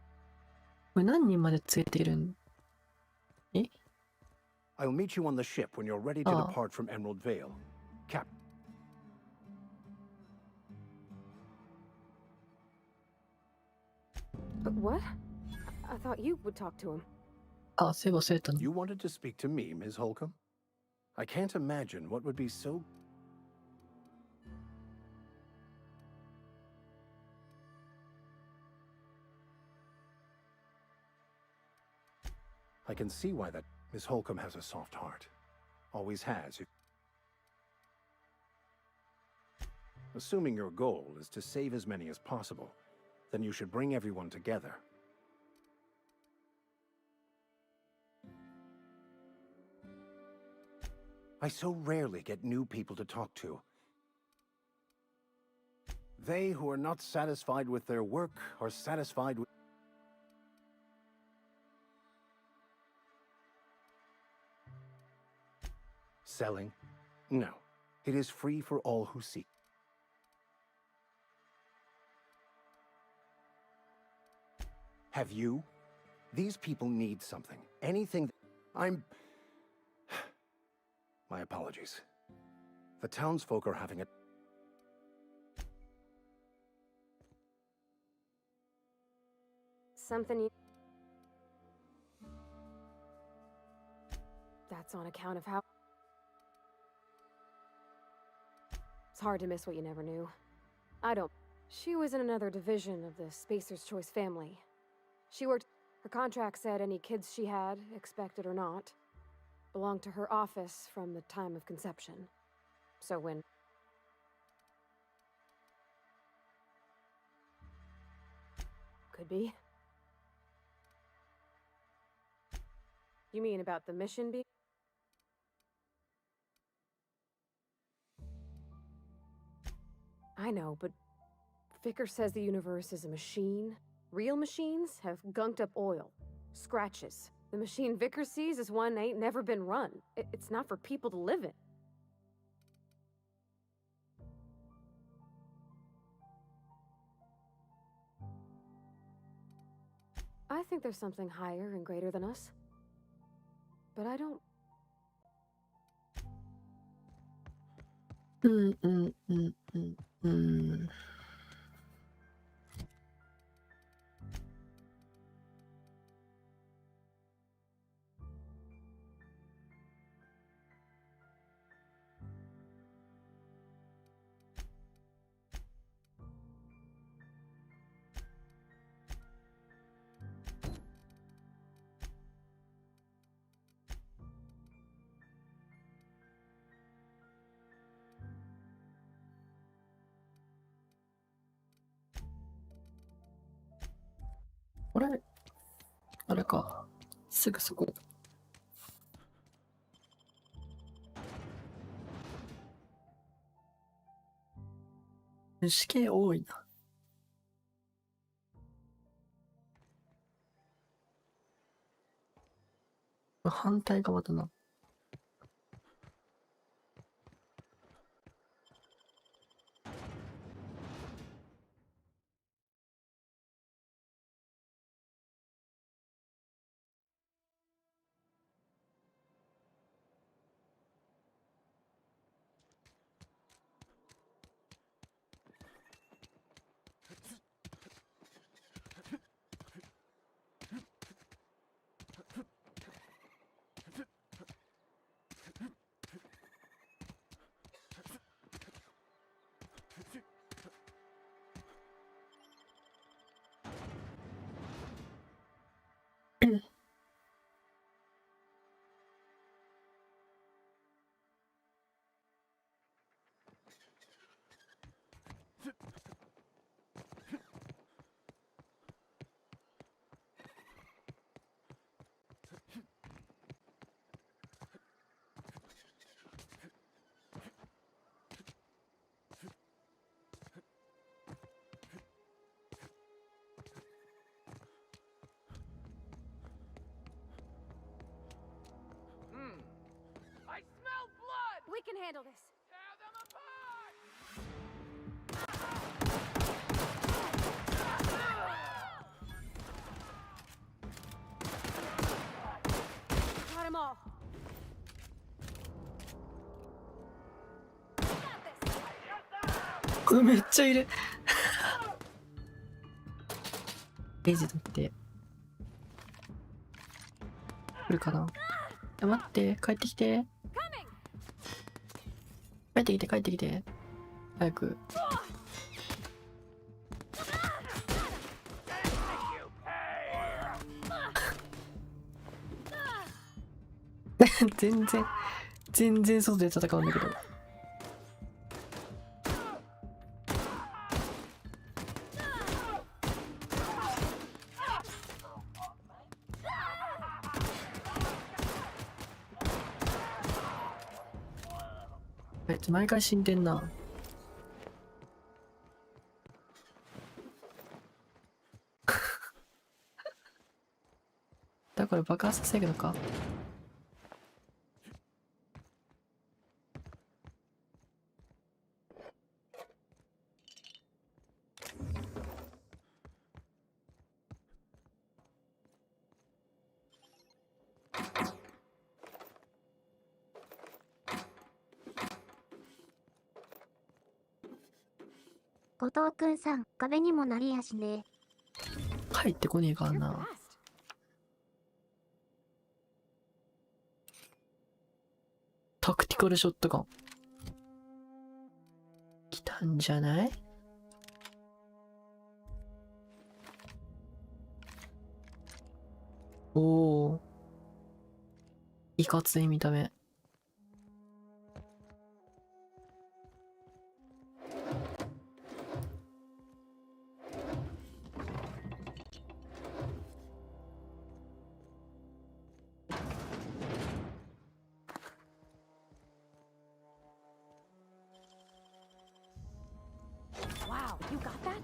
これ何人まで連れてるん？え？ I'll meet you on the ship when you're ready to depart from Emerald Vale. Cap. But what? I thought you would talk to him. あ、そういえば忘れたの。 You wanted to speak to me, Ms. Holcomb? I can't imagine what would be so... I can see why that Miss Holcomb has a soft heart. Always has. assuming your goal is to save as many as possible, then you should bring everyone together. I so rarely get new people to talk to. They who are not satisfied with their work are satisfied with... Selling? No. It is free for all who seek. Have you? These people need something. Anything. I'm... My apologies. The townsfolk are having a... Something you... That's on account of how... It's hard to miss what you never knew. I don't... She was in another division of the Spacer's Choice family. She worked... Her contract said any kids she had, expected or not, belonged to her office from the time of conception. So when... Could be. You mean about the mission being... I know, but Vicker says the universe is a machine. Real machines have gunked up oil, scratches. The machine Vicker sees is one ain't never been run. It's not for people to live in. I think there's something higher and greater than us. But I don't...あれか。すぐそこ。死刑多いな。反対側だな。I smell blood! We can handle this. Tear them apart! Got them all.これめっちゃいる。レジだって。来るかな。待って、帰ってきて。帰ってきて、帰ってきて。早く。全然外で戦うんだけど。毎回死んでんな。だから爆発させるのか。後藤くんさん、壁にもなりやしね。入ってこねえからな。タクティカルショットガン。来たんじゃない？おお。いかつい見た目。Wow, you got that?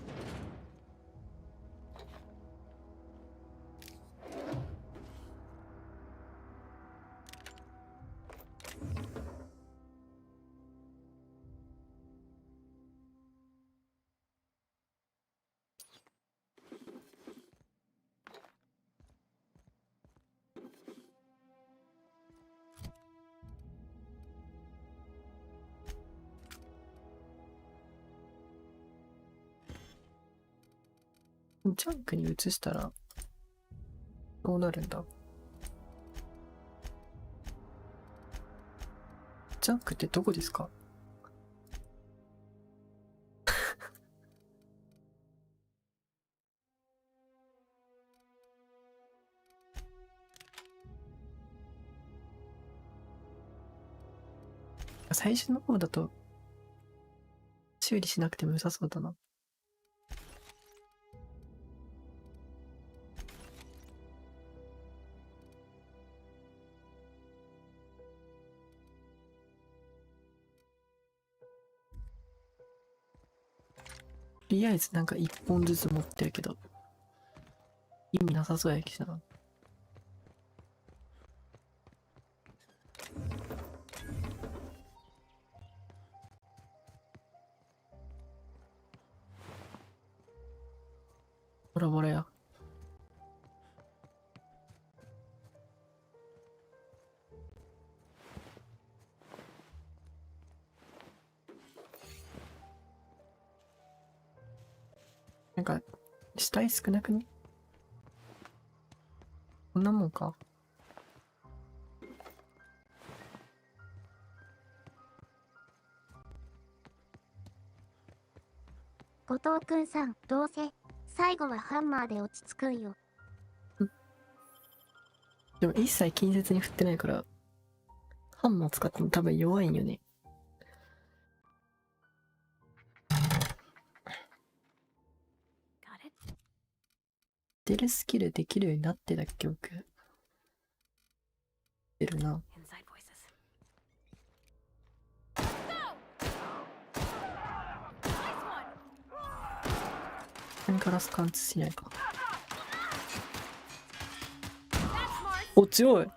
ジャンクに移したらどうなるんだ。ジャンクってどこですか？最初の方だと修理しなくても良さそうだな。とりあえずなんか一本ずつ持ってるけど意味なさそうやけどな。ボラボラや。なんか死体少なくね？こんなもんか。後藤くんさん、どうせ最後はハンマーで落ち着くんよ。でも一切近接に振ってないからハンマー使っても多分弱いんよね。出るスキルできるようになってたっけ僕。出るな。何ガラス貫通しないか。お、強い。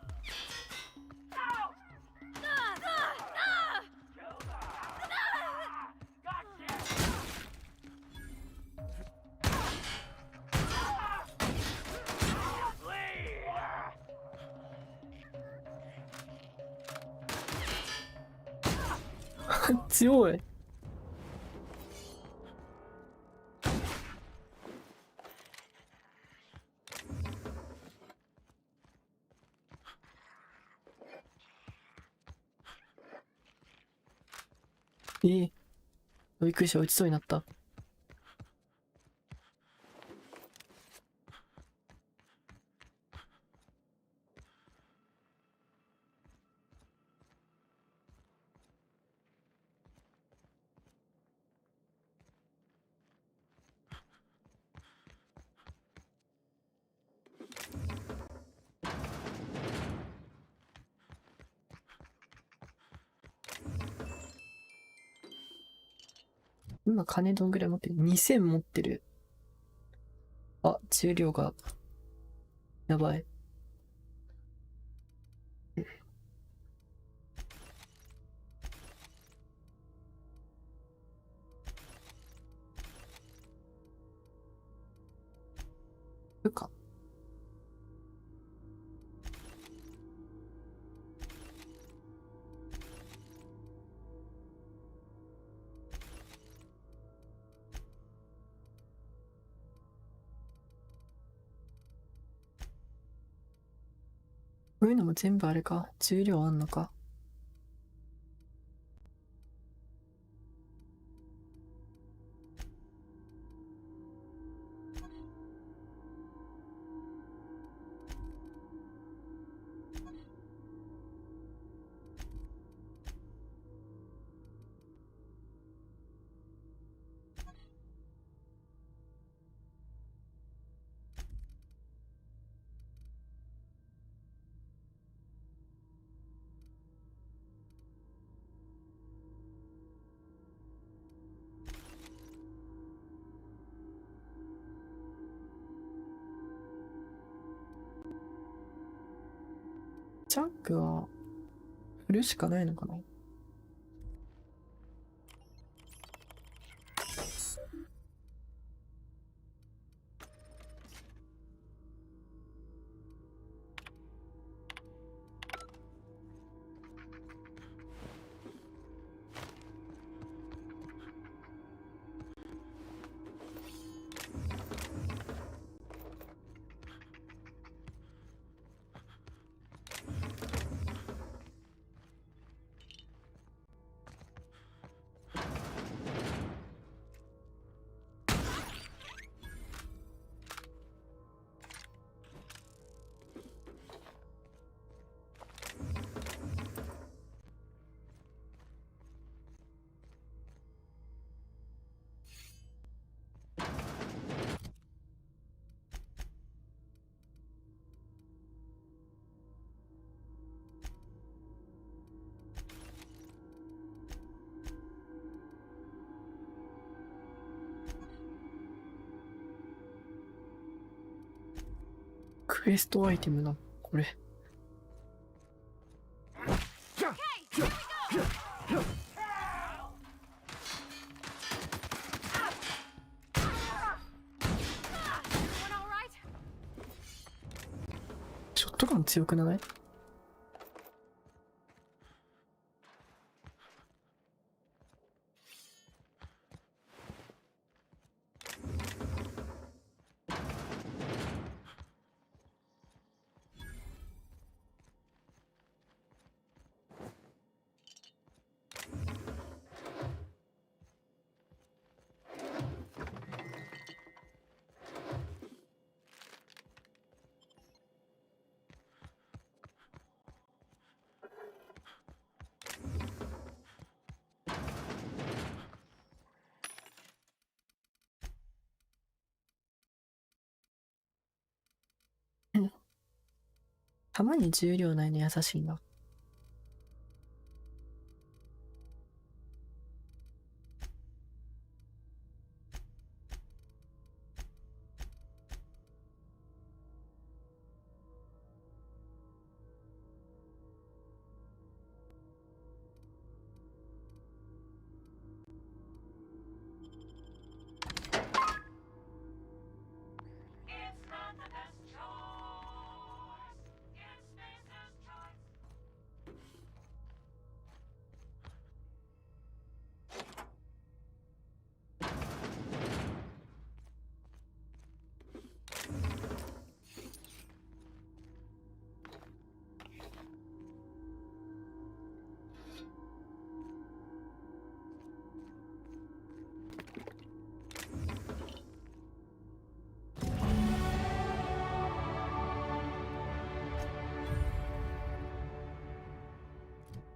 強い。びっくりした。落ちそうになった。今金どんぐらい持ってる？ 2000 持ってる。あ、重量が、やばい。か。こういうのも全部あれか。重量あんのか。チャックは振るしかないのかな。クエストアイテムな、これ。ショットガン強くない？たまに重量ないの優しいな。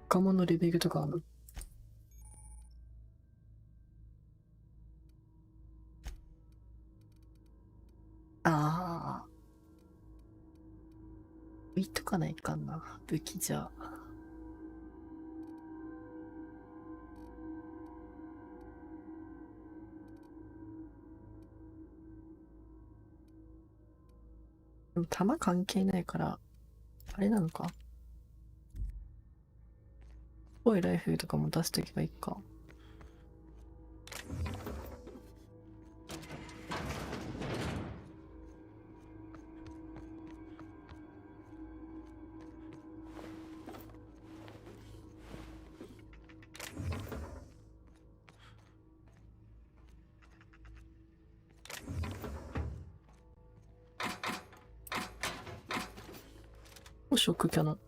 カモのレベルとかある？ああ。置いとかないかんな、武器じゃ。弾関係ないから、あれなのか。すごいライフルとかも出しとけばいいか。ショックキャノン。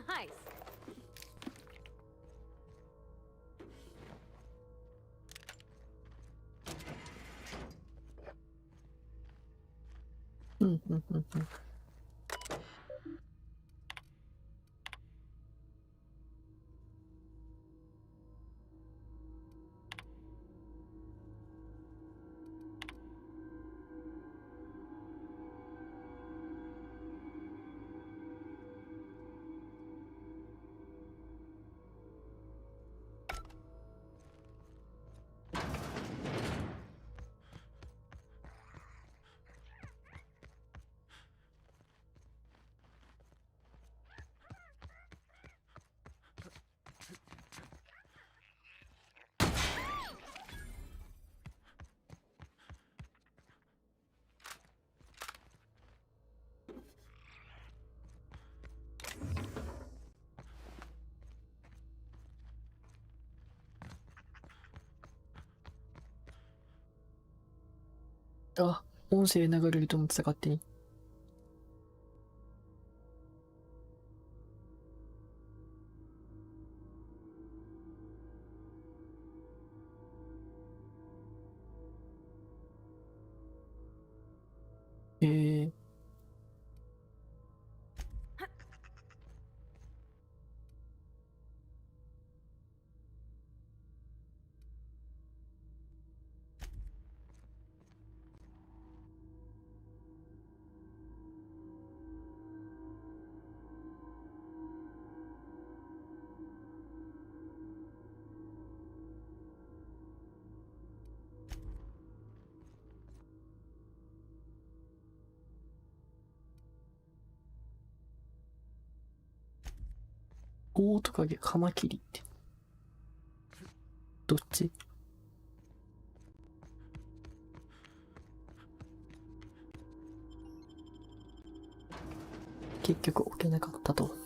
Nice. うんうんうんうん。あ、音声流れると思ってた、勝手に。えー。オオトカゲ、カマキリって。どっち？結局置けなかったと。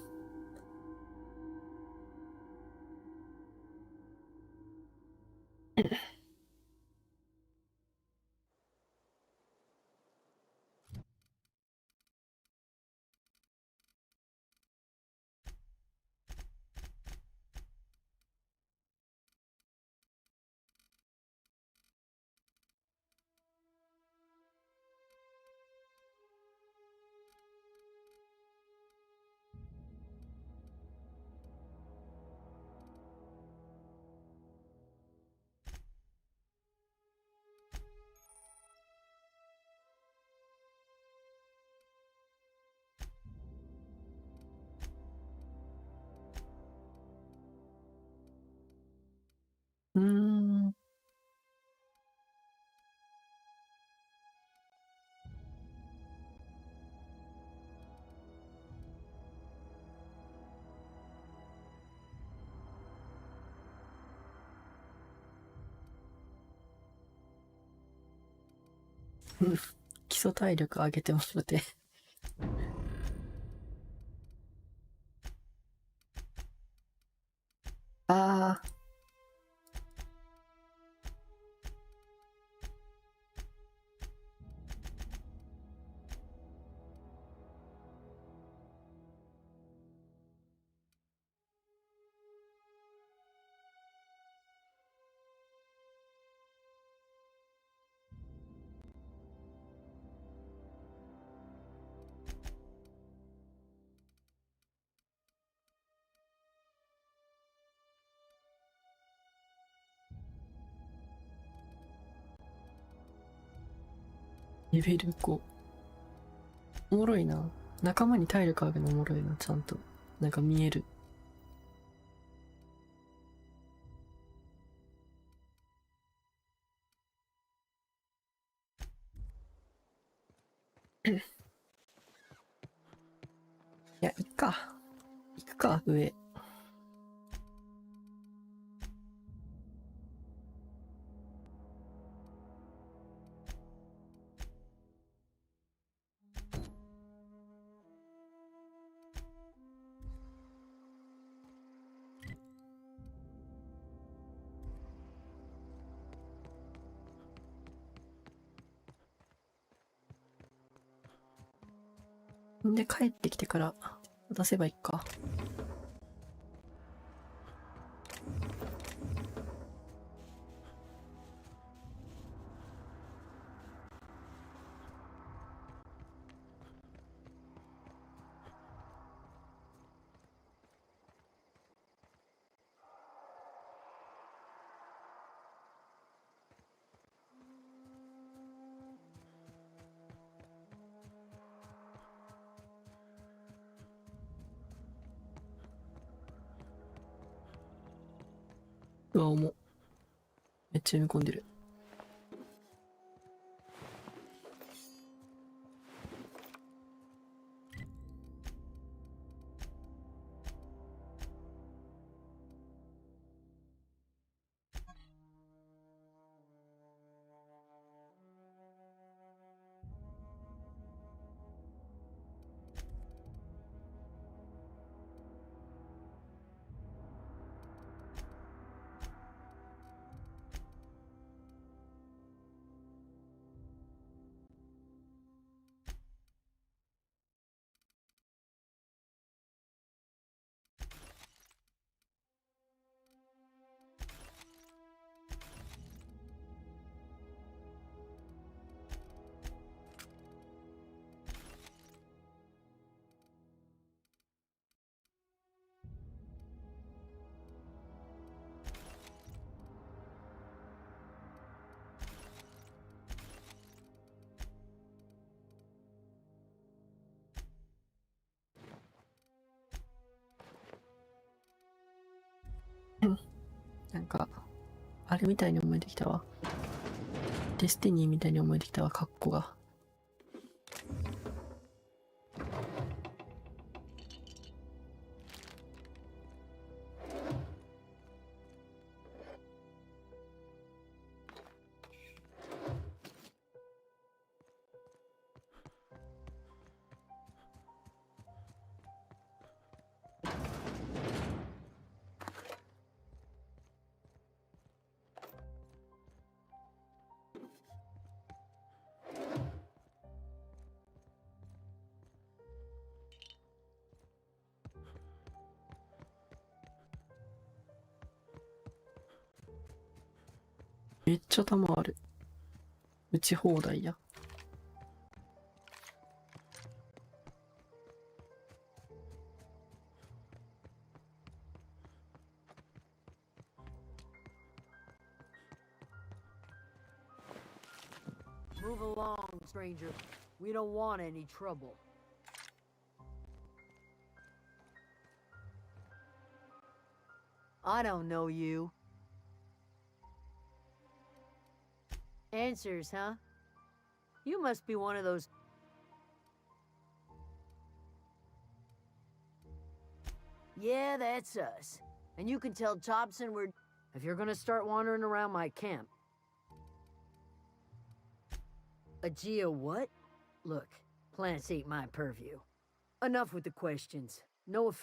基礎体力上げてもらって。ああ。レベル5。おもろいな。仲間に体力上げるのおもろいな、ちゃんと。なんか見える。か、上。で、帰ってきてから出せばいいか。うわ、重っ。めっちゃ読み込んでる。なんか、あれみたいに思えてきたわ。デスティニーみたいに思えてきたわ、カッコが。めっちゃ弾ある。撃ち放題や。Move along, stranger. We don't want any trouble. I don't know you. Answers, huh? You must be one of those... Yeah, that's us. And you can tell Thompson we're... If you're gonna start wandering around my camp... A geo what? Look, plants ain't my purview. Enough with the questions. No if...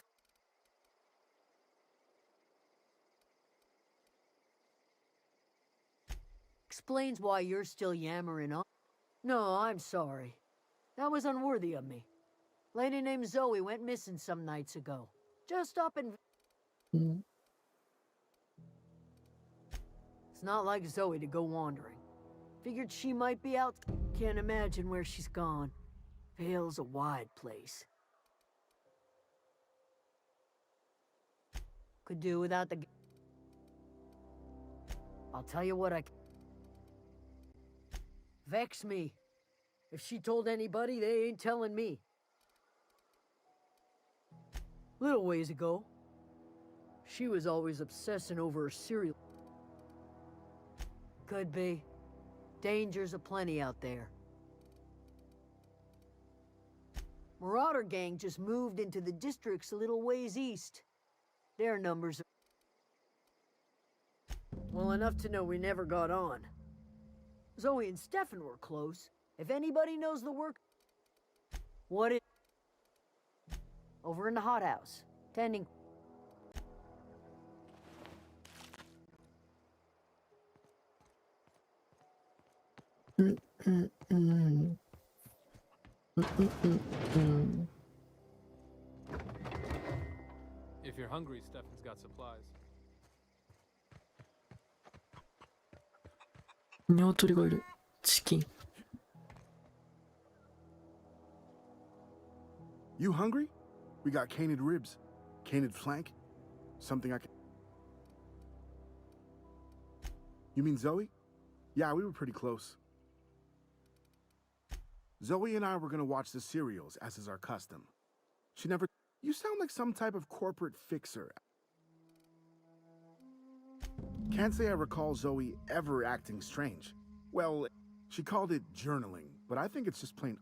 Explains why you're still yammering on. No, I'm sorry. That was unworthy of me. Lady named Zoe went missing some nights ago. Just up in... It's not like Zoe to go wandering. Figured she might be out. Can't imagine where she's gone. Vale's a wide place. Could do without the... I'll tell you what I... Vex me. If she told anybody, they ain't telling me. Little ways ago, she was always obsessing over her cereal. Could be. Dangers aplenty out there. Marauder gang just moved into the districts a little ways east. Their numbers are... Well, enough to know we never got on. Zoe and Stefan were close. If anybody knows the work... What is... Over in the hothouse. Tending... If you're hungry, Stefan's got supplies. 鶏がいる。チキン。You hungry? We got canid ribs, canid flank, something I can... You mean Zoe? Yeah, we were pretty close. Zoe and I were gonna watch the serials, as is our custom. She never... You sound like some type of corporate fixer. Can't say I recall Zoe ever acting strange. Well, she called it journaling, but I think it's just plain...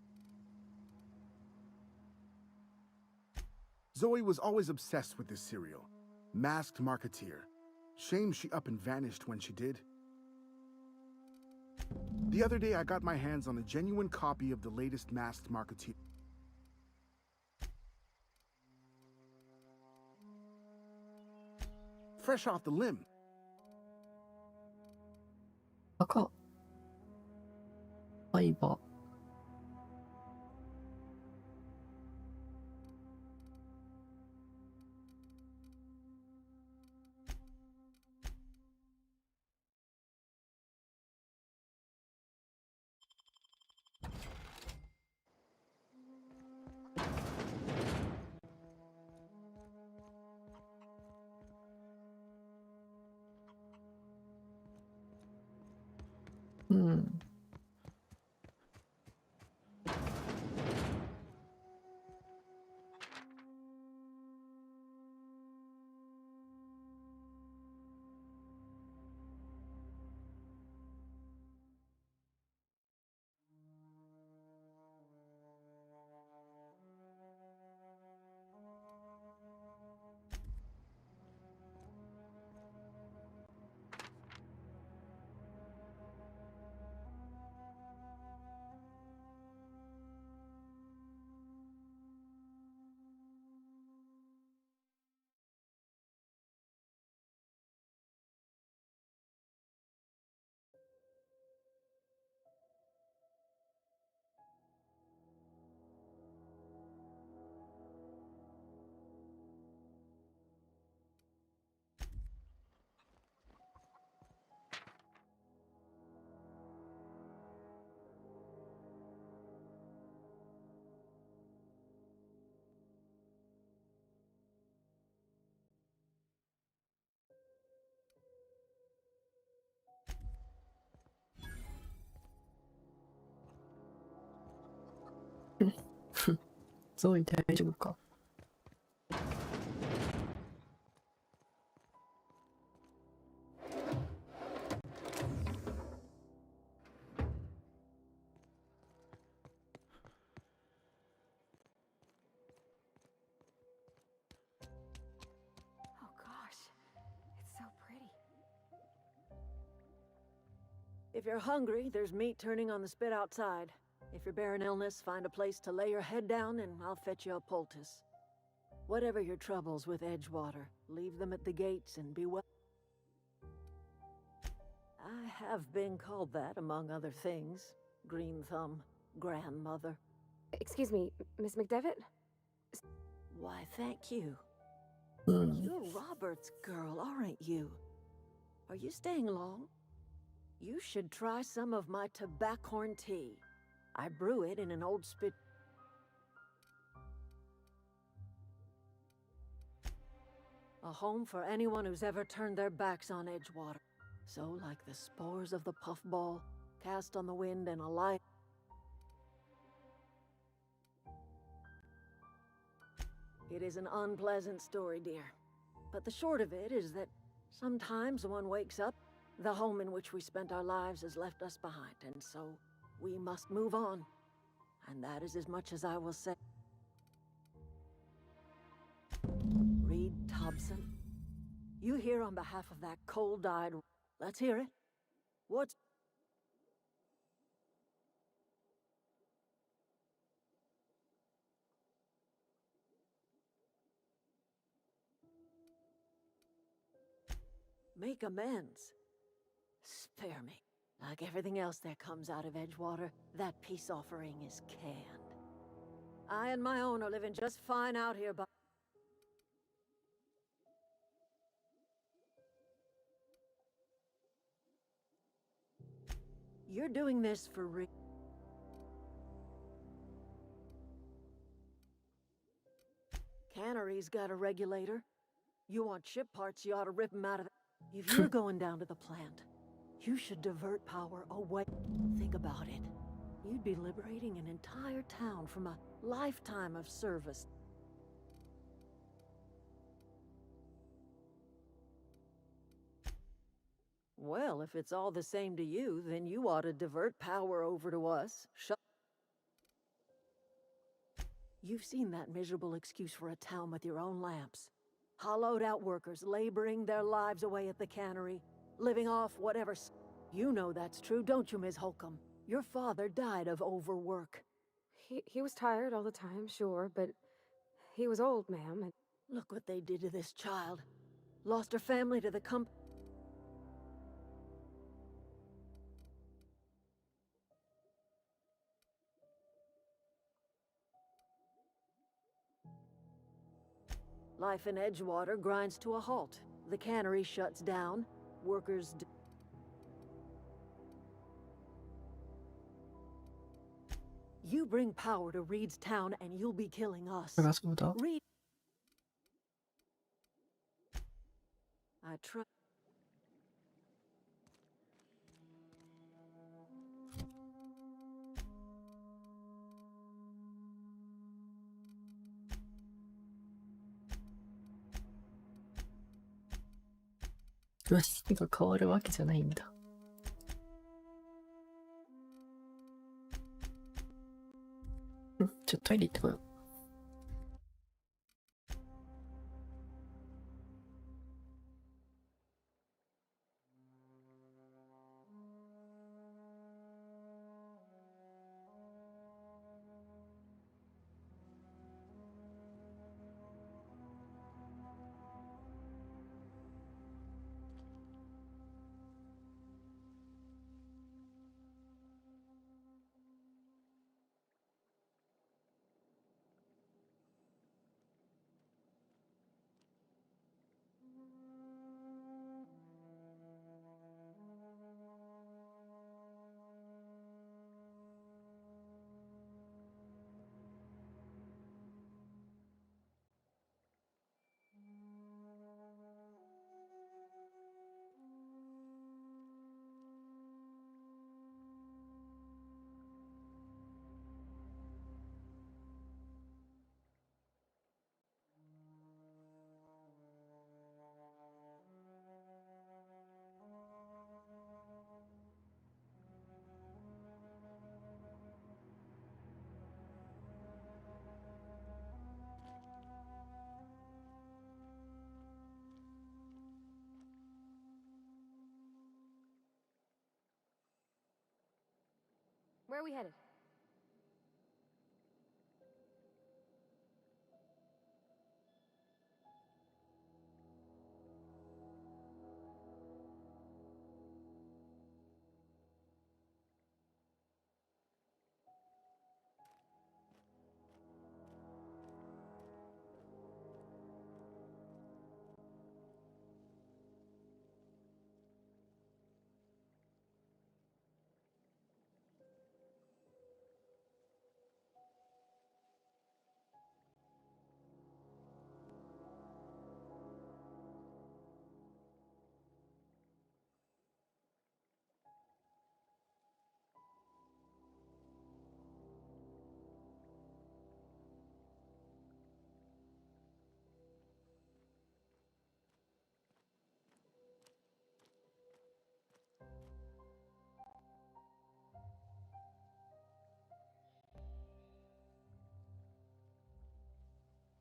Zoe was always obsessed with this serial. Masked Marketeer. Shame she up and vanished when she did. The other day I got my hands on a genuine copy of the latest Masked Marketeer. Fresh off the limb. 赤。ファイバー。ゾイ大丈夫か。Oh gosh, it's so pretty. If you're hungry, there's meat turning on the spit outside. If you're bearing illness, find a place to lay your head down and I'll fetch you a poultice. Whatever your troubles with Edgewater, leave them at the gates and be well. I have been called that, among other things. Green Thumb, grandmother. Excuse me, Miss McDevitt? Why, thank you. You're Robert's girl, aren't you? Are you staying long? You should try some of my tobaccorn tea. I brew it in an old spit. A home for anyone who's ever turned their backs on Edgewater. So, like the spores of the puffball, cast on the wind and alive. It is an unpleasant story, dear. But the short of it is that sometimes one wakes up, the home in which we spent our lives has left us behind, and so we must move on. And that is as much as I will say. Thompson. You here on behalf of that cold-eyed... Let's hear it. What's... Make amends. Spare me. Like everything else that comes out of Edgewater, that peace offering is canned. I and my own are living just fine out here, but... You're doing this for real. Cannery's got a regulator. You want chip parts, you ought to rip them out of it. If you're going down to the plant, you should divert power away. Think about it. You'd be liberating an entire town from a lifetime of service. Well, if it's all the same to you, then you ought to divert power over to us. You've seen that miserable excuse for a town with your own lamps. Hollowed out workers laboring their lives away at the cannery, living off whatever... You know that's true, don't you, Ms. Holcomb? Your father died of overwork. He was tired all the time, sure, but he was old, ma'am. And... Look what they did to this child. Lost her family to the Life in Edgewater grinds to a halt. The cannery shuts down. Workers... You bring power to Reed's town and you'll be killing us. Reed... I try...よし、が変わるわけじゃないんだ。ちょっとトイレ行ってこよう。Where are we headed?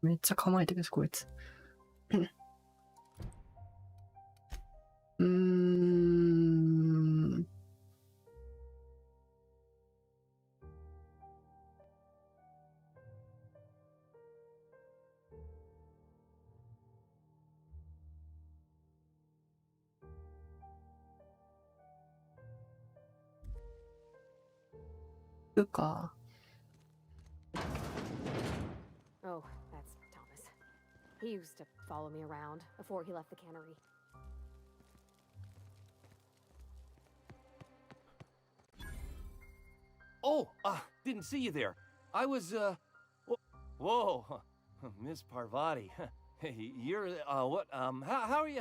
めっちゃ構えてるし、こいつ。うーん。うか。Oh, that's Thomas. He used to follow me around before he left the cannery. Oh, didn't see you there. I was, whoa, Miss Parvati. Hey, you're, what, how are you,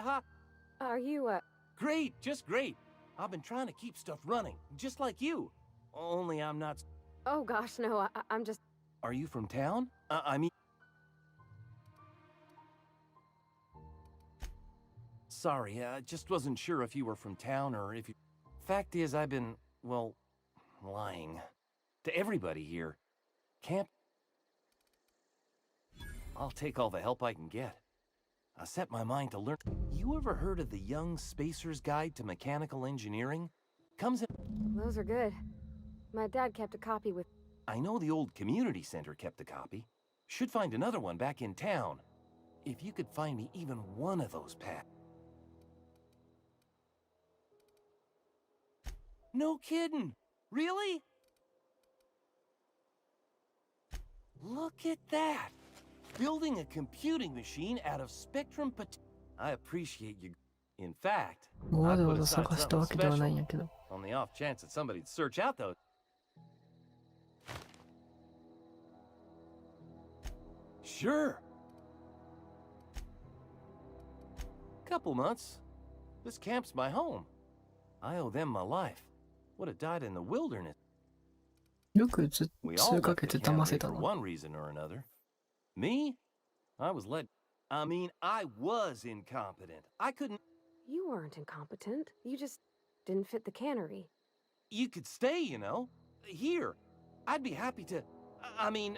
Are you, Great, just great. I've been trying to keep stuff running, just like you. Only I'm not... Oh gosh, no, I'm just... Are you from town? I mean... Sorry, I just wasn't sure if you were from town or if you... Fact is, I've been, well, lying. To everybody here. Camp... I'll take all the help I can get. I set my mind to learn... You ever heard of the Young Spacer's Guide to Mechanical Engineering? Comes in... Those are good. My dad kept a copy with... I know the old community center kept a copy. Should find another one back in town. If you could find me even one of those packs. No kidding! Really? Look at that! Building a computing machine out of Spectrum I appreciate you. In fact, I put aside something special on the off chance that somebody'd search out those. Sure. Couple months. This camp's my home. I owe them my life. Would have died in the wilderness. よく数ヶ月騙せた For の。 one reason or another. Me? I was incompetent. I couldn't... You weren't incompetent. You just didn't fit the cannery. You could stay, you know. Here. I'd be happy to... I mean,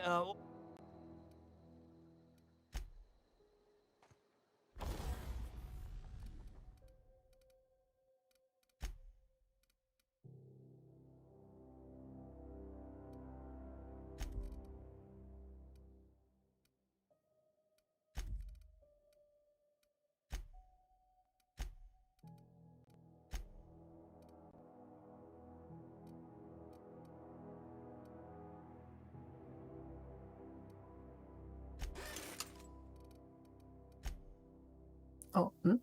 あ、ん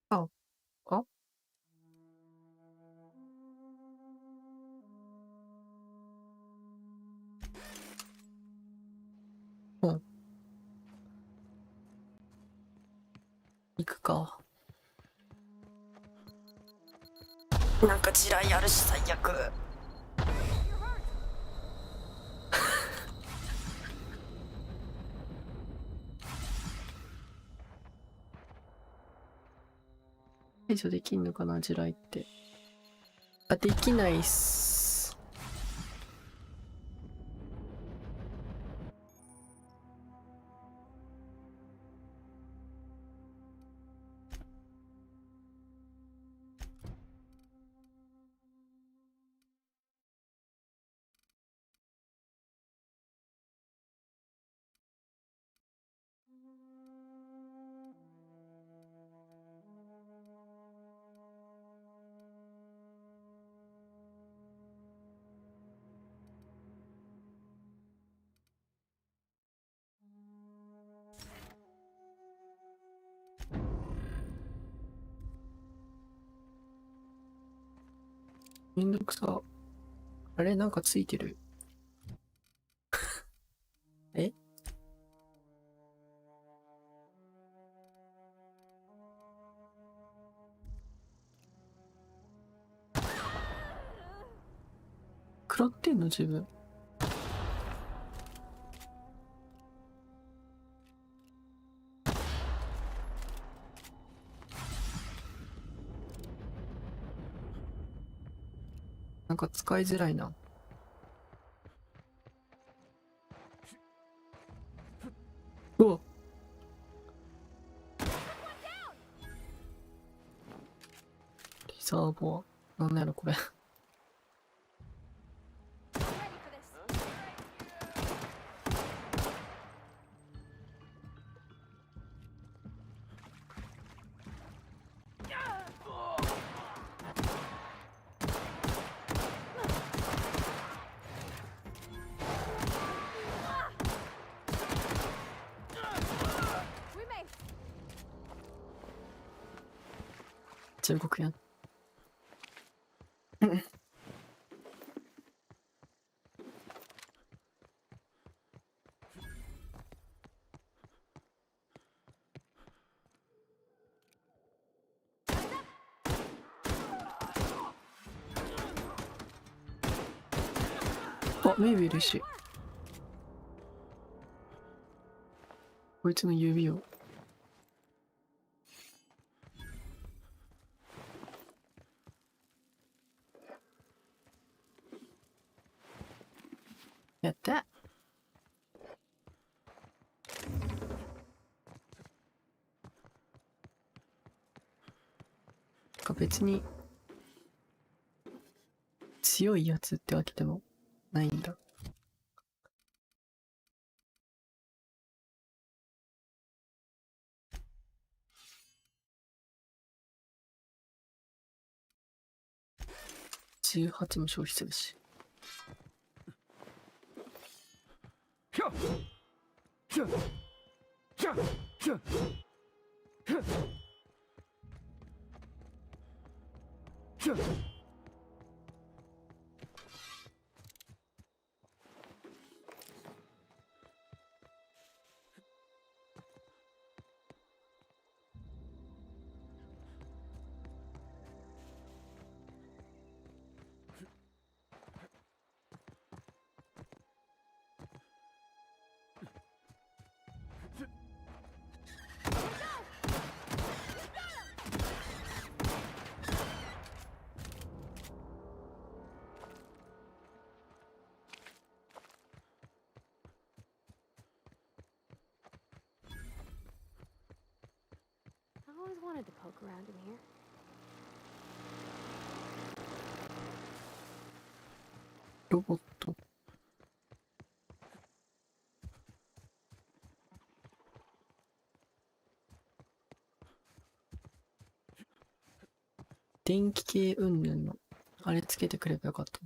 あ、あうん。行くか。なんか地雷あるし最悪。解除できんのかな、地雷って。あ、できないっす。めんどくさ。あれなんかついてる。え食らってんの自分。なんか使いづらいな。おっリザーボア。なんだろこれ。中国やん。あ、メイビーいるし。こいつの指を。やった。別に強いやつってわけでもないんだ。18も消費するし。I always wanted to poke around in here. ロボット。電気系云々のあれつけてくればよかった。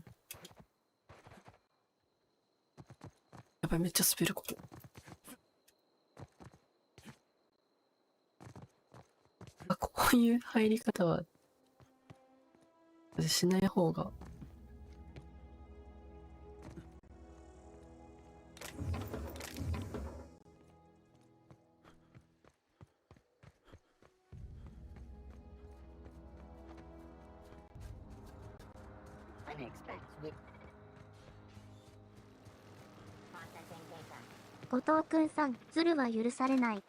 やばい、めっちゃ滑るここ。あ、こういう入り方はしない方が。後藤くんさん、ズルは許されない。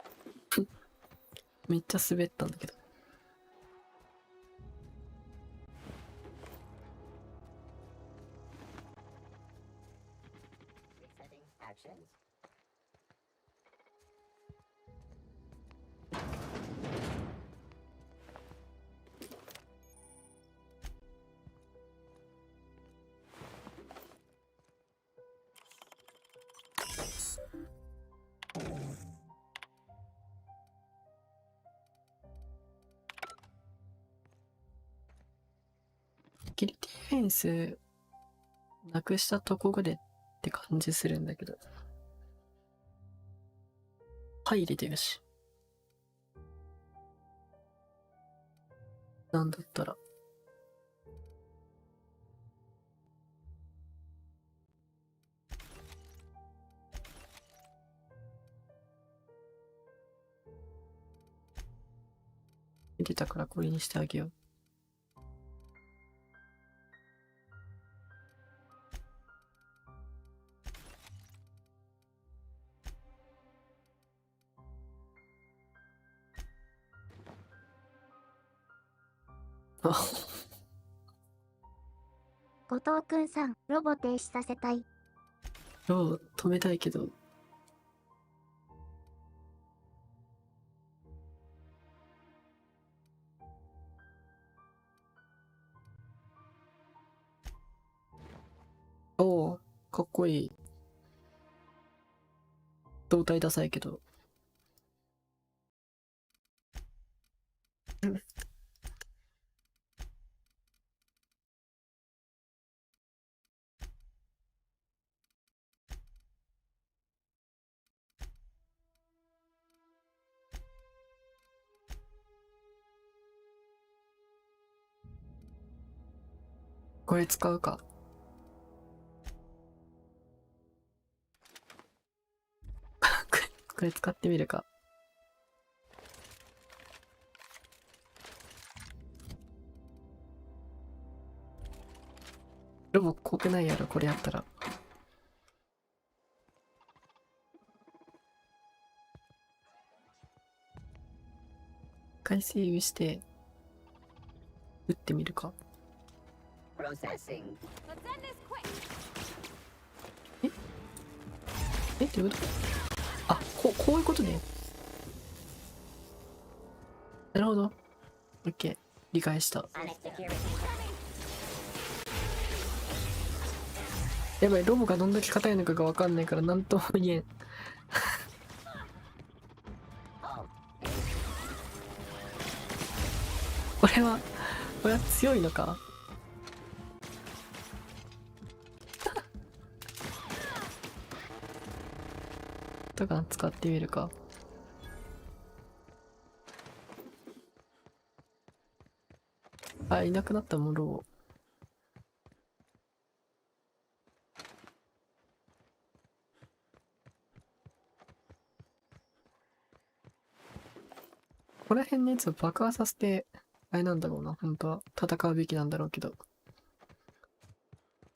めっちゃ滑ったんだけど。ギリディフェンスなくしたところでって感じするんだけど、入れてるし、なんだったら見てたからこれにしてあげよう。後藤くんさん、ロボ停止させたい。ロボ止めたいけど、おお、かっこいい。胴体ダサいけど。これ使うか。これ使ってみるか。ロボ濃くないやろ、これやったら。一回セーブして、打ってみるか。Processing. どういうこと？あ、こういうことね。なるほど。オッケー。理解した。やばい、ロボがどんだけ硬いのかがわかんないからなんとも言えん。これは強いのか？とか使ってみるか。あ、いなくなったものを。ここら辺のやつを爆破させて、あれなんだろうな、本当は戦うべきなんだろうけど。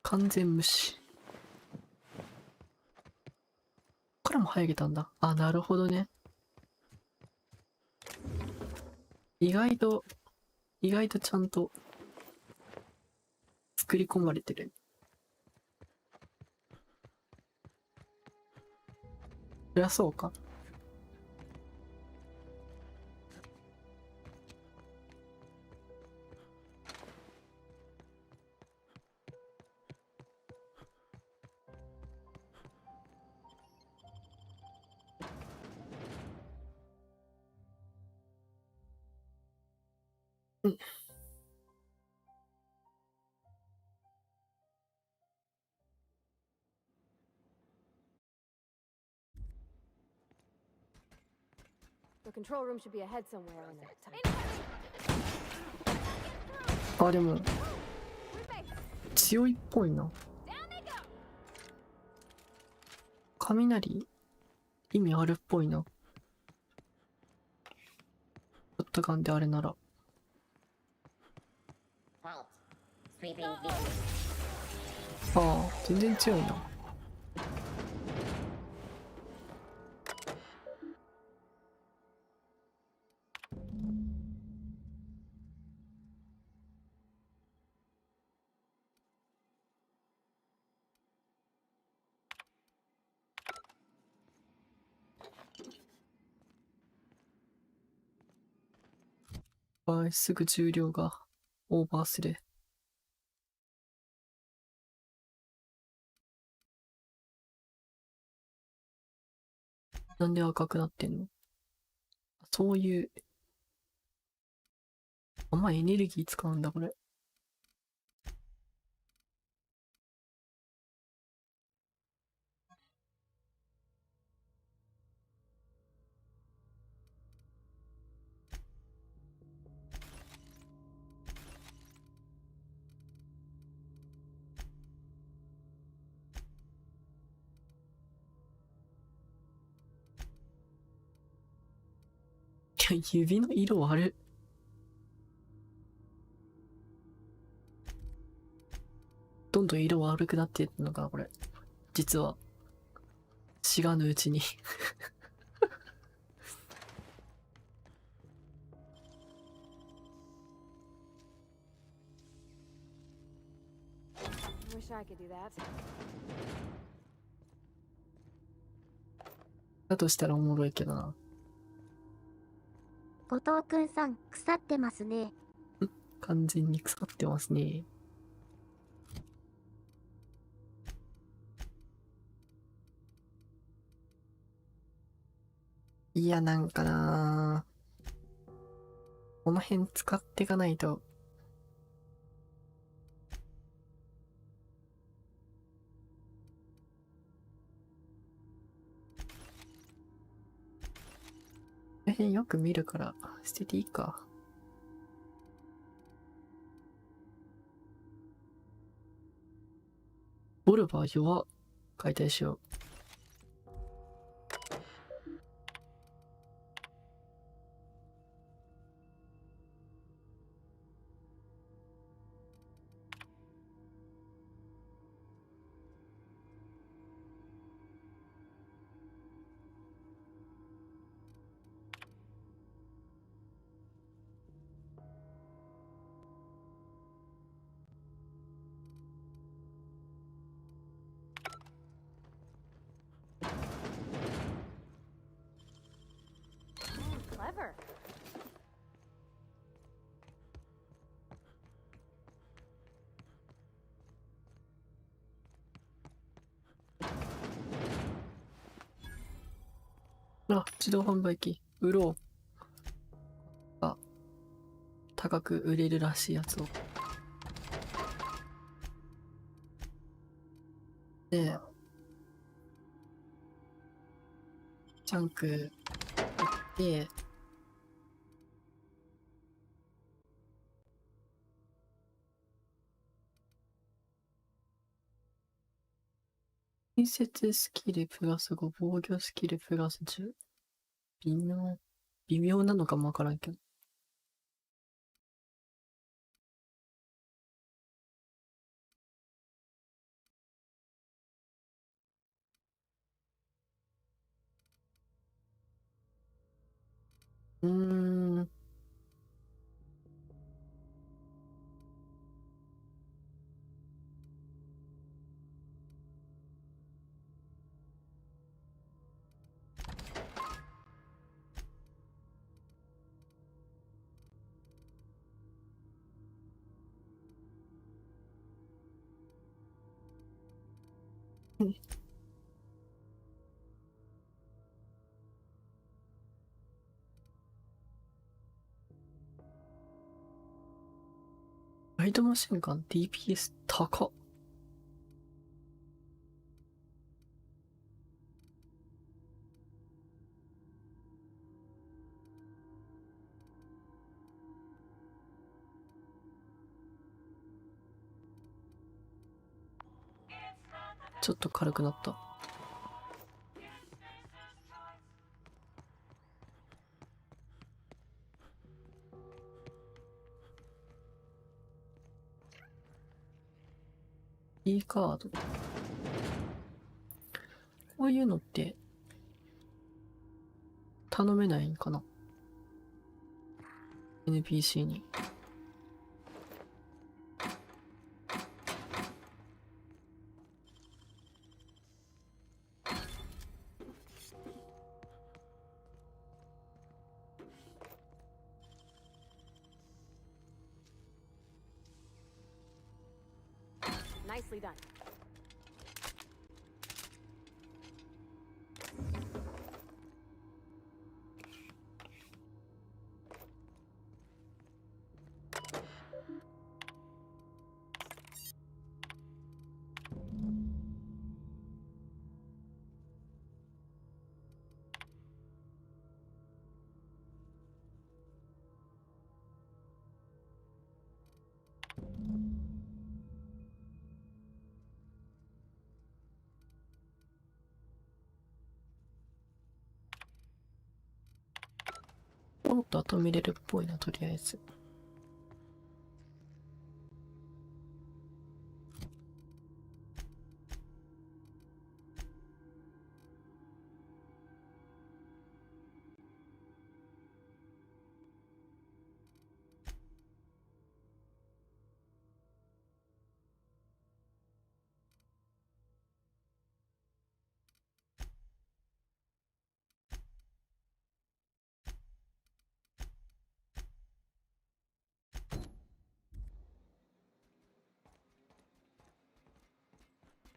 完全無視。ここからも生えたんだ。あ、なるほどね。意外とちゃんと作り込まれてる。そりゃそうか。うん。The control room should be ahead somewhere in that time. あ、でも強いっぽいな。雷意味あるっぽいな。ショットガンであれなら。ああ、全然強いな。すぐ重量がオーバーする。なんで赤くなってんの？そういう、あんまエネルギー使うんだ、これ。指の色悪い。どんどん色悪くなっているのかな、これ。実は。知らぬうちに。Wish I could do that. だとしたらおもろいけどな。後藤くんさん、腐ってますね。完全に腐ってますね。いや、なんかなこの辺使っていかないと。この辺よく見るから捨てていいか。ボルバー弱。解体しよう。Clever. あ、自動販売機。売ろう。あ、高く売れるらしいやつを。で、ジャンク売って、近接スキルプラス5、防御スキルプラス10。微妙なのかもわからんけど。うーん。ライトマシンガン DPS 高っ。ちょっと軽くなった。E カード。こういうのって頼めないんかな ?NPC に。Nicely done.もっと後見れるっぽいな、とりあえず。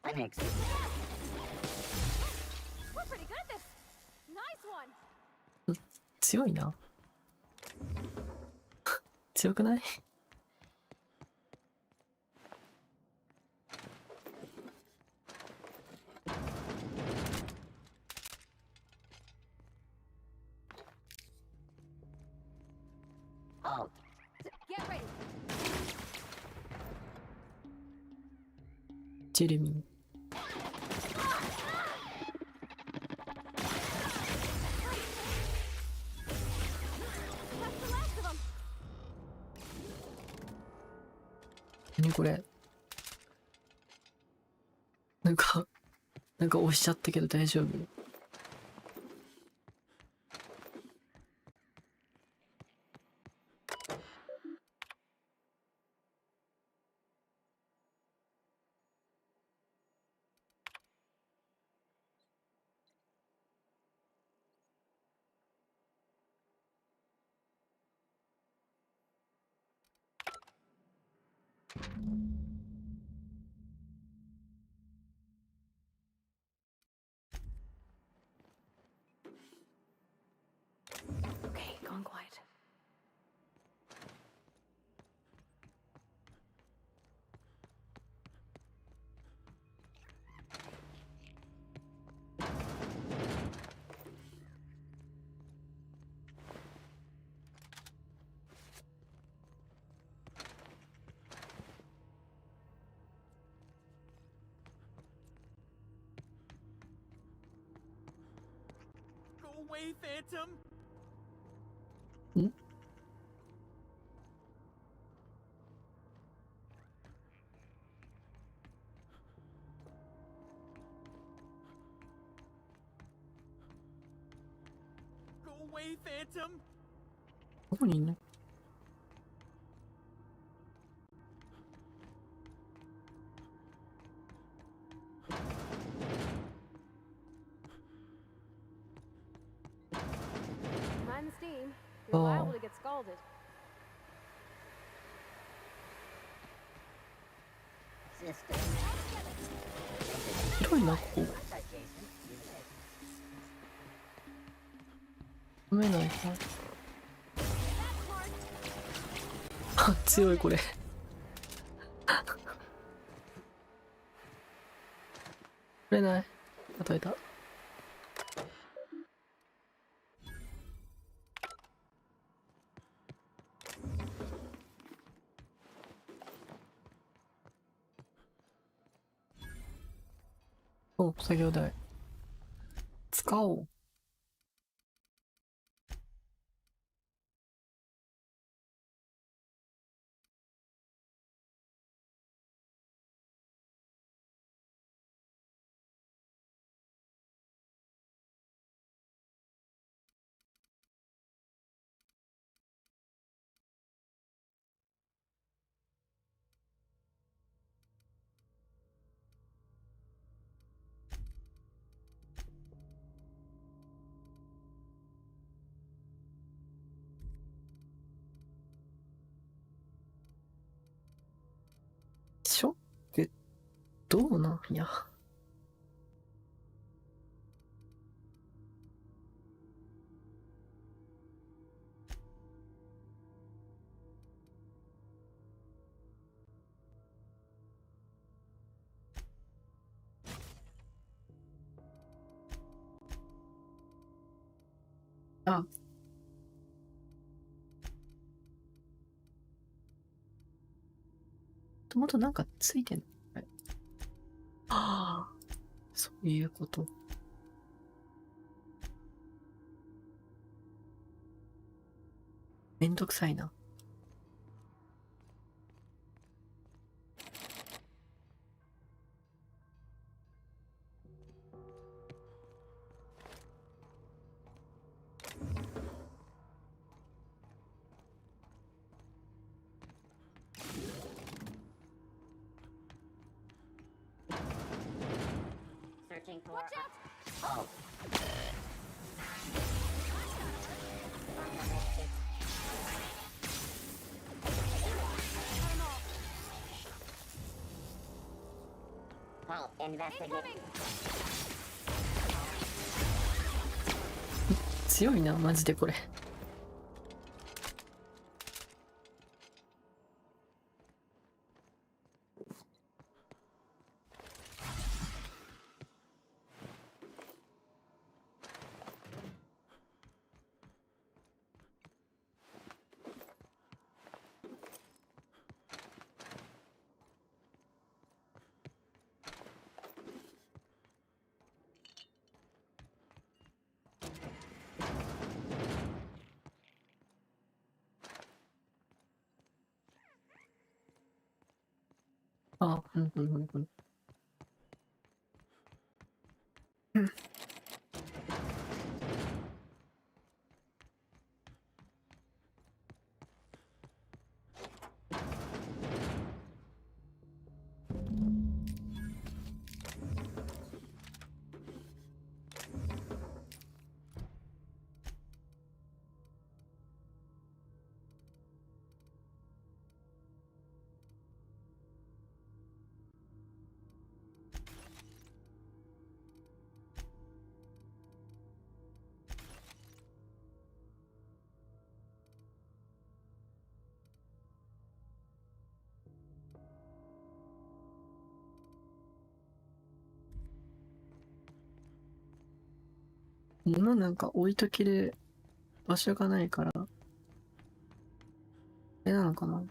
Mionix. We're pretty good at this. Nice one. 強いな。強くない？ジェレミー。何これ？なんか押しちゃったけど大丈夫？Okay, gone quiet. Go away, Phantom! Go away, Phantom! どこにいんの？Mind the steam. You're liable to get scalded. System. 広いな、ここ。読めないか。あ、強いこれ。取れない。与えた。お、作業台。使おう。ショックどうなんや。あ、もとなんかついてんの？はい。ああ、そういうこと。めんどくさいな。Searching for. Oh. Help, investigate. 強いな、マジでこれ。あ、うんうんうんうん。うん。物なんか置いとける場所がないから、あれなのかな。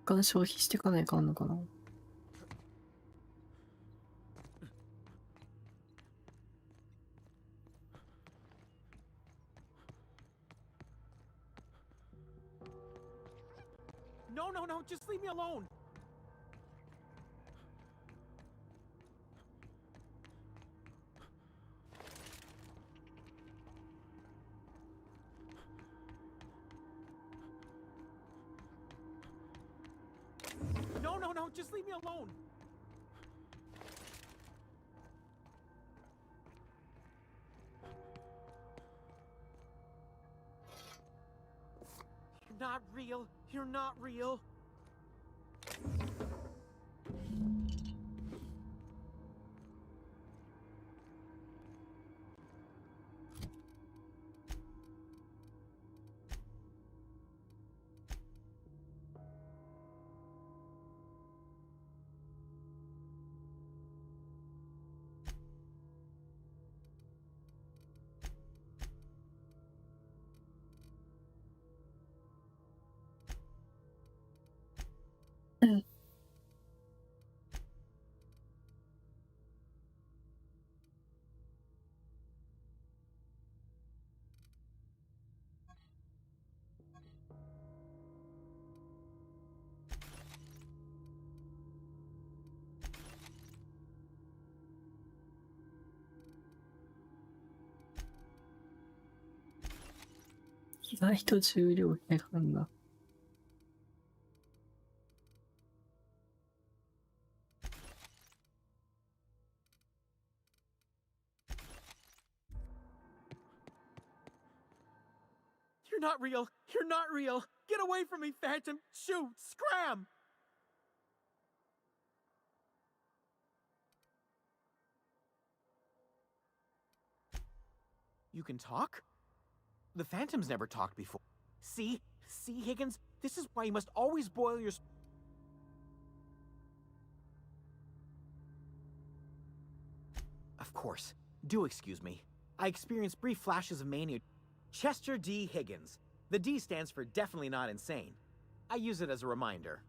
他消費していかないかんのかな。No, no, no, just leave me alone. No, no, no, just leave me alone. You're not real. You're not real.意外と重量減らんな。You're not real. You're not real. Get away from me, Phantom. Shoot. Scram. You can talk? The Phantom's never talked before. See? See, Higgins? This is why you must always boil your... Of course. Do excuse me. I experienced brief flashes of mania. Chester D. Higgins. The D stands for definitely not insane. I use it as a reminder.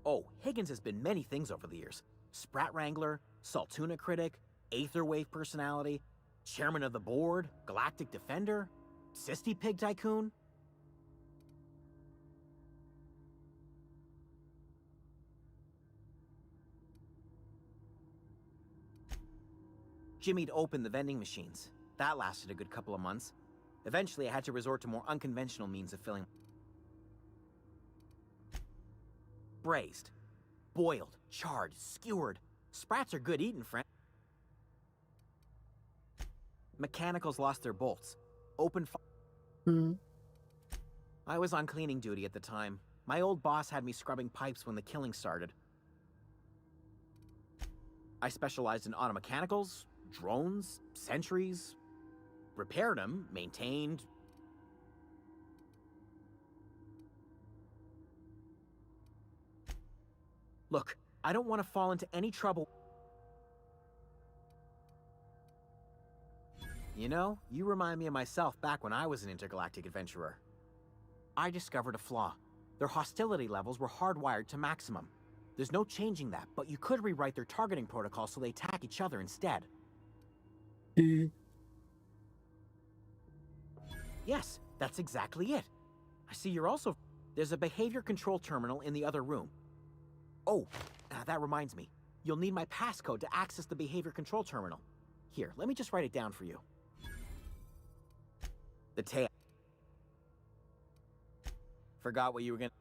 Oh, Higgins has been many things over the years. Sprat Wrangler, Saltuna Critic, Aetherwave Personality, Chairman of the Board, Galactic Defender, Sisty Pig Tycoon. Jimmy'd opened the vending machines. That lasted a good couple of months. Eventually, I had to resort to more unconventional means of filling. Braised, boiled, charred, skewered. Sprats are good eating, friend. Mechanicals lost their bolts. Open fire. I was on cleaning duty at the time. My old boss had me scrubbing pipes when the killing started. I specialized in automechanicals, drones, sentries, repaired them, maintained. Look, I don't want to fall into any trouble. You know, you remind me of myself back when I was an intergalactic adventurer. I discovered a flaw. Their hostility levels were hardwired to maximum. There's no changing that, but you could rewrite their targeting protocol so they attack each other instead. Yes, that's exactly it. I see you're also... There's a behavior control terminal in the other room. Oh, that reminds me. You'll need my passcode to access the behavior control terminal. Here, let me just write it down for you. The tail. Forgot what you were gonna...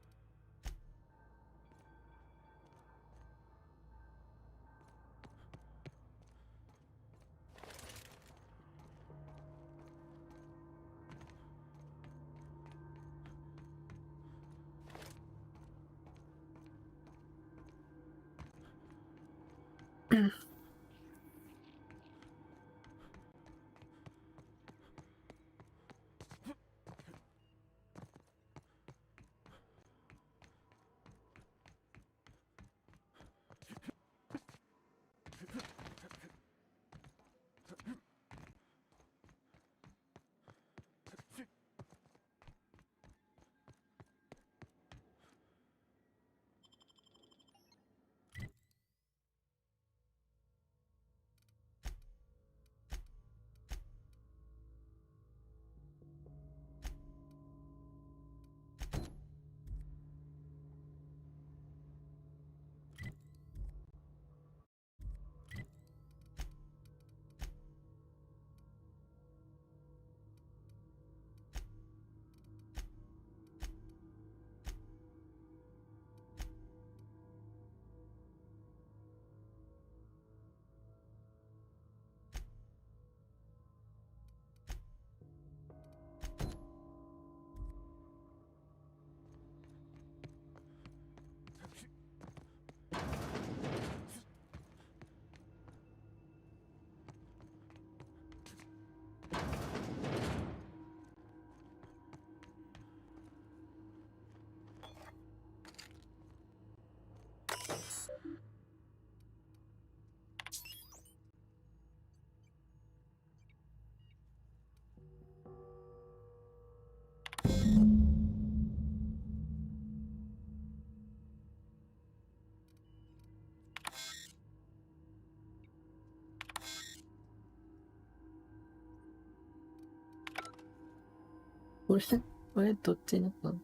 俺どっちになったの？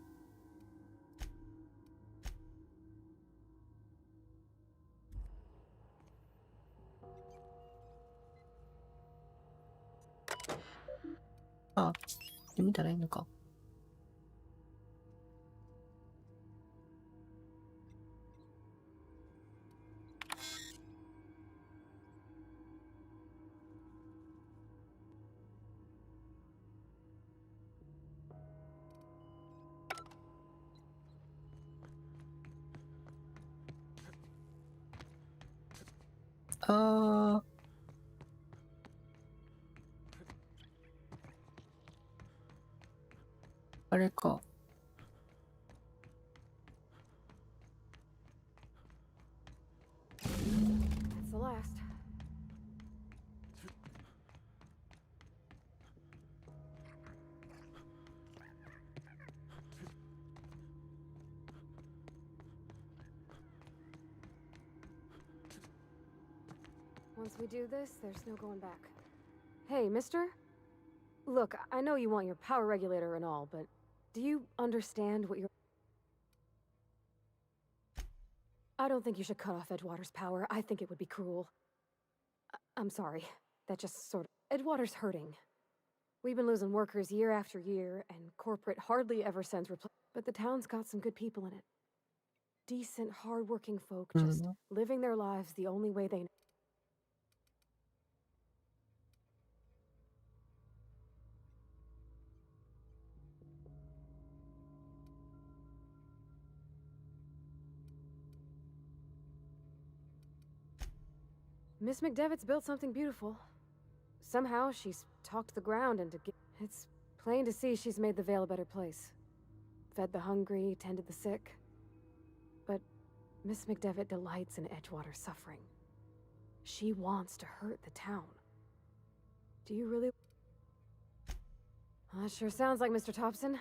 あ、見たらいいのか。ああれか。That's the last. Once we do this, there's no going back. Hey, mister? Look, I know you want your power regulator and all, but do you understand what you're... I don't think you should cut off Edgewater's power. I think it would be cruel. I'm sorry. That just sort of... Edgewater's hurting. We've been losing workers year after year, and corporate hardly ever sends but the town's got some good people in it. Decent, hard-working folk, just living their lives the only way they know. Miss McDevitt's built something beautiful. Somehow she's talked the ground into it's plain to see she's made the Vale a better place. Fed the hungry, tended the sick. But Miss McDevitt delights in Edgewater's suffering. She wants to hurt the town. Do you really? That sure sounds like Mr. Thompson.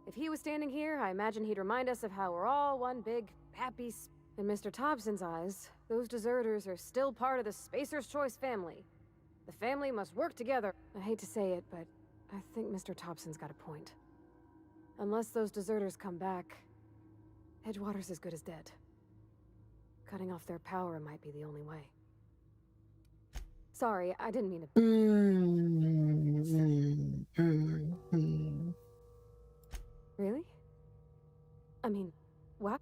If he was standing here, I imagine he'd remind us of how we're all one big, happy in Mr. Thompson's eyes, those deserters are still part of the Spacer's Choice family. The family must work together. I hate to say it, but I think Mr. Thompson's got a point. Unless those deserters come back, Edgewater's as good as dead. Cutting off their power might be the only way. Sorry, I didn't mean to... Really? I mean, what?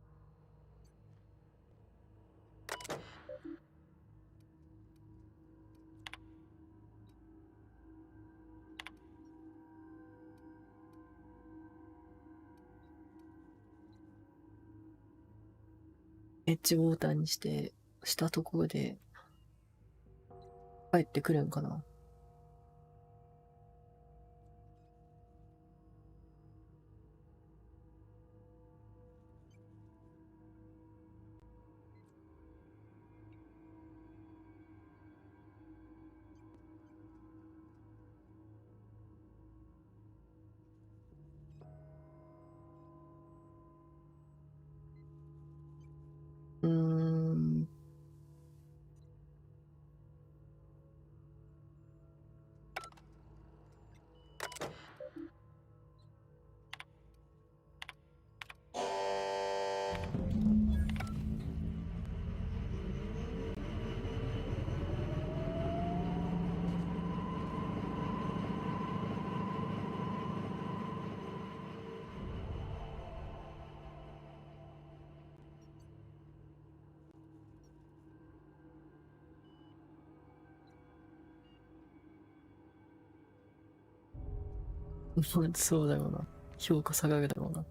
エッジウォーターにしてしたところで帰ってくるんかな。そうだろうな。評価下がるだろうな。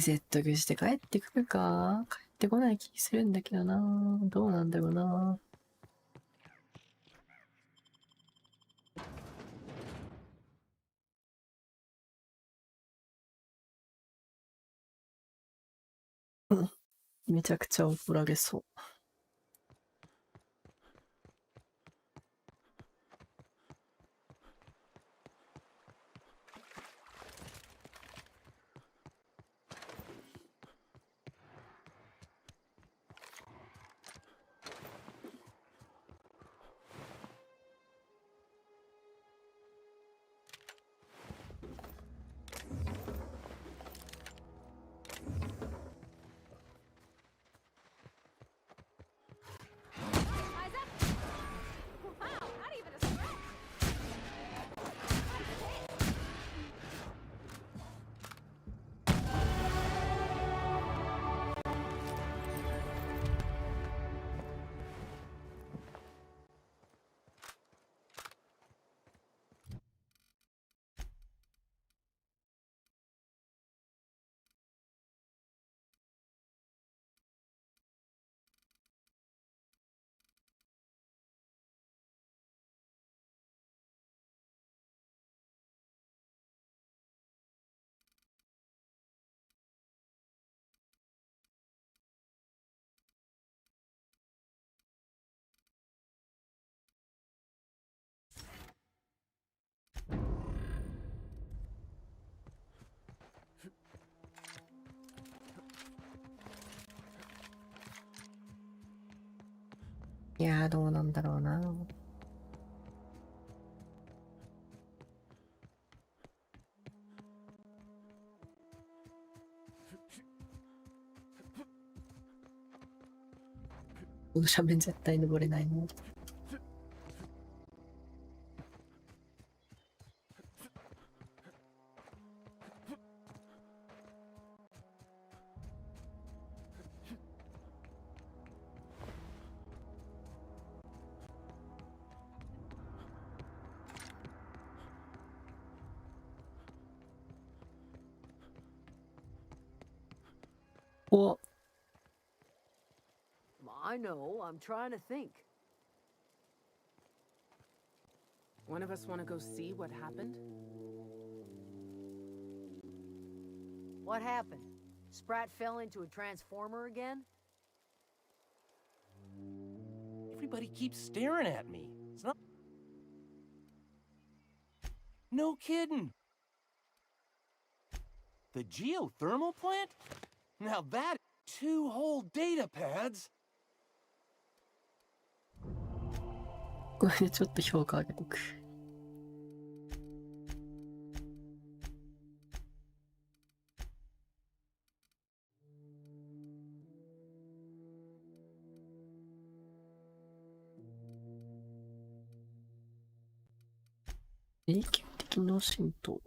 説得して帰ってくるか？帰ってこない気するんだけどな。どうなんだろうな。めちゃくちゃ怒られそう。いやー、どうなんだろうな。この斜面絶対登れないの。お、I know, I'm trying to think. One of us want to go see what happened? What happened? Sprat fell into a transformer again? Everybody keeps staring at me. It's not... No kidding. The geothermal plant? Now that... 2 whole data pads? これでちょっと評価上げとく。永久的な浸透。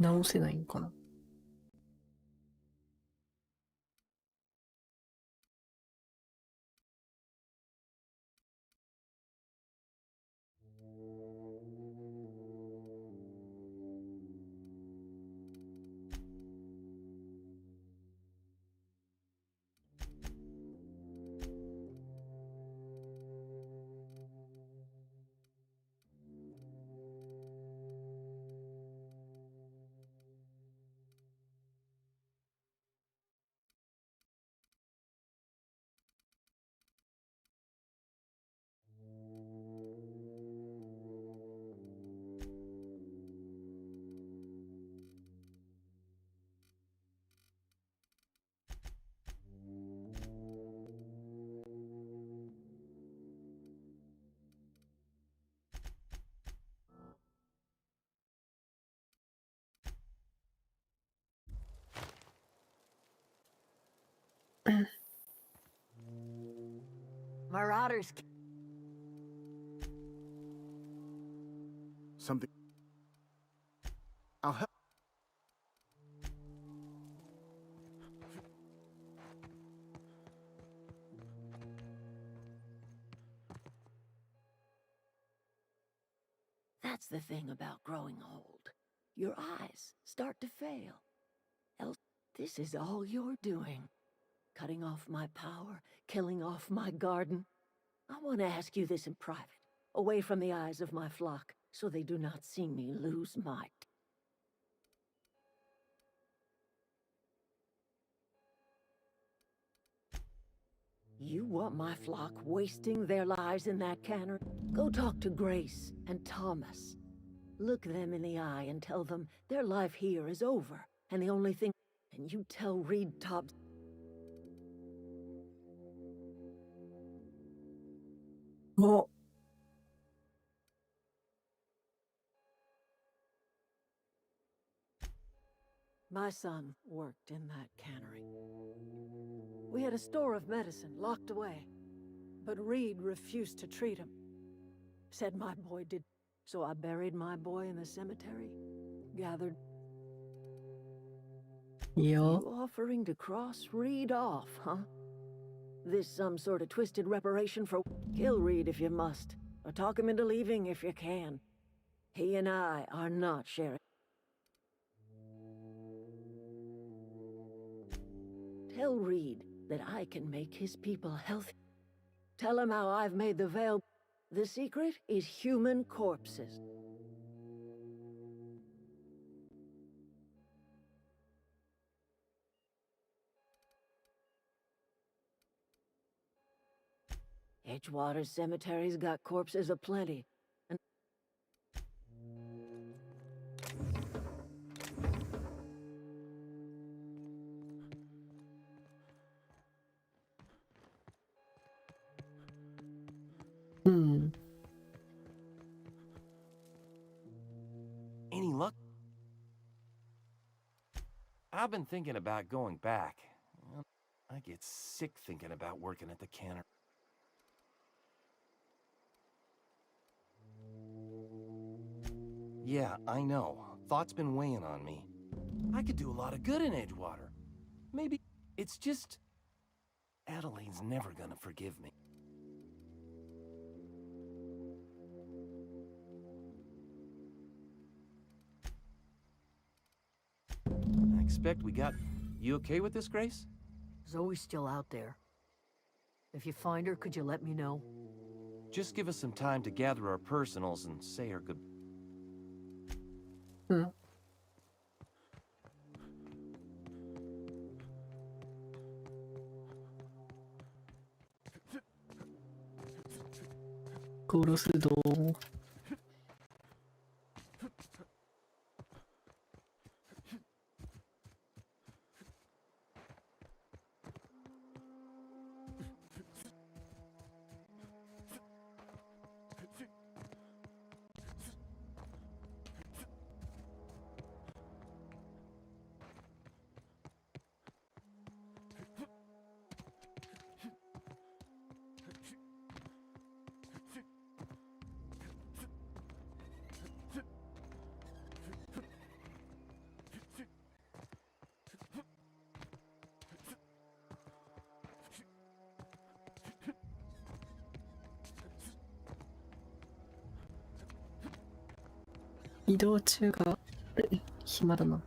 直せないんかな。Marauders. Something. I'll help. That's the thing about growing old. Your eyes start to fail. Else, this is all you're doing. Cutting off my power, killing off my garden. I want to ask you this in private, away from the eyes of my flock, so they do not see me lose my... You want my flock wasting their lives in that cannery? Go talk to Grace and Thomas. Look them in the eye and tell them their life here is over, and the only thing... And you tell Reed Tops... Oh. My son worked in that cannery. We had a store of medicine locked away, but Reed refused to treat him. Said my boy did, so I buried my boy in the cemetery, gathered... Yeah. You offering to cross Reed off, huh? This some sort of twisted reparation for... Kill Reed if you must, or talk him into leaving if you can. He and I are not sharing. Tell Reed that I can make his people healthy. Tell him how I've made the veil. The secret is human corpses. Edgewater Cemetery's got corpses aplenty. And I've been thinking about going back. I get sick thinking about working at the cannery. Yeah, I know. Thought's been weighing on me. I could do a lot of good in Edgewater. Maybe it's just... Adelaide's never gonna forgive me. I expect we got... You okay with this, Grace? Zoe's still out there. If you find her, could you let me know? Just give us some time to gather our personals and say our good... 고로스도移動中が暇だな。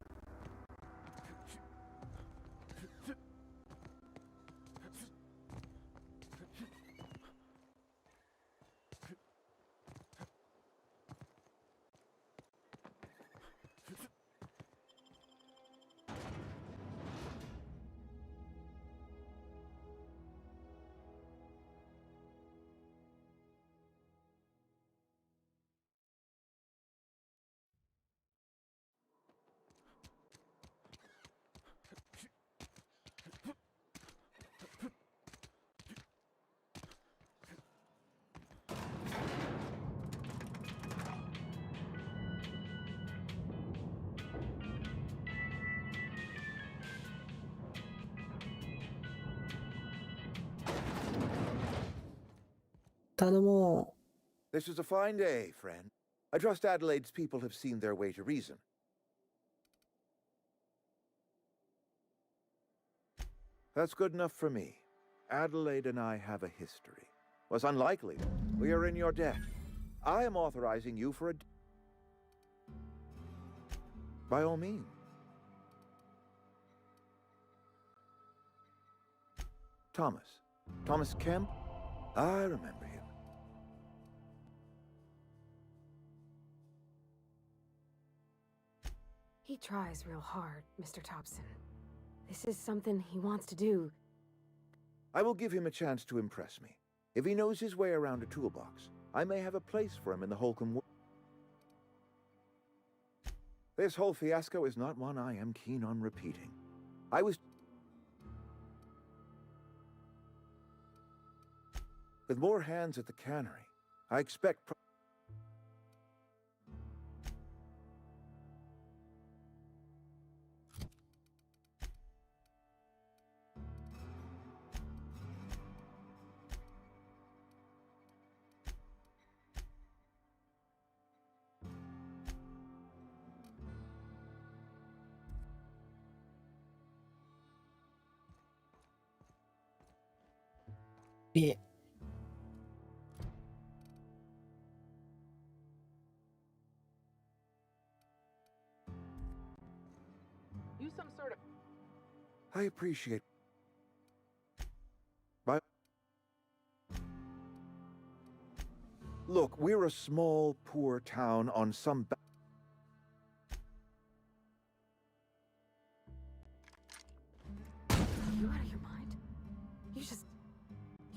頼もう。 This is a fine day, friend. I trust Adelaide's people have seen their way to reason. That's good enough for me. Adelaide and I have a history. Was unlikely. We are in your debt. I am authorizing you for a... By all means. Thomas. Thomas Kemp? I remember him. He tries real hard, Mr. Thompson. This is something he wants to do. I will give him a chance to impress me. If he knows his way around a toolbox, I may have a place for him in the Holcomb world. This whole fiasco is not one I am keen on repeating. I was... With more hands at the cannery, I expect... Yeah. Use some sort of... I appreciate... But... Look, we're a small, poor town on some... Are you out of your mind?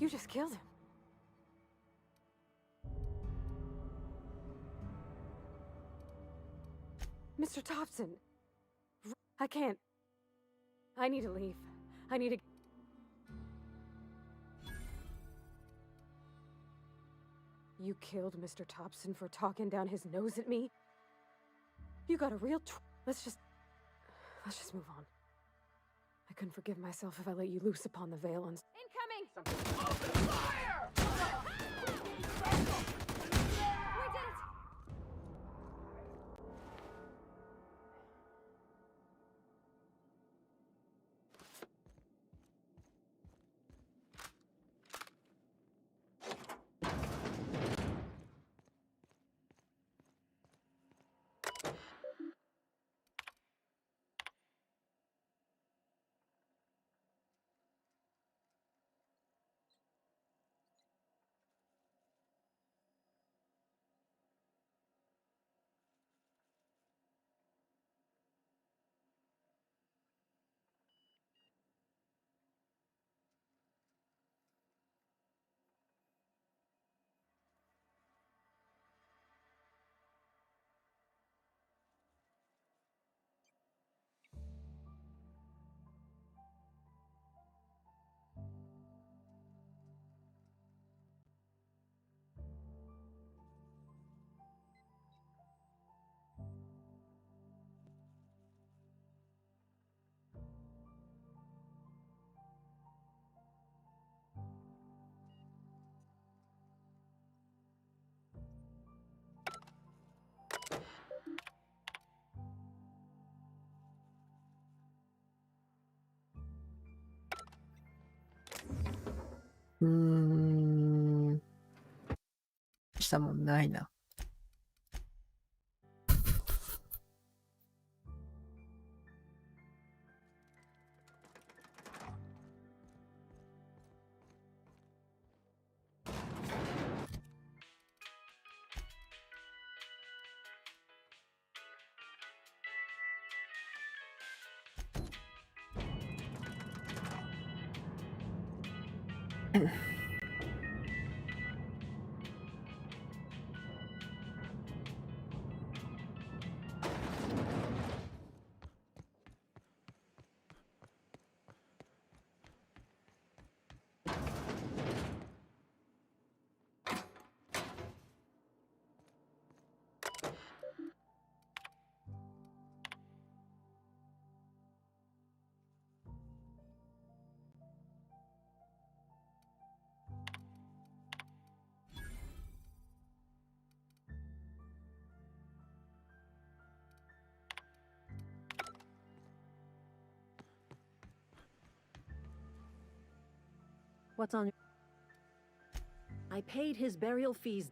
You just killed him. Mr. Thompson. I can't. I need to leave. I need to... You killed Mr. Thompson for talking down his nose at me? You got a real let's just move on. can forgive myself if I let you loose upon the veil on... Incoming! Fire! Hmm. したもんないな。What's on your... I paid his burial fees.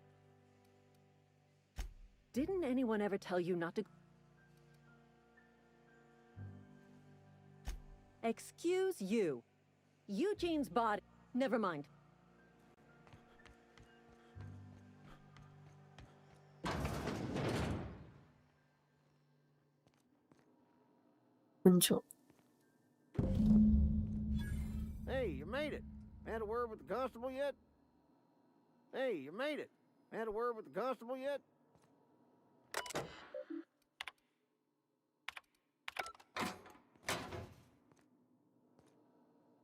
Didn't anyone ever tell you not to... Excuse you. Eugene's body... Never mind. Hey, you made it. Had a word with the constable yet? Hey, you made it. Had a word with the constable yet?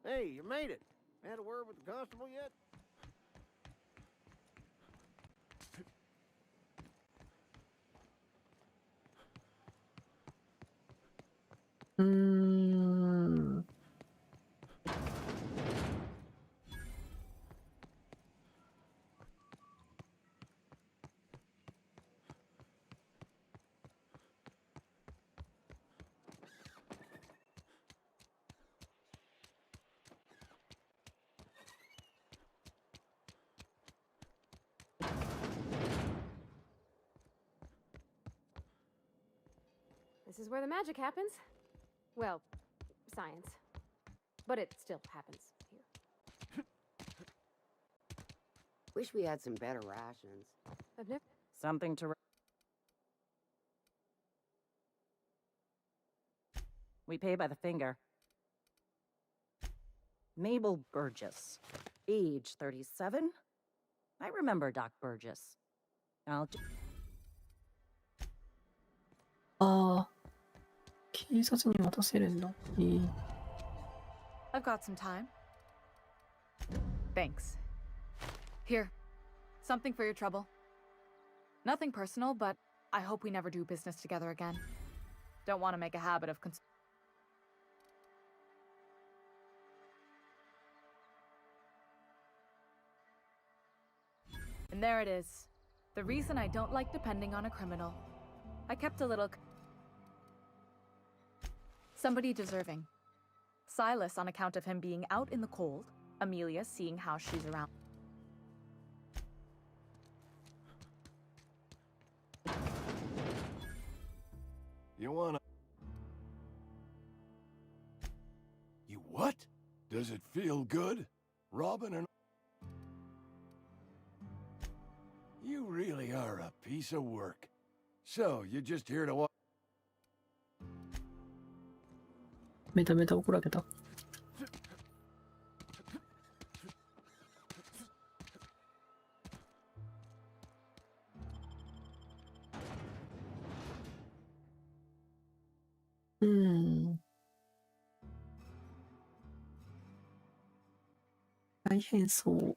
Hey, you made it. Had a word with the constable yet? This is where the magic happens. Well, science. But it still happens here. Wish we had some better rations. I've never... Something to... We pay by the finger. Mabel Burgess. Age 37? I remember Doc Burgess. I'll... ああ、警察に渡せるんだ。I've got some time. Thanks. Here, something for your trouble. Nothing personal, but I hope we never do business together again. Don't want to make a habit of And there it is. The reason I don't like depending on a criminal. I kept a little... Somebody deserving. Silas on account of him being out in the cold. Amelia seeing how she's around. You wanna... You what? Does it feel good? Robin and... You really are a piece of work. So, you're just here to watch... めためた怒られた。大変そう。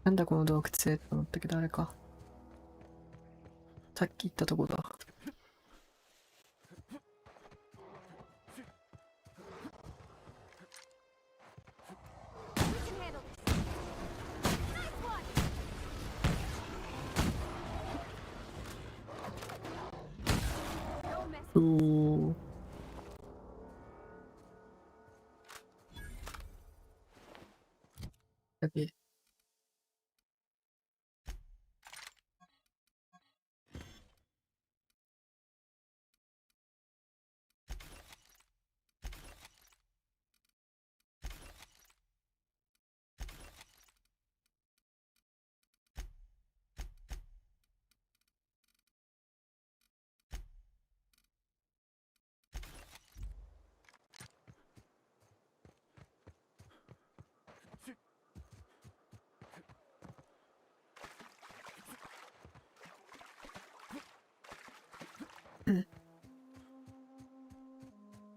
なんだこの洞窟と思ったけど、あれか。さっき言ったとこだ。おー。やべえ。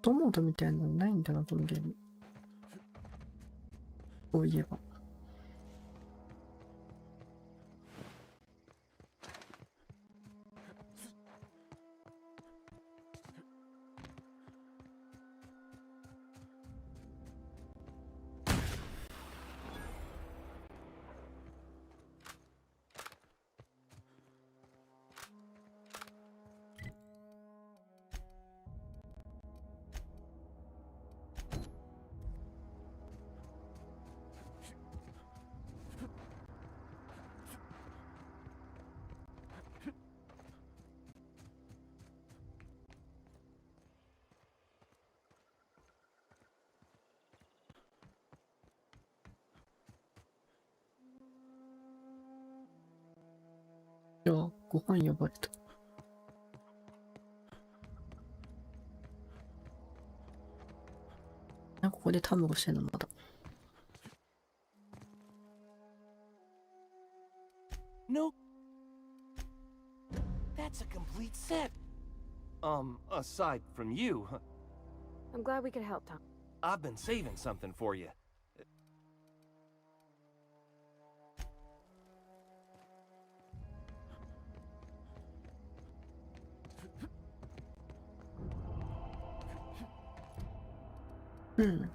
トモードみたいなのないんだな、このゲーム。そういえば。いや、ご飯呼ばれた。ここで卵してんのまだ。No. That's a complete set. Aside from you. I'm glad we could help, Tom. I've been saving something for you. Hmm.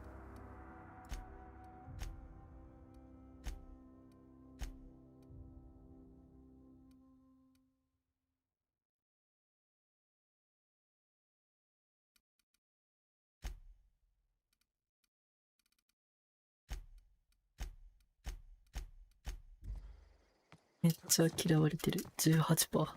Meっちゃ嫌われてる。18%。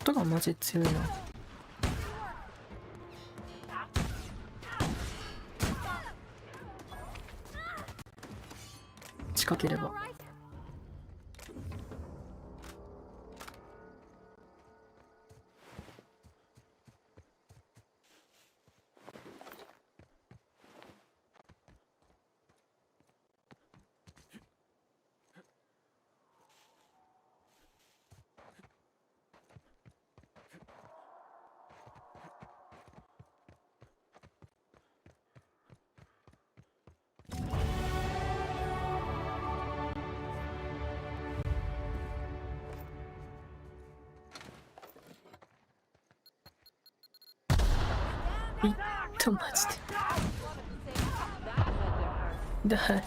音がマジ強いな。近ければ。いったマジで。だ。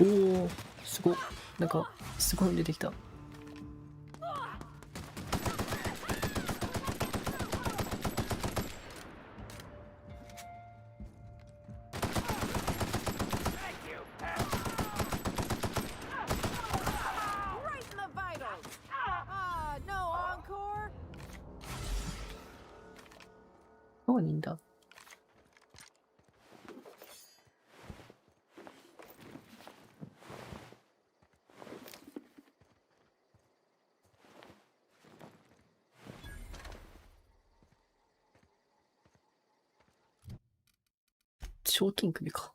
おお、すごい。なんかすごいの出てきた。どこにいんだ。賞金首か。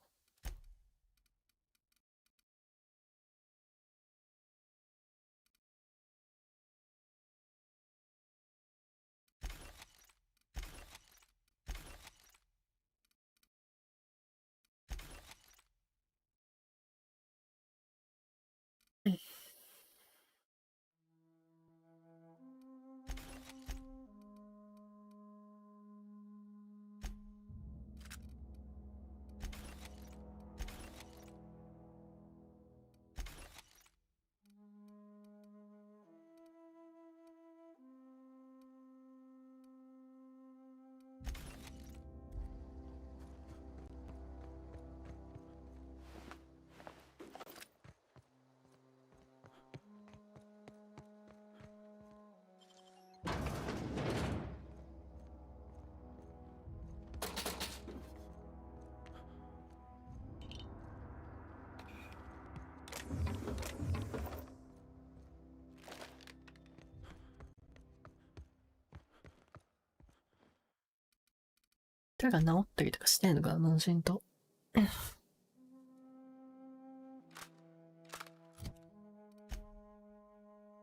手が治ったりとかしてんのかな、問診と。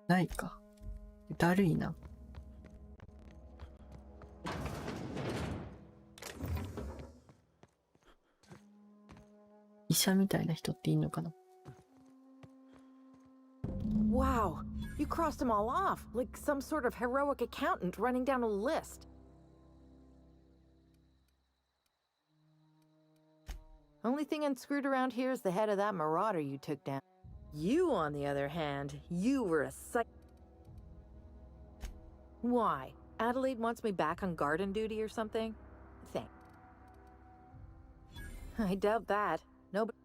ないか。だるいな。医者みたいな人っていいのかな。 Wow, you crossed them all off, like some sort of heroic accountant running down a list. Only thing unscrewed around here is the head of that marauder you took down. You, on the other hand, you were a Why? Adelaide wants me back on garden duty or something? Thanks. I doubt that. Nobody...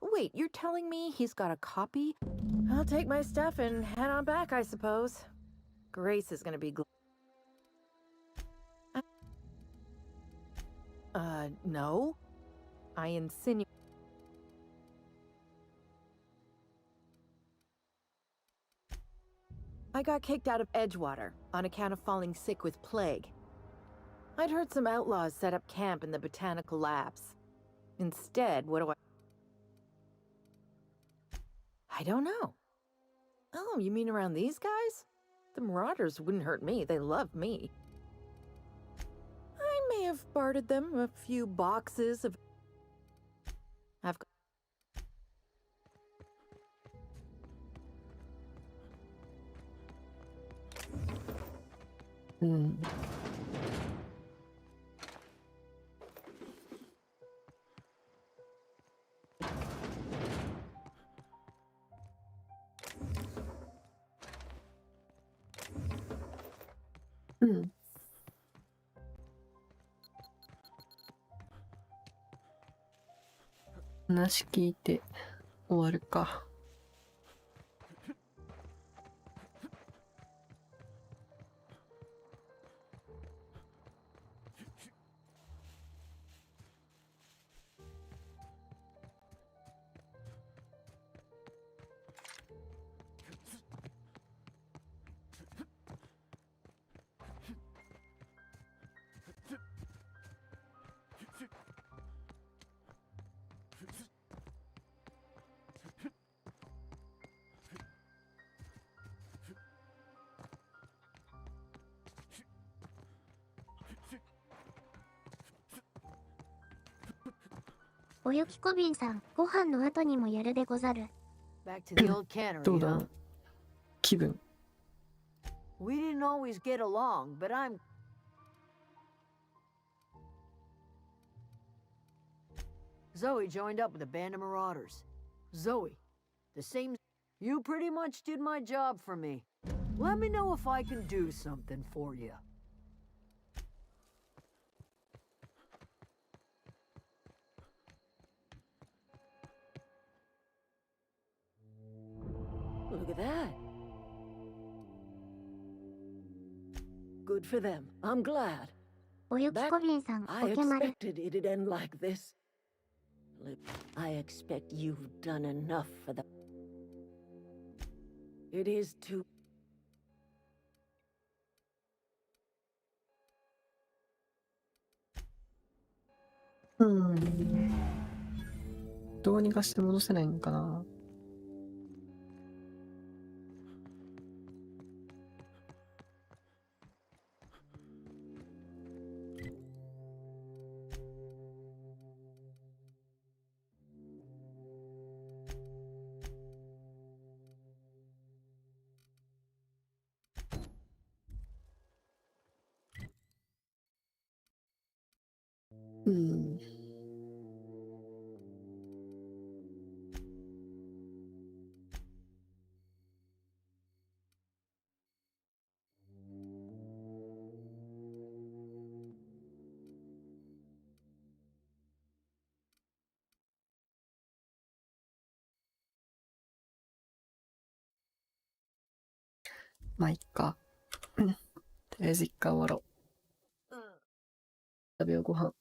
Wait, you're telling me he's got a copy? I'll take my stuff and head on back, I suppose. Grace is gonna be no. I insinuate... I got kicked out of Edgewater on account of falling sick with plague. I'd heard some outlaws set up camp in the botanical labs. Instead, what do I don't know. Oh, you mean around these guys? The Marauders wouldn't hurt me. They love me. I may have bartered them a few boxes of... I've got...話聞いて終わるか。おゆきこびんさん、ご飯の後にもやるでござる。Back to the old cannery, どうだろ huh? う気分。 We didn't always get along, but I'm... Zoe joined up with a band of marauders. Zoe, the same... You pretty much did my job for me. Let me know if I can do something for you. Look at that. Good for them. I'm glad. おゆきこびんさん、お I けまる。 expected it'd end like this. I expect you've done enough for the... It is too... どうにかして戻せないのかな。まあいっか。とりあえず一回終わろう。食べようご飯。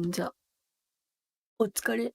じゃあ、お疲れ。